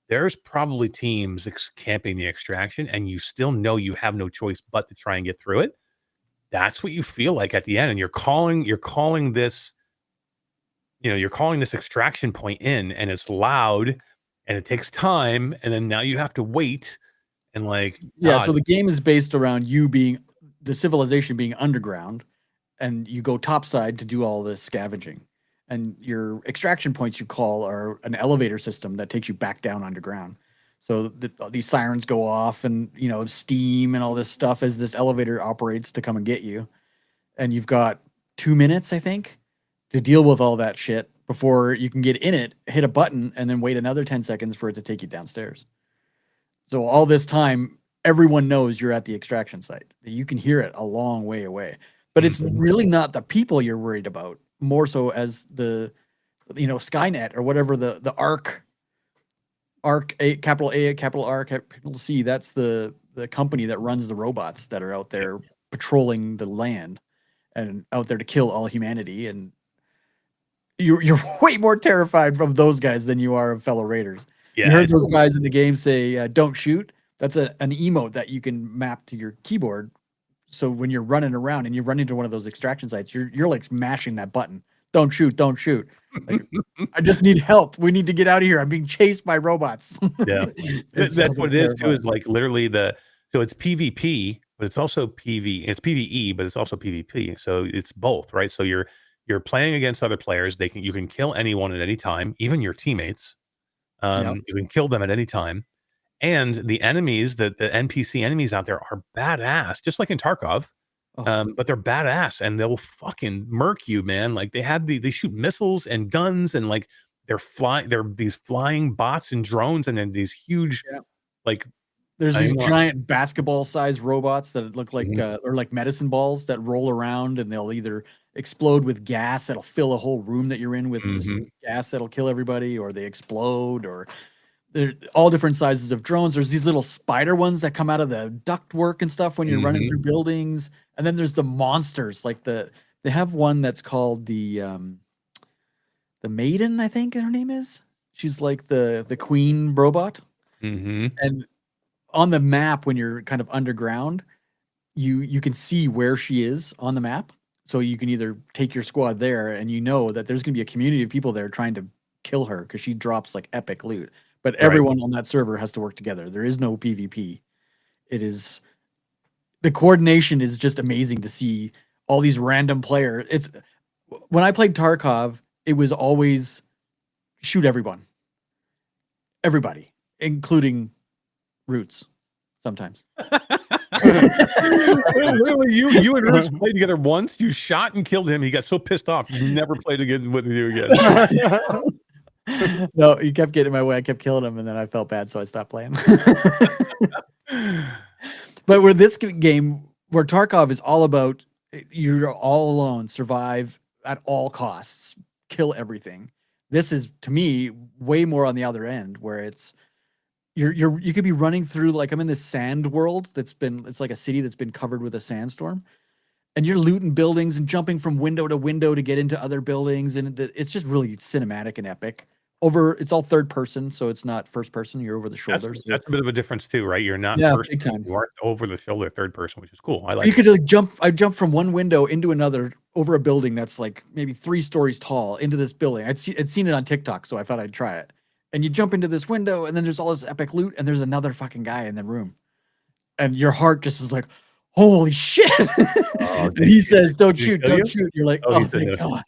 there's probably teams camping the extraction, and you still know you have no choice but to try and get through it. That's what you feel like at the end, and you're calling this, you're calling this extraction point in, and it's loud, and it takes time, and then now you have to wait, and like, yeah. God. So the game is based around the civilization being underground, and you go topside to do all this scavenging. And your extraction points you call are an elevator system that takes you back down underground. So these sirens go off, and steam and all this stuff as this elevator operates to come and get you. And you've got 2 minutes, I think, to deal with all that shit before you can get in it, hit a button, and then wait another 10 seconds for it to take you downstairs. So all this time, everyone knows you're at the extraction site. You can hear it a long way away. But it's really not the people you're worried about, more so as the Skynet or whatever, the Arc, capital A, capital R, capital C. That's the company that runs the robots that are out there patrolling the land and out there to kill all humanity. And you're way more terrified of those guys than you are of fellow raiders. Yeah, you heard those guys in the game say, "Don't shoot." That's an emote that you can map to your keyboard. So when you're running around and you run into one of those extraction sites, you're like mashing that button. Don't shoot, don't shoot. Like, I just need help. We need to get out of here. I'm being chased by robots. Yeah, that's what it is too. Is like literally so it's PvP but it's also it's PvE, but it's also PvP. So it's both, right? So you're playing against other players. You can kill anyone at any time, even your teammates. You can kill them at any time. And the enemies, the NPC enemies out there are badass, just like in Tarkov. But they're badass and they'll fucking murk you, man. Like they shoot missiles and guns and like they're these flying bots and drones and then these huge like there's these giant basketball-sized robots that look like or like medicine balls that roll around, and they'll either explode with gas that'll fill a whole room that you're in with this gas that'll kill everybody, or they explode, or they're all different sizes of drones. There's these little spider ones that come out of the ductwork and stuff when you're running through buildings. And then there's the monsters, like they have one that's called the Maiden, I think her name is. She's like the queen robot. And on the map, when you're kind of underground, you can see where she is on the map. So you can either take your squad there, and you know that there's going to be a community of people there trying to kill her because she drops like epic loot. But everyone on that server has to work together. There is no PvP. The coordination is just amazing to see all these random players. When I played Tarkov, it was always shoot everybody, including Roots sometimes. Literally, you and Roots played together once. You shot and killed him. He got so pissed off. You never played again with you again. No, he kept getting in my way. I kept killing him, and then I felt bad, so I stopped playing. But with this game, where Tarkov is all about you're all alone, survive at all costs, kill everything. This is, to me, way more on the other end, where it's you could be running through, like, I'm in this sand world it's like a city that's been covered with a sandstorm, and you're looting buildings and jumping from window to window to get into other buildings, and it's just really cinematic and epic. It's all third person, so it's not first person. You're over the shoulders. That's a bit of a difference too, right? You're not first big time. You are over the shoulder third person, which is cool. I like. You could like jump. I jumped from one window into another over a building that's like maybe 3 stories tall into this building. I'd seen it on TikTok, so I thought I'd try it. And you jump into this window, and then there's all this epic loot, and there's another fucking guy in the room, and your heart just is like, holy shit! And he says, "Don't shoot, don't shoot." You're like, oh thank God.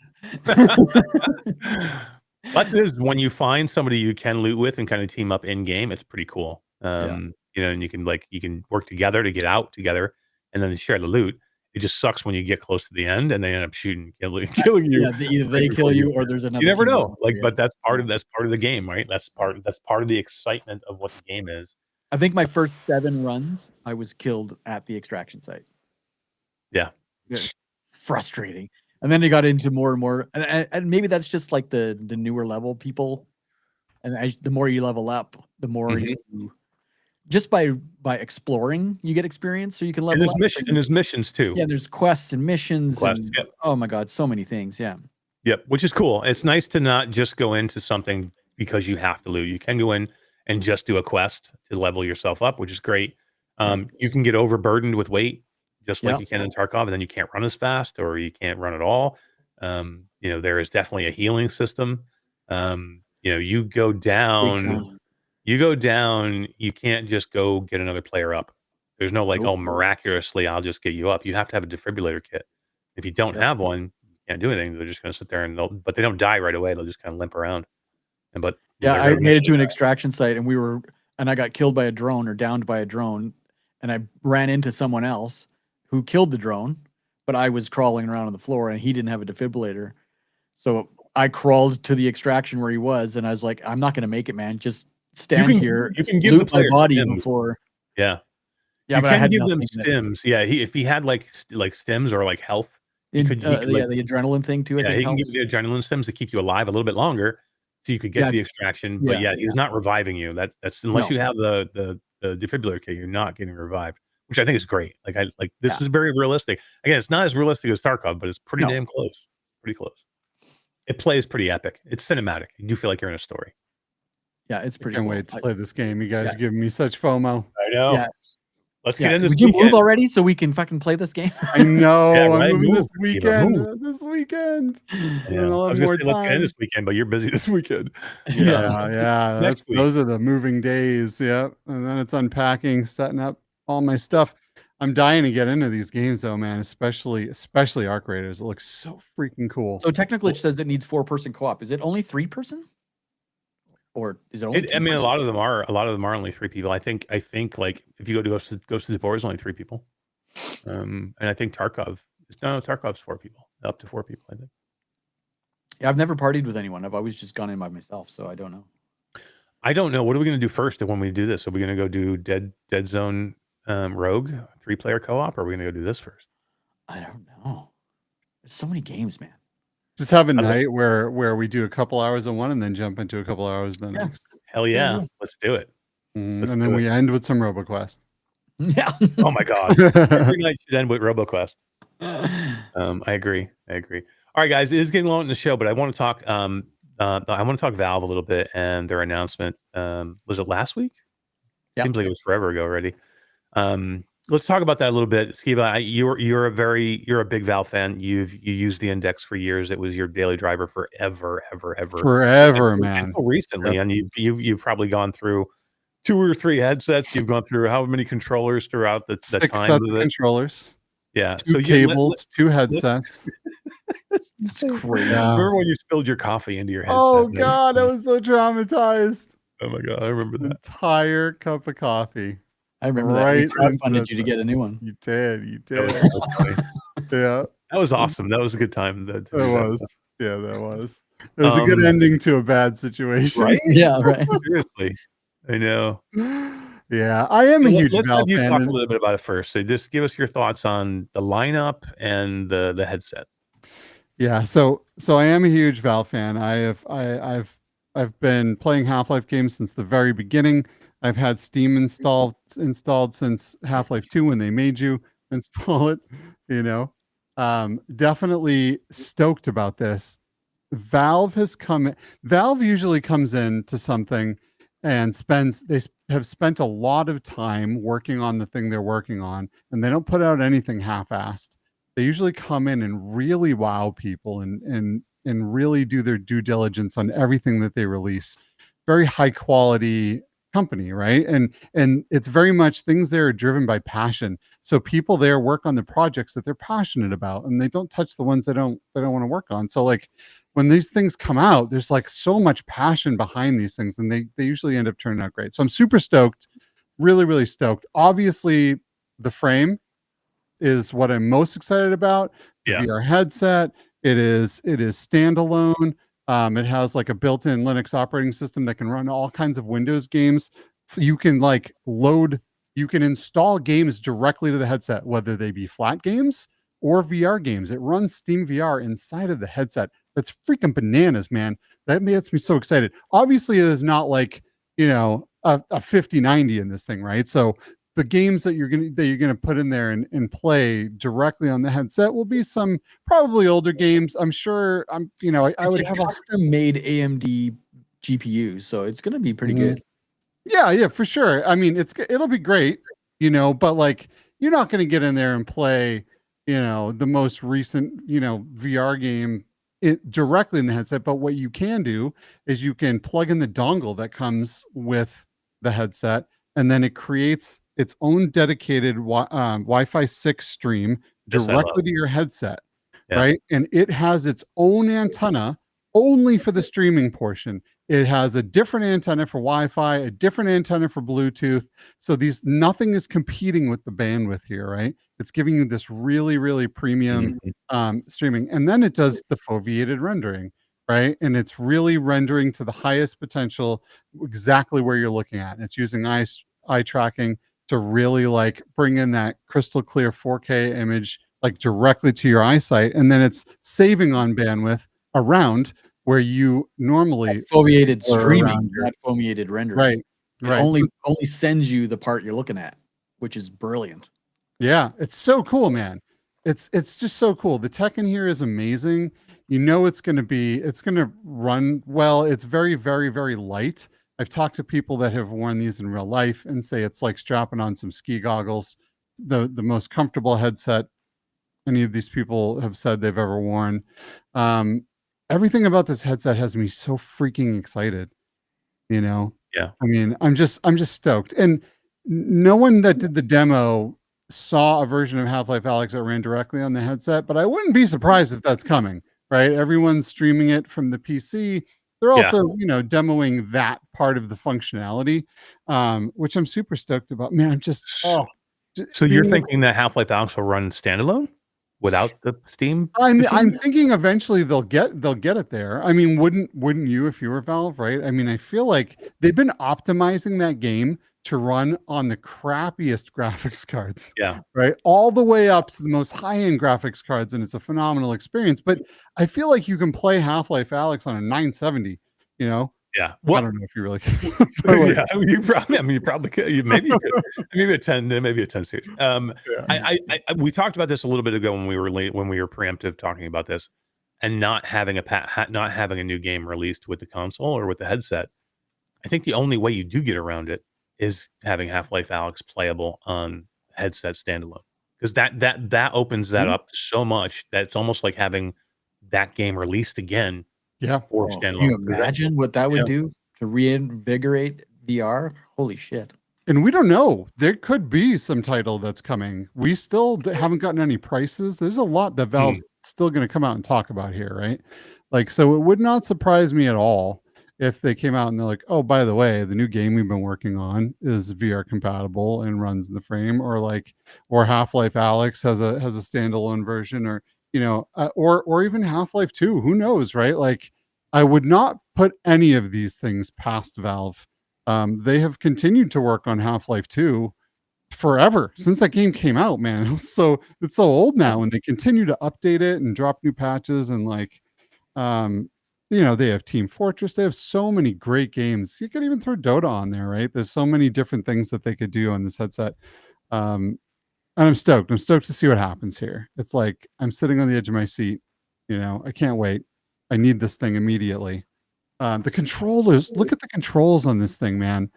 That's when you find somebody you can loot with and kind of team up in game. It's pretty cool. You know, and you can work together to get out together, and then share the loot. It just sucks when you get close to the end and they end up killing you. Yeah, either they kill you or there's another. You never know. But that's part of the game, right? That's part of the excitement of what the game is. I think my first 7 runs, I was killed at the extraction site. Yeah, it's frustrating. And then they got into more and more, and maybe that's just like the newer level people. And the more you level up, the more you just by exploring, you get experience, so you can level up. And there's missions too. Yeah, there's quests and missions. Oh my God, so many things. Yeah. Yep, which is cool. It's nice to not just go into something because you have to loot. You can go in and just do a quest to level yourself up, which is great. You can get overburdened with weight, just like you can in Tarkov, and then you can't run as fast or you can't run at all. You know, there is definitely a healing system. You know, you go down, you can't just go get another player up. There's no like, oh, miraculously, I'll just get you up. You have to have a defibrillator kit. If you don't have one, you can't do anything. They're just going to sit there but they don't die right away. They'll just kind of limp around. I made it to an extraction site, and I got killed by a drone or downed by a drone, and I ran into someone else who killed the drone, but I was crawling around on the floor and he didn't have a defibrillator. So I crawled to the extraction where he was, and I was like, I'm not going to make it, man. Just stand here. You can give loot the my body stims. before. Yeah. Yeah, you but I had give them stims. If he had like stims or like health, the adrenaline thing too. I think he can give you the adrenaline stims to keep you alive a little bit longer, so you could get the extraction. But he's not reviving you. That's unless you have the defibrillator kit, you're not getting revived, which I think is great. This is very realistic. Again, it's not as realistic as Tarkov, but it's pretty damn close. Pretty close. It plays pretty epic. It's cinematic. You do feel like you're in a story. Yeah, it's pretty. Can't wait to play this game. You guys are giving me such FOMO. I know. Yeah. Let's get in this. Would you move already so we can fucking play this game? I know. I'm moving this weekend. Yeah. Let's get in this weekend, but you're busy this weekend. Yeah. Those are the moving days. Yeah. And then it's unpacking, setting up all my stuff. I'm dying to get into these games though, man. Especially Arc Raiders. It looks so freaking cool. So technically, it says it needs 4-person co-op. Is it only 3-person? Or is it only? I mean, a lot of them are only 3 people. I think like if you go to the board, it's only 3 people. And I think Tarkov's 4 people, up to 4 people. I think. Yeah, I've never partied with anyone. I've always just gone in by myself, so I don't know. I don't know. What are we going to do first when we do this? Are we going to go do Deadzone Rogue 3-player co-op, or are we going to go do this first? I don't know. There's so many games, man. Just have a night where we do a couple hours of one and then jump into a couple hours the next. Hell yeah. Let's do it. And then we end with some RoboQuest. Yeah. Oh my God. Every night should end with RoboQuest. I agree. All right, guys, it is getting long in the show, but I want to talk I want to talk Valve a little bit and their announcement. Was it last week? Yeah. Seems like it was forever ago already. Let's talk about that a little bit. Skeeva, you're a big Valve fan. You used the Index for years. It was your daily driver forever. Man. Until recently, and you've probably gone through 2 or 3 headsets. You've gone through how many controllers throughout the 6 time sets of of it? controllers. Yeah. 2 cables, 2 headsets. It's crazy. Remember when you spilled your coffee into your headset? Oh God, I was so traumatized. Oh my God, I remember that. Entire cup of coffee. I remember that. We crowdfunded you to get a new one. You did. That was so funny. Yeah. That was awesome. That was a good time. That was. Yeah, that was. It was a good ending to a bad situation. Right? Yeah, right. Seriously. I know. Yeah, I am a huge Valve fan. Talk a little bit about it first. So just give us your thoughts on the lineup and the headset. Yeah, so I am a huge Valve fan. I've been playing Half-Life games since the very beginning. I've had Steam installed since Half-Life 2 when they made you install it, Definitely stoked about this. Valve usually comes into something and they have spent a lot of time working on the thing they're working on, and they don't put out anything half-assed. They usually come in and really wow people and really do their due diligence on everything that they release. Very high quality company, right? And it's very much things that are driven by passion. So people there work on the projects that they're passionate about, and they don't touch the ones they don't want to work on. So like when these things come out, there's like so much passion behind these things, and they usually end up turning out great. So I'm super stoked, really stoked. Obviously, the frame is what I'm most excited about. It's a VR headset. It is standalone. It has like a built-in Linux operating system that can run all kinds of Windows games. You can install games directly to the headset, whether they be flat games or VR games. It runs Steam VR inside of the headset. That's freaking bananas, man. That makes me so excited. Obviously, it is not like, a 5090 in this thing, right? So the games that you're gonna put in there and play directly on the headset will be some probably older games. I'm sure. I would have custom made AMD GPU, so it's gonna be pretty good. Yeah, for sure. I mean, it'll be great, but like you're not gonna get in there and play, the most recent, VR game directly in the headset. But what you can do is you can plug in the dongle that comes with the headset, and then it creates its own dedicated Wi-Fi 6 stream directly to your headset, right? And it has its own antenna only for the streaming portion. It has a different antenna for Wi-Fi, a different antenna for Bluetooth. So nothing is competing with the bandwidth here, right? It's giving you this really premium streaming. And then it does the foveated rendering, right? And it's really rendering to the highest potential, exactly where you're looking at. And it's using eye tracking to really like bring in that crystal clear 4K image like directly to your eyesight, and then it's saving on bandwidth around where you normally foveated streaming, not foveated rendering. Right. Only sends you the part you're looking at, which is brilliant. Yeah, it's so cool, man. It's just so cool. The tech in here is amazing. It's going to run well. It's very light. I've talked to people that have worn these in real life and say it's like strapping on some ski goggles. The most comfortable headset any of these people have said they've ever worn. Everything about this headset has me so freaking excited. Yeah. I mean, I'm just stoked. And no one that did the demo saw a version of Half-Life Alyx that ran directly on the headset, but I wouldn't be surprised if that's coming, right? Everyone's streaming it from the PC. They're also, demoing that part of the functionality, which I'm super stoked about. Man, I'm just So you're thinking that Half-Life Alyx will run standalone without the Steam? I'm thinking eventually they'll get it there. I mean, wouldn't you if you were Valve, right? I mean, I feel like they've been optimizing that game to run on the crappiest graphics cards. Yeah. Right. All the way up to the most high-end graphics cards, and it's a phenomenal experience. But I feel like you can play Half-Life Alyx on a 970, Yeah. I don't know if you really can. Yeah, you probably could. Maybe you could. Maybe a 10, maybe a 10 series. We talked about this a little bit ago when we were preemptive talking about this, and not having a new game released with the console or with the headset. I think the only way you do get around it is having Half-Life Alyx playable on headset standalone, because that opens that up so much that it's almost like having that game released again. Yeah. Or Can standalone. you imagine what that would do to reinvigorate VR? Holy shit. And we don't know. There could be some title that's coming. We still haven't gotten any prices. There's a lot that Valve's still going to come out and talk about here, right? Like, so it would not surprise me at all if they came out and they're like, oh, by the way, the new game we've been working on is VR compatible and runs in the frame, or Half-Life Alyx has a standalone version, or or even Half-Life 2. Who knows, right? Like, I would not put any of these things past Valve. They have continued to work on Half-Life 2 forever since that game came out, man. It's so old now, and they continue to update it and drop new patches, and they have Team Fortress. They have so many great games. You could even throw Dota on there, right? There's so many different things that they could do on this headset. And I'm stoked. I'm stoked to see what happens here. It's like I'm sitting on the edge of my seat. I can't wait. I need this thing immediately. The controllers, look at the controls on this thing, man.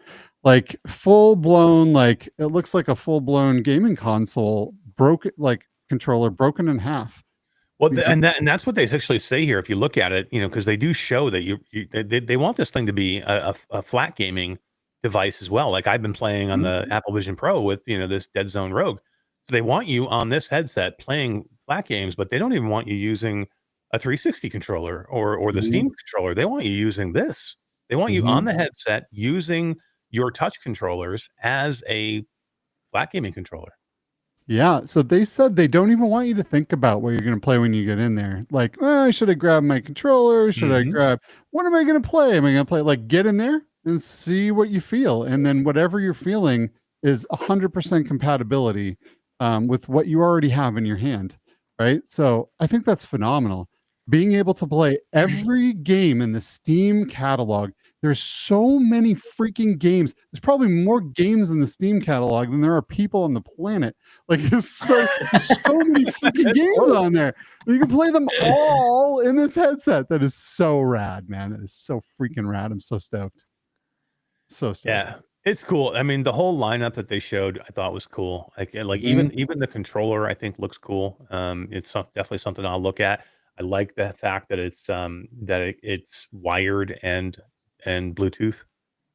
Like full blown, like it looks like a full blown gaming console controller broken in half. Well, and that's what they actually say here. If you look at it, because they do show that they want this thing to be a flat gaming device as well. Like I've been playing on the Apple Vision Pro with this Deadzone Rogue. So they want you on this headset playing flat games, but they don't even want you using a 360 controller or the Steam controller. They want you using this. They want you on the headset using your touch controllers as a flat gaming controller. Yeah, so they said they don't even want you to think about what you're going to play when you get in there. Like, should I grab my controller? Should I grab, what am I going to play? Am I going to play, like, get in there and see what you feel. And then whatever you're feeling is 100% compatibility with what you already have in your hand, right? So I think that's phenomenal. Being able to play every game in the Steam catalog. There's so many freaking games. There's probably more games in the Steam catalog than there are people on the planet. Like, there's so many freaking games on there. You can play them all in this headset. That is so rad, man. That is so freaking rad. I'm so stoked. So stoked. Yeah, it's cool. I mean, the whole lineup that they showed, I thought was cool. Like even the controller, I think looks cool. It's definitely something I'll look at. I like the fact that it's it's wired and Bluetooth,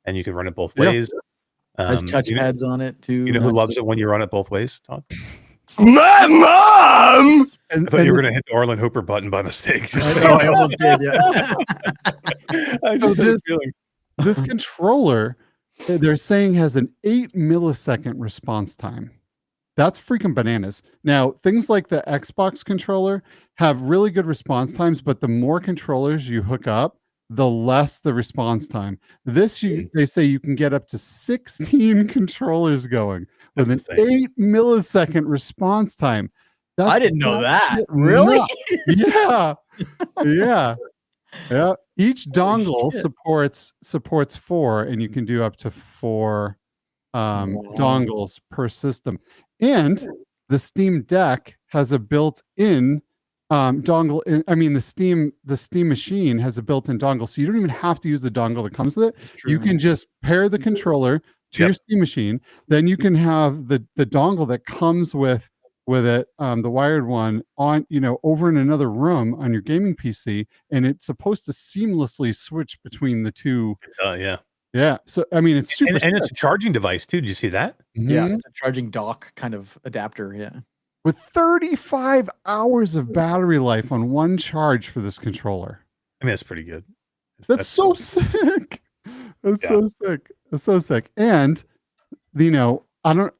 and you can run it both ways. Has touchpads on it too. You know who loves it when you run it both ways, Todd? My mom! I thought you were going to hit the Orlin Hooper button by mistake. I almost did, yeah. This controller, they're saying, has an 8 millisecond response time. That's freaking bananas. Now, things like the Xbox controller have really good response times, but the more controllers you hook up, the less the response time. They say you can get up to 16 controllers going with an 8 millisecond response time. I didn't know that. Really? Yeah. Each dongle supports 4, and you can do up to 4 dongles per system. And the Steam Deck has a built-in dongle. I mean, the Steam machine has a built-in dongle, so you don't even have to use the dongle that comes with it. You can just pair the controller to your Steam machine. Then you can have the dongle that comes with it, the wired one, on over in another room on your gaming PC, and it's supposed to seamlessly switch between the two. Yeah. So I mean, it's super. And it's a charging device too. Did you see that? Yeah, Mhm. it's a charging dock kind of adapter. Yeah. With 35 hours of battery life on one charge for this controller. I mean, that's pretty good. That's so sick. That's Yeah. so sick. That's so sick. And I don't,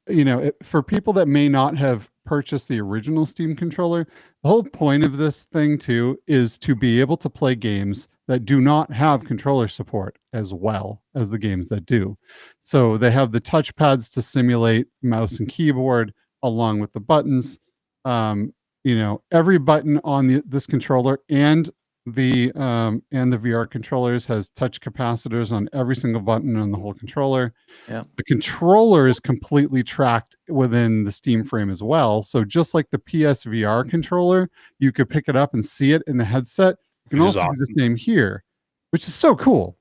for people that may not have purchased the original Steam controller, the whole point of this thing too is to be able to play games that do not have controller support as well as the games that do. So they have the touchpads to simulate mouse and keyboard along with the buttons. Every button on this controller and the VR controllers has touch capacitors on every single button on the whole controller. Yeah. The controller is completely tracked within the Steam frame as well. So just like the PSVR controller, you could pick it up and see it in the headset. You can also do the same here, which is so cool.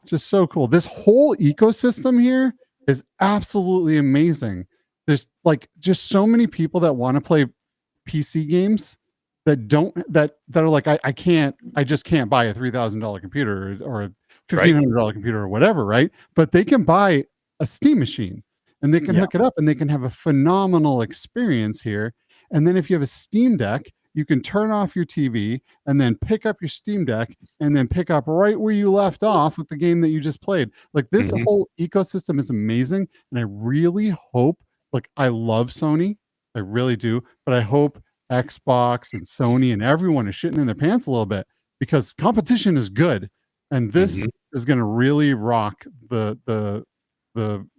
It's just so cool. This whole ecosystem here is absolutely amazing. There's like just so many people that want to play PC games that are like, I just can't buy a $3,000 computer or a $1,500 computer or whatever, right? But they can buy a Steam machine and they can hook it up and they can have a phenomenal experience here. And then if you have a Steam Deck, you can turn off your TV and then pick up your Steam Deck and then pick up right where you left off with the game that you just played. Like this whole ecosystem is amazing. And I really hope, like, I love Sony, I really do, but I hope Xbox and Sony and everyone is shitting in their pants a little bit because competition is good, and this is going to really rock the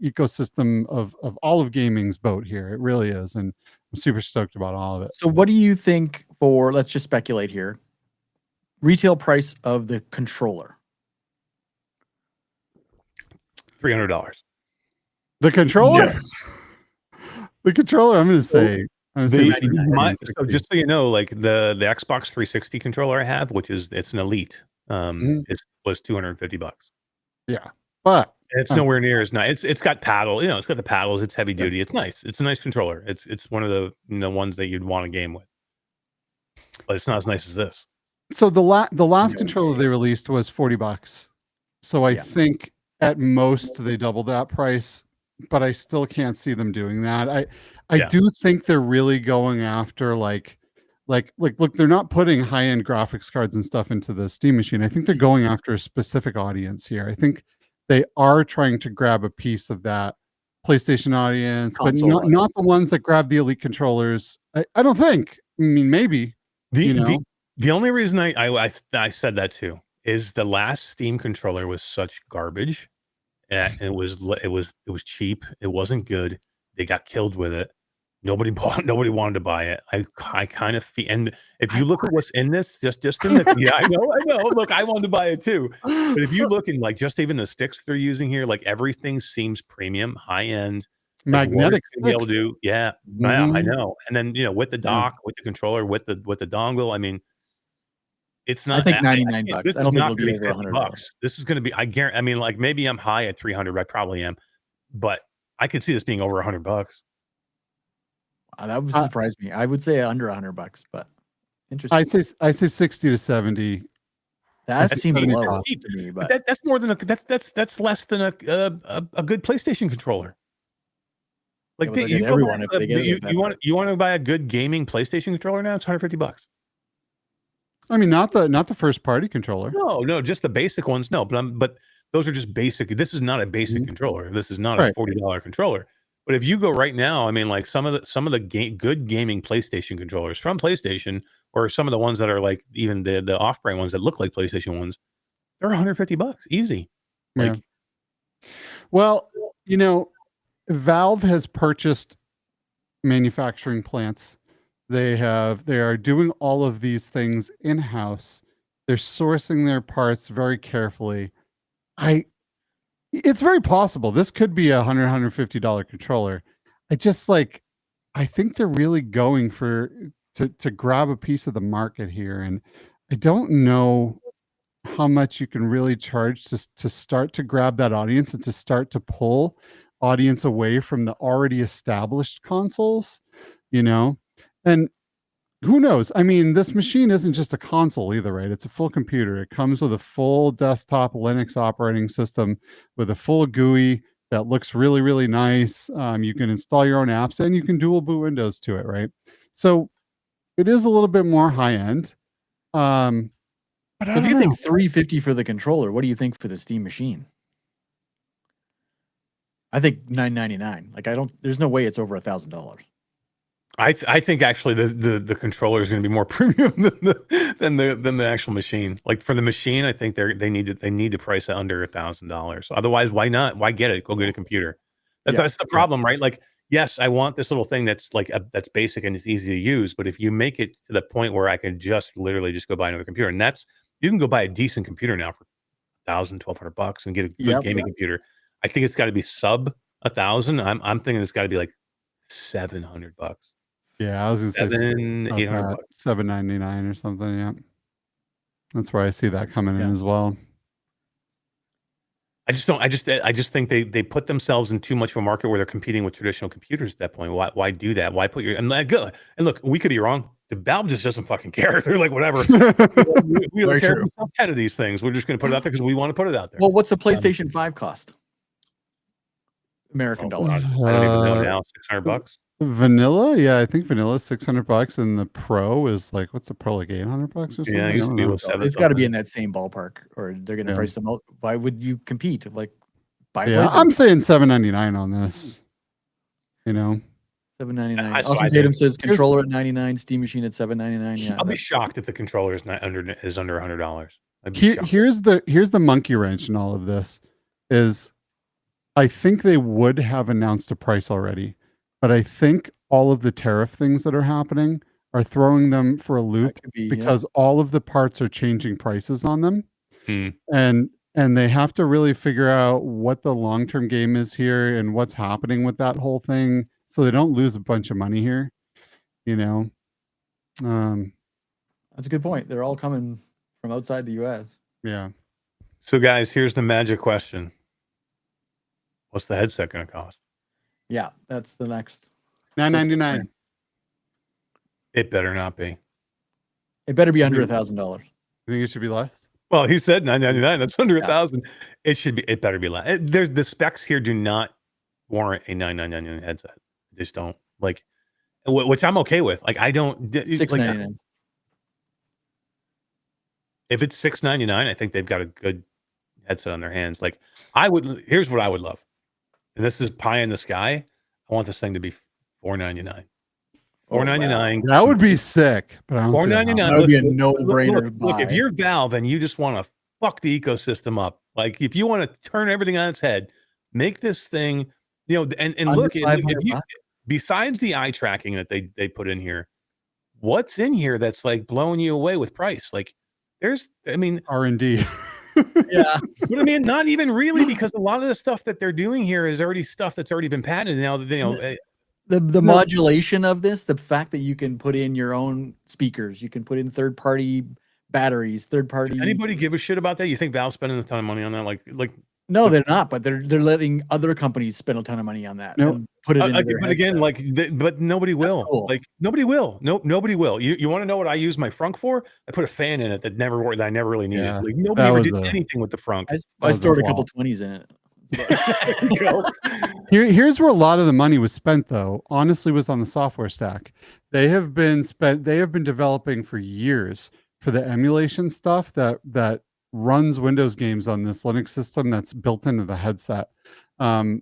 ecosystem of all of gaming's boat here. It really is, and I'm super stoked about all of it. So what do you think for, let's just speculate here, retail price of the controller? $300. The controller? Yeah. The controller, I'm going to say. So just so you know, like the Xbox 360 controller I have, which is it's an Elite, was $250. Yeah, but it's nowhere near as nice. It's got paddle, it's got the paddles. It's heavy duty. It's nice. It's a nice controller. It's one of the ones that you'd want a game with, but it's not as nice as this. So the last controller they released was $40. So I think at most they doubled that price, but I still can't see them doing that. I do think they're really going after like look, they're not putting high-end graphics cards and stuff into the Steam machine. I think they're going after a specific audience here. I think they are trying to grab a piece of that PlayStation audience, but not the ones that grab the Elite controllers. I don't think. I mean, maybe. The only reason I said that too is the last Steam controller was such garbage. It was cheap. It wasn't good. They got killed with it. Nobody wanted to buy it. I kind of feel, and if you look at what's in this, just in the, I know. Look, I wanted to buy it too. But if you look in like just even the sticks they're using here, like everything seems premium, high end, magnetic sticks. Yeah, I know. And then with the dock, with the controller, with the dongle. I mean, it's not. I think $99. I don't think it'll be over $100. This is going to be. I guarantee. I mean, like maybe I'm high at 300. I probably am, but I could see this being over $100. That would surprise me. I would say under $100, but interesting. I say 60 to 70. That seems low to me, but that's more than that's less than a good PlayStation controller. Like everyone, if they get you want to buy a good gaming PlayStation controller now, it's $150. I mean, not the first party controller. No, just the basic ones. No, but those are just basic. This is not a basic controller. This is not a $40 controller. But if you go right now, I mean, like some of the good gaming PlayStation controllers from PlayStation, or some of the ones that are like even the off-brand ones that look like PlayStation ones, they're $150 easy. Like, well, Valve has purchased manufacturing plants. They are doing all of these things in-house. They're sourcing their parts very carefully. It's very possible this could be a $150 controller. I think they're really going to grab a piece of the market here, and I don't know how much you can really charge to start to grab that audience and to start to pull audience away from the already established consoles, and who knows? I mean, this machine isn't just a console either, right? It's a full computer. It comes with a full desktop Linux operating system with a full GUI that looks really, really nice. You can install your own apps and you can dual boot Windows to it, right? So it is a little bit more high end. But So if you think $350 for the controller, what do you think for the Steam machine? I think $999. Like there's no way it's over $1,000. I think actually the controller is going to be more premium than the actual machine. Like for the machine, I think they need to price it under $1,000. Otherwise, why not? Why get it? Go get a computer. That's the problem, right? Like, yes, I want this little thing that's like that's basic and it's easy to use. But if you make it to the point where I can just literally just go buy another computer, and you can go buy a decent computer now for $1,000, $1,200 and get a good gaming computer. I think it's got to be sub $1,000. I'm thinking it's got to be like $700. Yeah, I was gonna say $800, $799 or something. Yeah, that's where I see that coming in as well. I just think they put themselves in too much of a market where they're competing with traditional computers at that point. Why do that? Why put your and look, we could be wrong. The Valve just doesn't fucking care. They're like, whatever. we don't care. We sell 10 of these things. We're just going to put it out there because we want to put it out there. Well, what's the PlayStation 5 cost? American dollars. I don't even know now. $600. Vanilla, yeah, I think vanilla is $600, and the Pro is like, what's the Pro, like $800 or something? Yeah, it used to be it's got to be in that same ballpark, or they're going to price them out. Why would you compete? Like, I'm saying $799 on this. You know, $799. Awesome Tatum says controller at $99, Steam machine at $799. Yeah, I'll be shocked if the controller is under $100. Here's the monkey wrench in all of this is, I think they would have announced a price already. But I think all of the tariff things that are happening are throwing them for a loop because all of the parts are changing prices on them. And they have to really figure out what the long-term game is here and what's happening with that whole thing so they don't lose a bunch of money here, you know. That's a good point. They're all coming from outside the US. Yeah. So guys, here's the magic question. What's the headset going to cost? Yeah, that's the next $999. It better not be. It better be under $1,000. You think it should be less? Well, he said $999. That's under $1,000. It should be. It better be less. There's the specs here do not warrant a $999 headset. They just don't, like, which I'm okay with. Like, I don't. $699. Like, if it's $699, I think they've got a good headset on their hands. Like, here's what I would love. And this is pie in the sky. I want this thing to be $499. $499. That would be sick. But $499. That would be a no-brainer. Look, if you're Valve and you just want to fuck the ecosystem up, like if you want to turn everything on its head, make this thing, you know, and look, besides the eye tracking that they put in here, what's in here that's like blowing you away with price? Like R&D. Yeah, but I mean, not even really, because a lot of the stuff that they're doing here is already stuff that's already been patented. Now that the modulation of this, the fact that you can put in your own speakers, you can put in third-party batteries, third-party. Does anybody give a shit about that? You think Valve's spending a ton of money on that? Like no, they're not, but they're letting other companies spend a ton of money on that. No, put it in. But again, but nobody will. Cool. Like nobody will. Nobody will. You want to know what I use my frunk for? I put a fan in it that never worked. That I never really needed. Yeah, like nobody ever did anything with the frunk. I stored a couple 20s in it. Here's where a lot of the money was spent, though. Honestly, was on the software stack. They have been developing for years for the emulation stuff that runs Windows games on this Linux system that's built into the headset.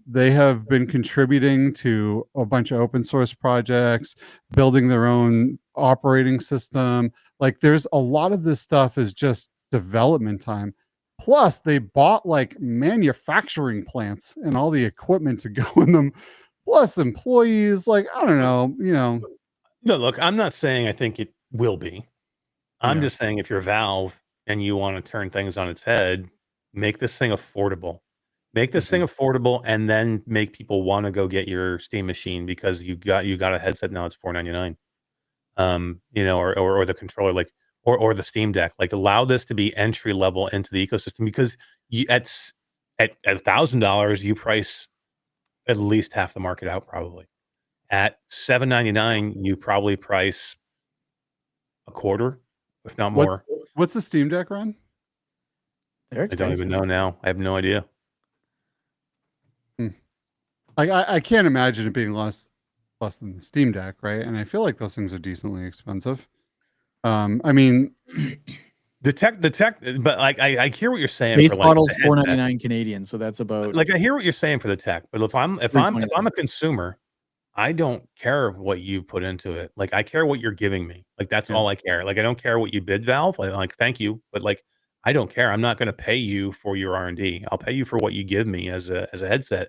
They have been contributing to a bunch of open source projects, building their own operating system. Like there's a lot of this stuff is just development time. Plus they bought like manufacturing plants and all the equipment to go in them, plus employees. Like, I don't know, you know. No, look, I'm not saying I think it will be. I'm just saying if you're Valve and you want to turn things on its head, make this thing affordable. Make this thing affordable, and then make people want to go get your Steam machine because you got a headset now. It's $499. You know, or the controller, like, or the Steam Deck. Like, allow this to be entry level into the ecosystem, because at $1,000 you price at least half the market out probably. At $799 you probably price a quarter, if not What's more. what's the Steam Deck run? They're I don't expensive. even know now. I have no idea. I can't imagine it being less than the Steam Deck, right? And I feel like those things are decently expensive. I mean, The tech, but like I hear what you're saying. Base for like model's the headset. $4.99 Canadian, so that's about Like I hear what you're saying for the tech, but if I'm a consumer, I don't care what you put into it. Like I care what you're giving me. Like that's Yeah. all I care. Like I don't care what you bid, Valve. Like thank you, but like I don't care. I'm not going to pay you for your R&D. I'll pay you for what you give me as a headset.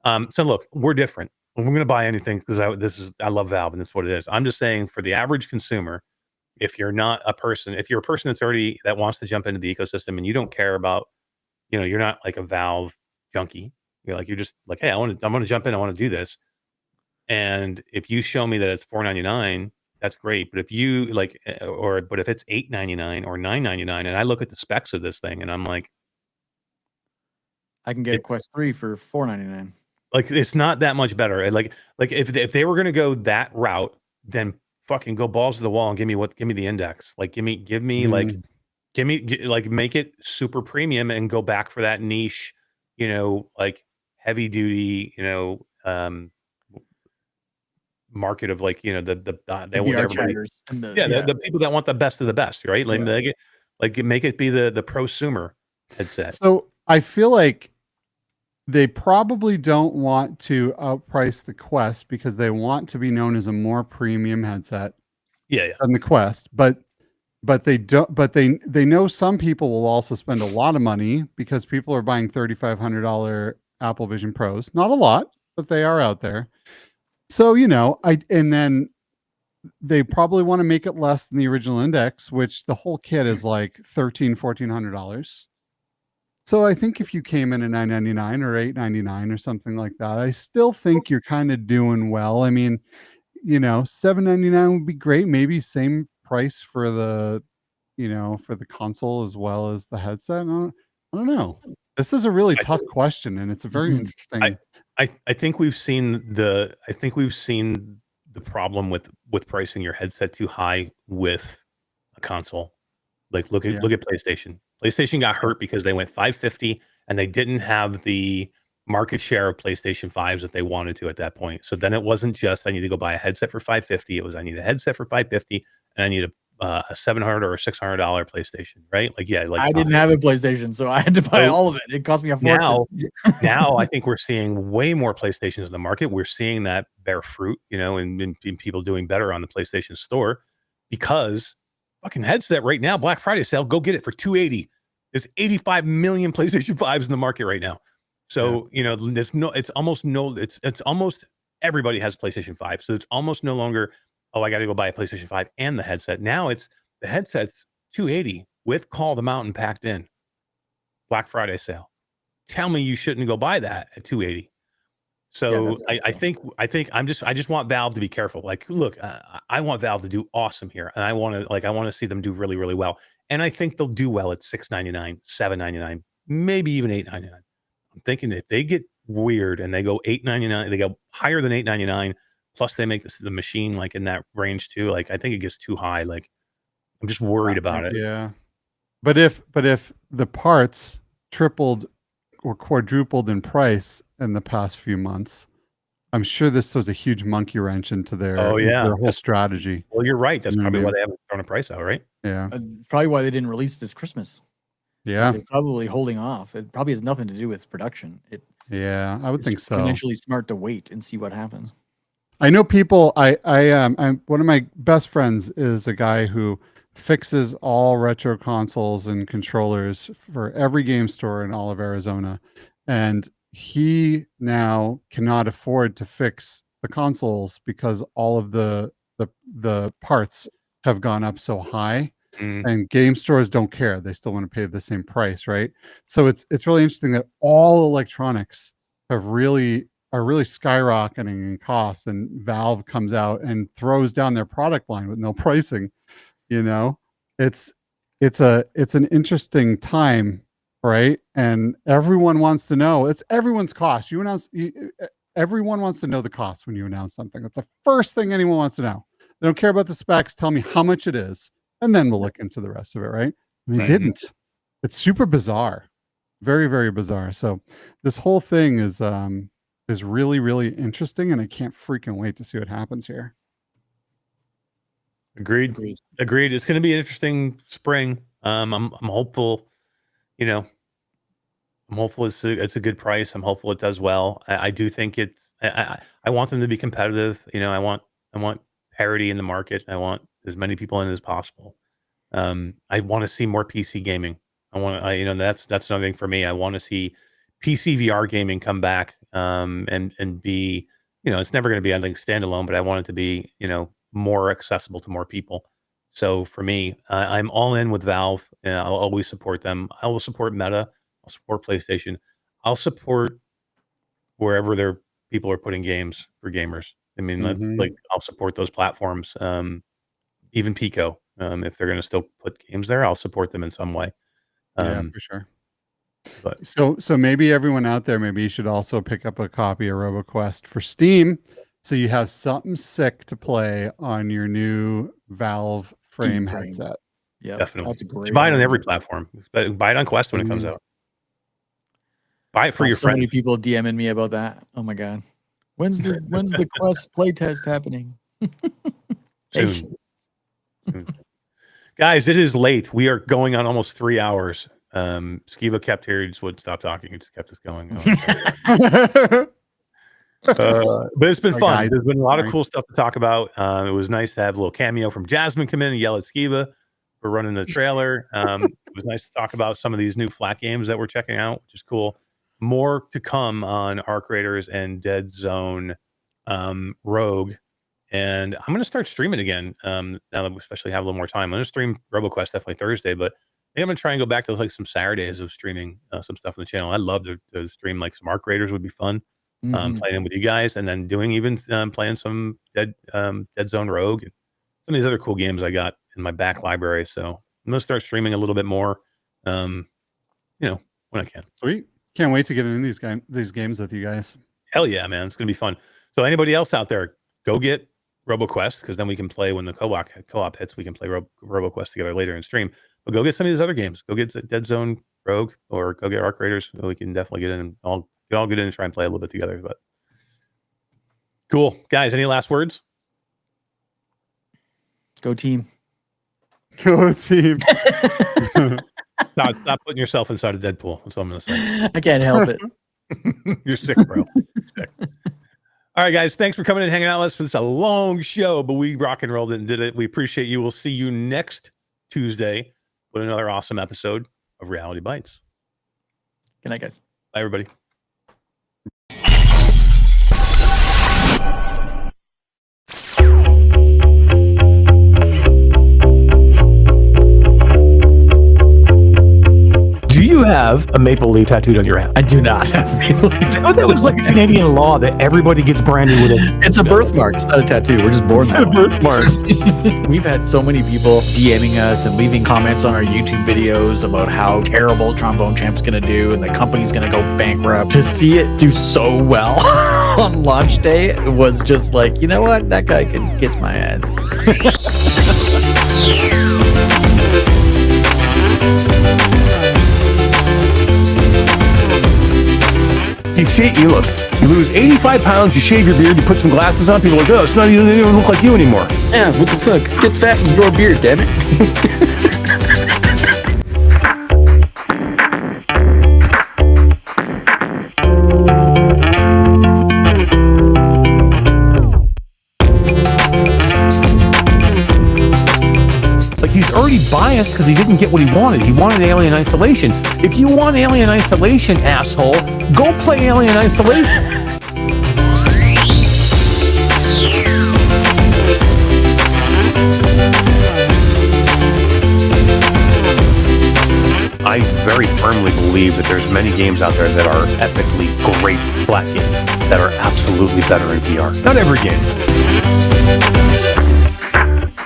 So look, we're different. We're going to buy anything because I love Valve and that's what it is. I'm just saying for the average consumer, if you're not a person, if you're a person that wants to jump into the ecosystem and you don't care about, you're not like a Valve junkie. You're just like, hey, I want to jump in. I want to do this. And if you show me that it's $4.99, that's great. But if you but if it's $8.99 or $9.99, and I look at the specs of this thing and I'm like, I can get a Quest 3 for $4.99. like it's not that much better. And like if they were going to go that route, then fucking go balls to the wall and give me the index. Like give me like make it super premium and go back for that niche, like heavy duty, market of like, they want VR everybody. chatters and The people that want the best of the best, right? Like make it be the prosumer headset. So I feel like they probably don't want to outprice the Quest because they want to be known as a more premium headset than the Quest. But they don't. But they know some people will also spend a lot of money because people are buying $3,500 Apple Vision Pros. Not a lot, but they are out there. So and then they probably want to make it less than the original Index, which the whole kit is like $1,400. So I think if you came in at $9.99 or $8.99 or something like that, I still think you're kind of doing well. I mean, $7.99 would be great. Maybe same price for the, for the console as well as the headset. I don't know. This is a really tough question, and it's a very interesting. I think we've seen the problem with pricing your headset too high with a console. Like look at PlayStation. PlayStation got hurt because they went $550 and they didn't have the market share of PlayStation 5s that they wanted to at that point. So then it wasn't just I need to go buy a headset for $550. It was I need a headset for $550 and I need a $700 or $600 PlayStation, right? Like I didn't have a PlayStation, so I had to buy all of it. It cost me a fortune. Now I think we're seeing way more PlayStations in the market. We're seeing that bear fruit, and people doing better on the PlayStation Store because fucking headset right now, Black Friday sale, go get it for $280. There's 85 million PlayStation 5s in the market right now. So, it's almost everybody has PlayStation 5. So it's almost no longer, oh, I got to go buy a PlayStation 5 and the headset. Now it's the headset's $280 with Call the Mountain packed in. Black Friday sale. Tell me you shouldn't go buy that at $280. So I think I just want Valve to be careful. Like, look, I want Valve to do awesome here, and I want to see them do really, really well. And I think they'll do well at $6.99, $7.99, maybe even $8.99. I'm thinking if they get weird and they go $8.99, they go higher than $8.99, plus they make the machine like in that range too. Like, I think it gets too high. Like, I'm just worried about it. Yeah, but if the parts tripled or quadrupled in price in the past few months, I'm sure this was a huge monkey wrench into their whole strategy. Well, you're right. That's probably why they haven't thrown a price out, right? Yeah. Probably why they didn't release this Christmas. Yeah. They're probably holding off. It probably has nothing to do with production. I would think so. Financially smart to wait and see what happens. I know people. I'm one of my best friends is a guy who fixes all retro consoles and controllers for every game store in all of Arizona, and he now cannot afford to fix the consoles because all of the parts have gone up so high. And game stores don't care. They still want to pay the same price, right? So it's really interesting that all electronics are really skyrocketing in cost, and Valve comes out and throws down their product line with no pricing. It's an interesting time, right? And everyone wants to know. It's everyone's cost. Everyone wants to know the cost when you announce something. That's the first thing anyone wants to know. They don't care about the specs. Tell me how much it is, and then we'll look into the rest of it, right? And they didn't. It's super bizarre. Very, very bizarre. So this whole thing is really, really interesting, and I can't freaking wait to see what happens here. Agreed. It's going to be an interesting spring. I'm hopeful. You know, I'm hopeful it's a good price. I'm hopeful it does well. I do think it's. I want them to be competitive. You know, I want parity in the market. I want as many people in as possible. I want to see more PC gaming. You know, that's another thing for me. I want to see PC VR gaming come back, and be, you know, it's never going to be anything standalone, but I want it to be, you know, more accessible to more people. So for me, I'm all in with Valve. I'll always support them. I will support Meta. I'll support PlayStation. I'll support wherever their people are putting games for gamers. I mean, like I'll support those platforms. Even Pico, if they're going to still put games there, I'll support them in some way. Yeah, for sure. But so maybe everyone out there, maybe you should also pick up a copy of RoboQuest for Steam, so you have something sick to play on your new Valve frame headset. Yeah, definitely. That's great. Buy it on every platform. Buy it on Quest when it comes out. Buy it for your so friends. many people DMing me about that. Oh my god, when's the Quest playtest happening? Soon. Guys, it is late. We are going on almost 3 hours. Skeeva kept here. He just wouldn't stop talking. He just kept us going. But it's been fun. Guys. There's been a lot of cool stuff to talk about. It was nice to have a little cameo from Jasmine come in and yell at Skeeva for running the trailer. It was nice to talk about some of these new flat games that we're checking out, which is cool. More to come on Arc Raiders and Deadzone Rogue. And I'm going to start streaming again, now that we especially have a little more time. I'm going to stream Roboquest definitely Thursday, but I think I'm going to try and go back to like some Saturdays of streaming some stuff on the channel. I'd love to stream like some Arc Raiders would be fun. Playing with you guys, and then doing even playing some Deadzone Rogue and some of these other cool games I got in my back library. So I'm going to start streaming a little bit more, you know, when I can. Sweet. Can't wait to get into these games with you guys. Hell yeah, man. It's going to be fun. So anybody else out there, go get RoboQuest, because then we can play when the co-op hits. We can play RoboQuest together later in stream. But go get some of these other games. Go get Deadzone Rogue, or go get Arc Raiders. We can definitely get in and all get in and try and play a little bit together. But cool, guys. Any last words? Go team. Go team. Stop putting yourself inside a Deadpool. That's what I'm going to say. I can't help it. You're sick, bro. Sick. All right, guys. Thanks for coming and hanging out with us. It's a long show, but we rock and rolled it and did it. We appreciate you. We'll see you next Tuesday with another awesome episode of Reality Bytes. Good night, guys. Bye, everybody. Do you have a maple leaf tattooed on your hand? I do not have maple leaf. I thought that was like a Canadian law that everybody gets branded with it. It's a birthmark. It's not a tattoo. We're just born that way. Birthmark. We've had so many people DMing us and leaving comments on our YouTube videos about how terrible Trombone Champ's going to do and the company's going to go bankrupt. To see it do so well on launch day was just like, you know what? That guy can kiss my ass. You lose 85 pounds, you shave your beard, you put some glasses on, people are like, oh, it's not even, they don't even look like you anymore. Yeah, what the fuck? Get fat and grow a beard, damn it. Like, he's already biased because he didn't get what he wanted. He wanted Alien Isolation. If you want Alien Isolation, asshole, go play Alien Isolation. I very firmly believe that there's many games out there that are epically great flat games that are absolutely better in VR. Not every game.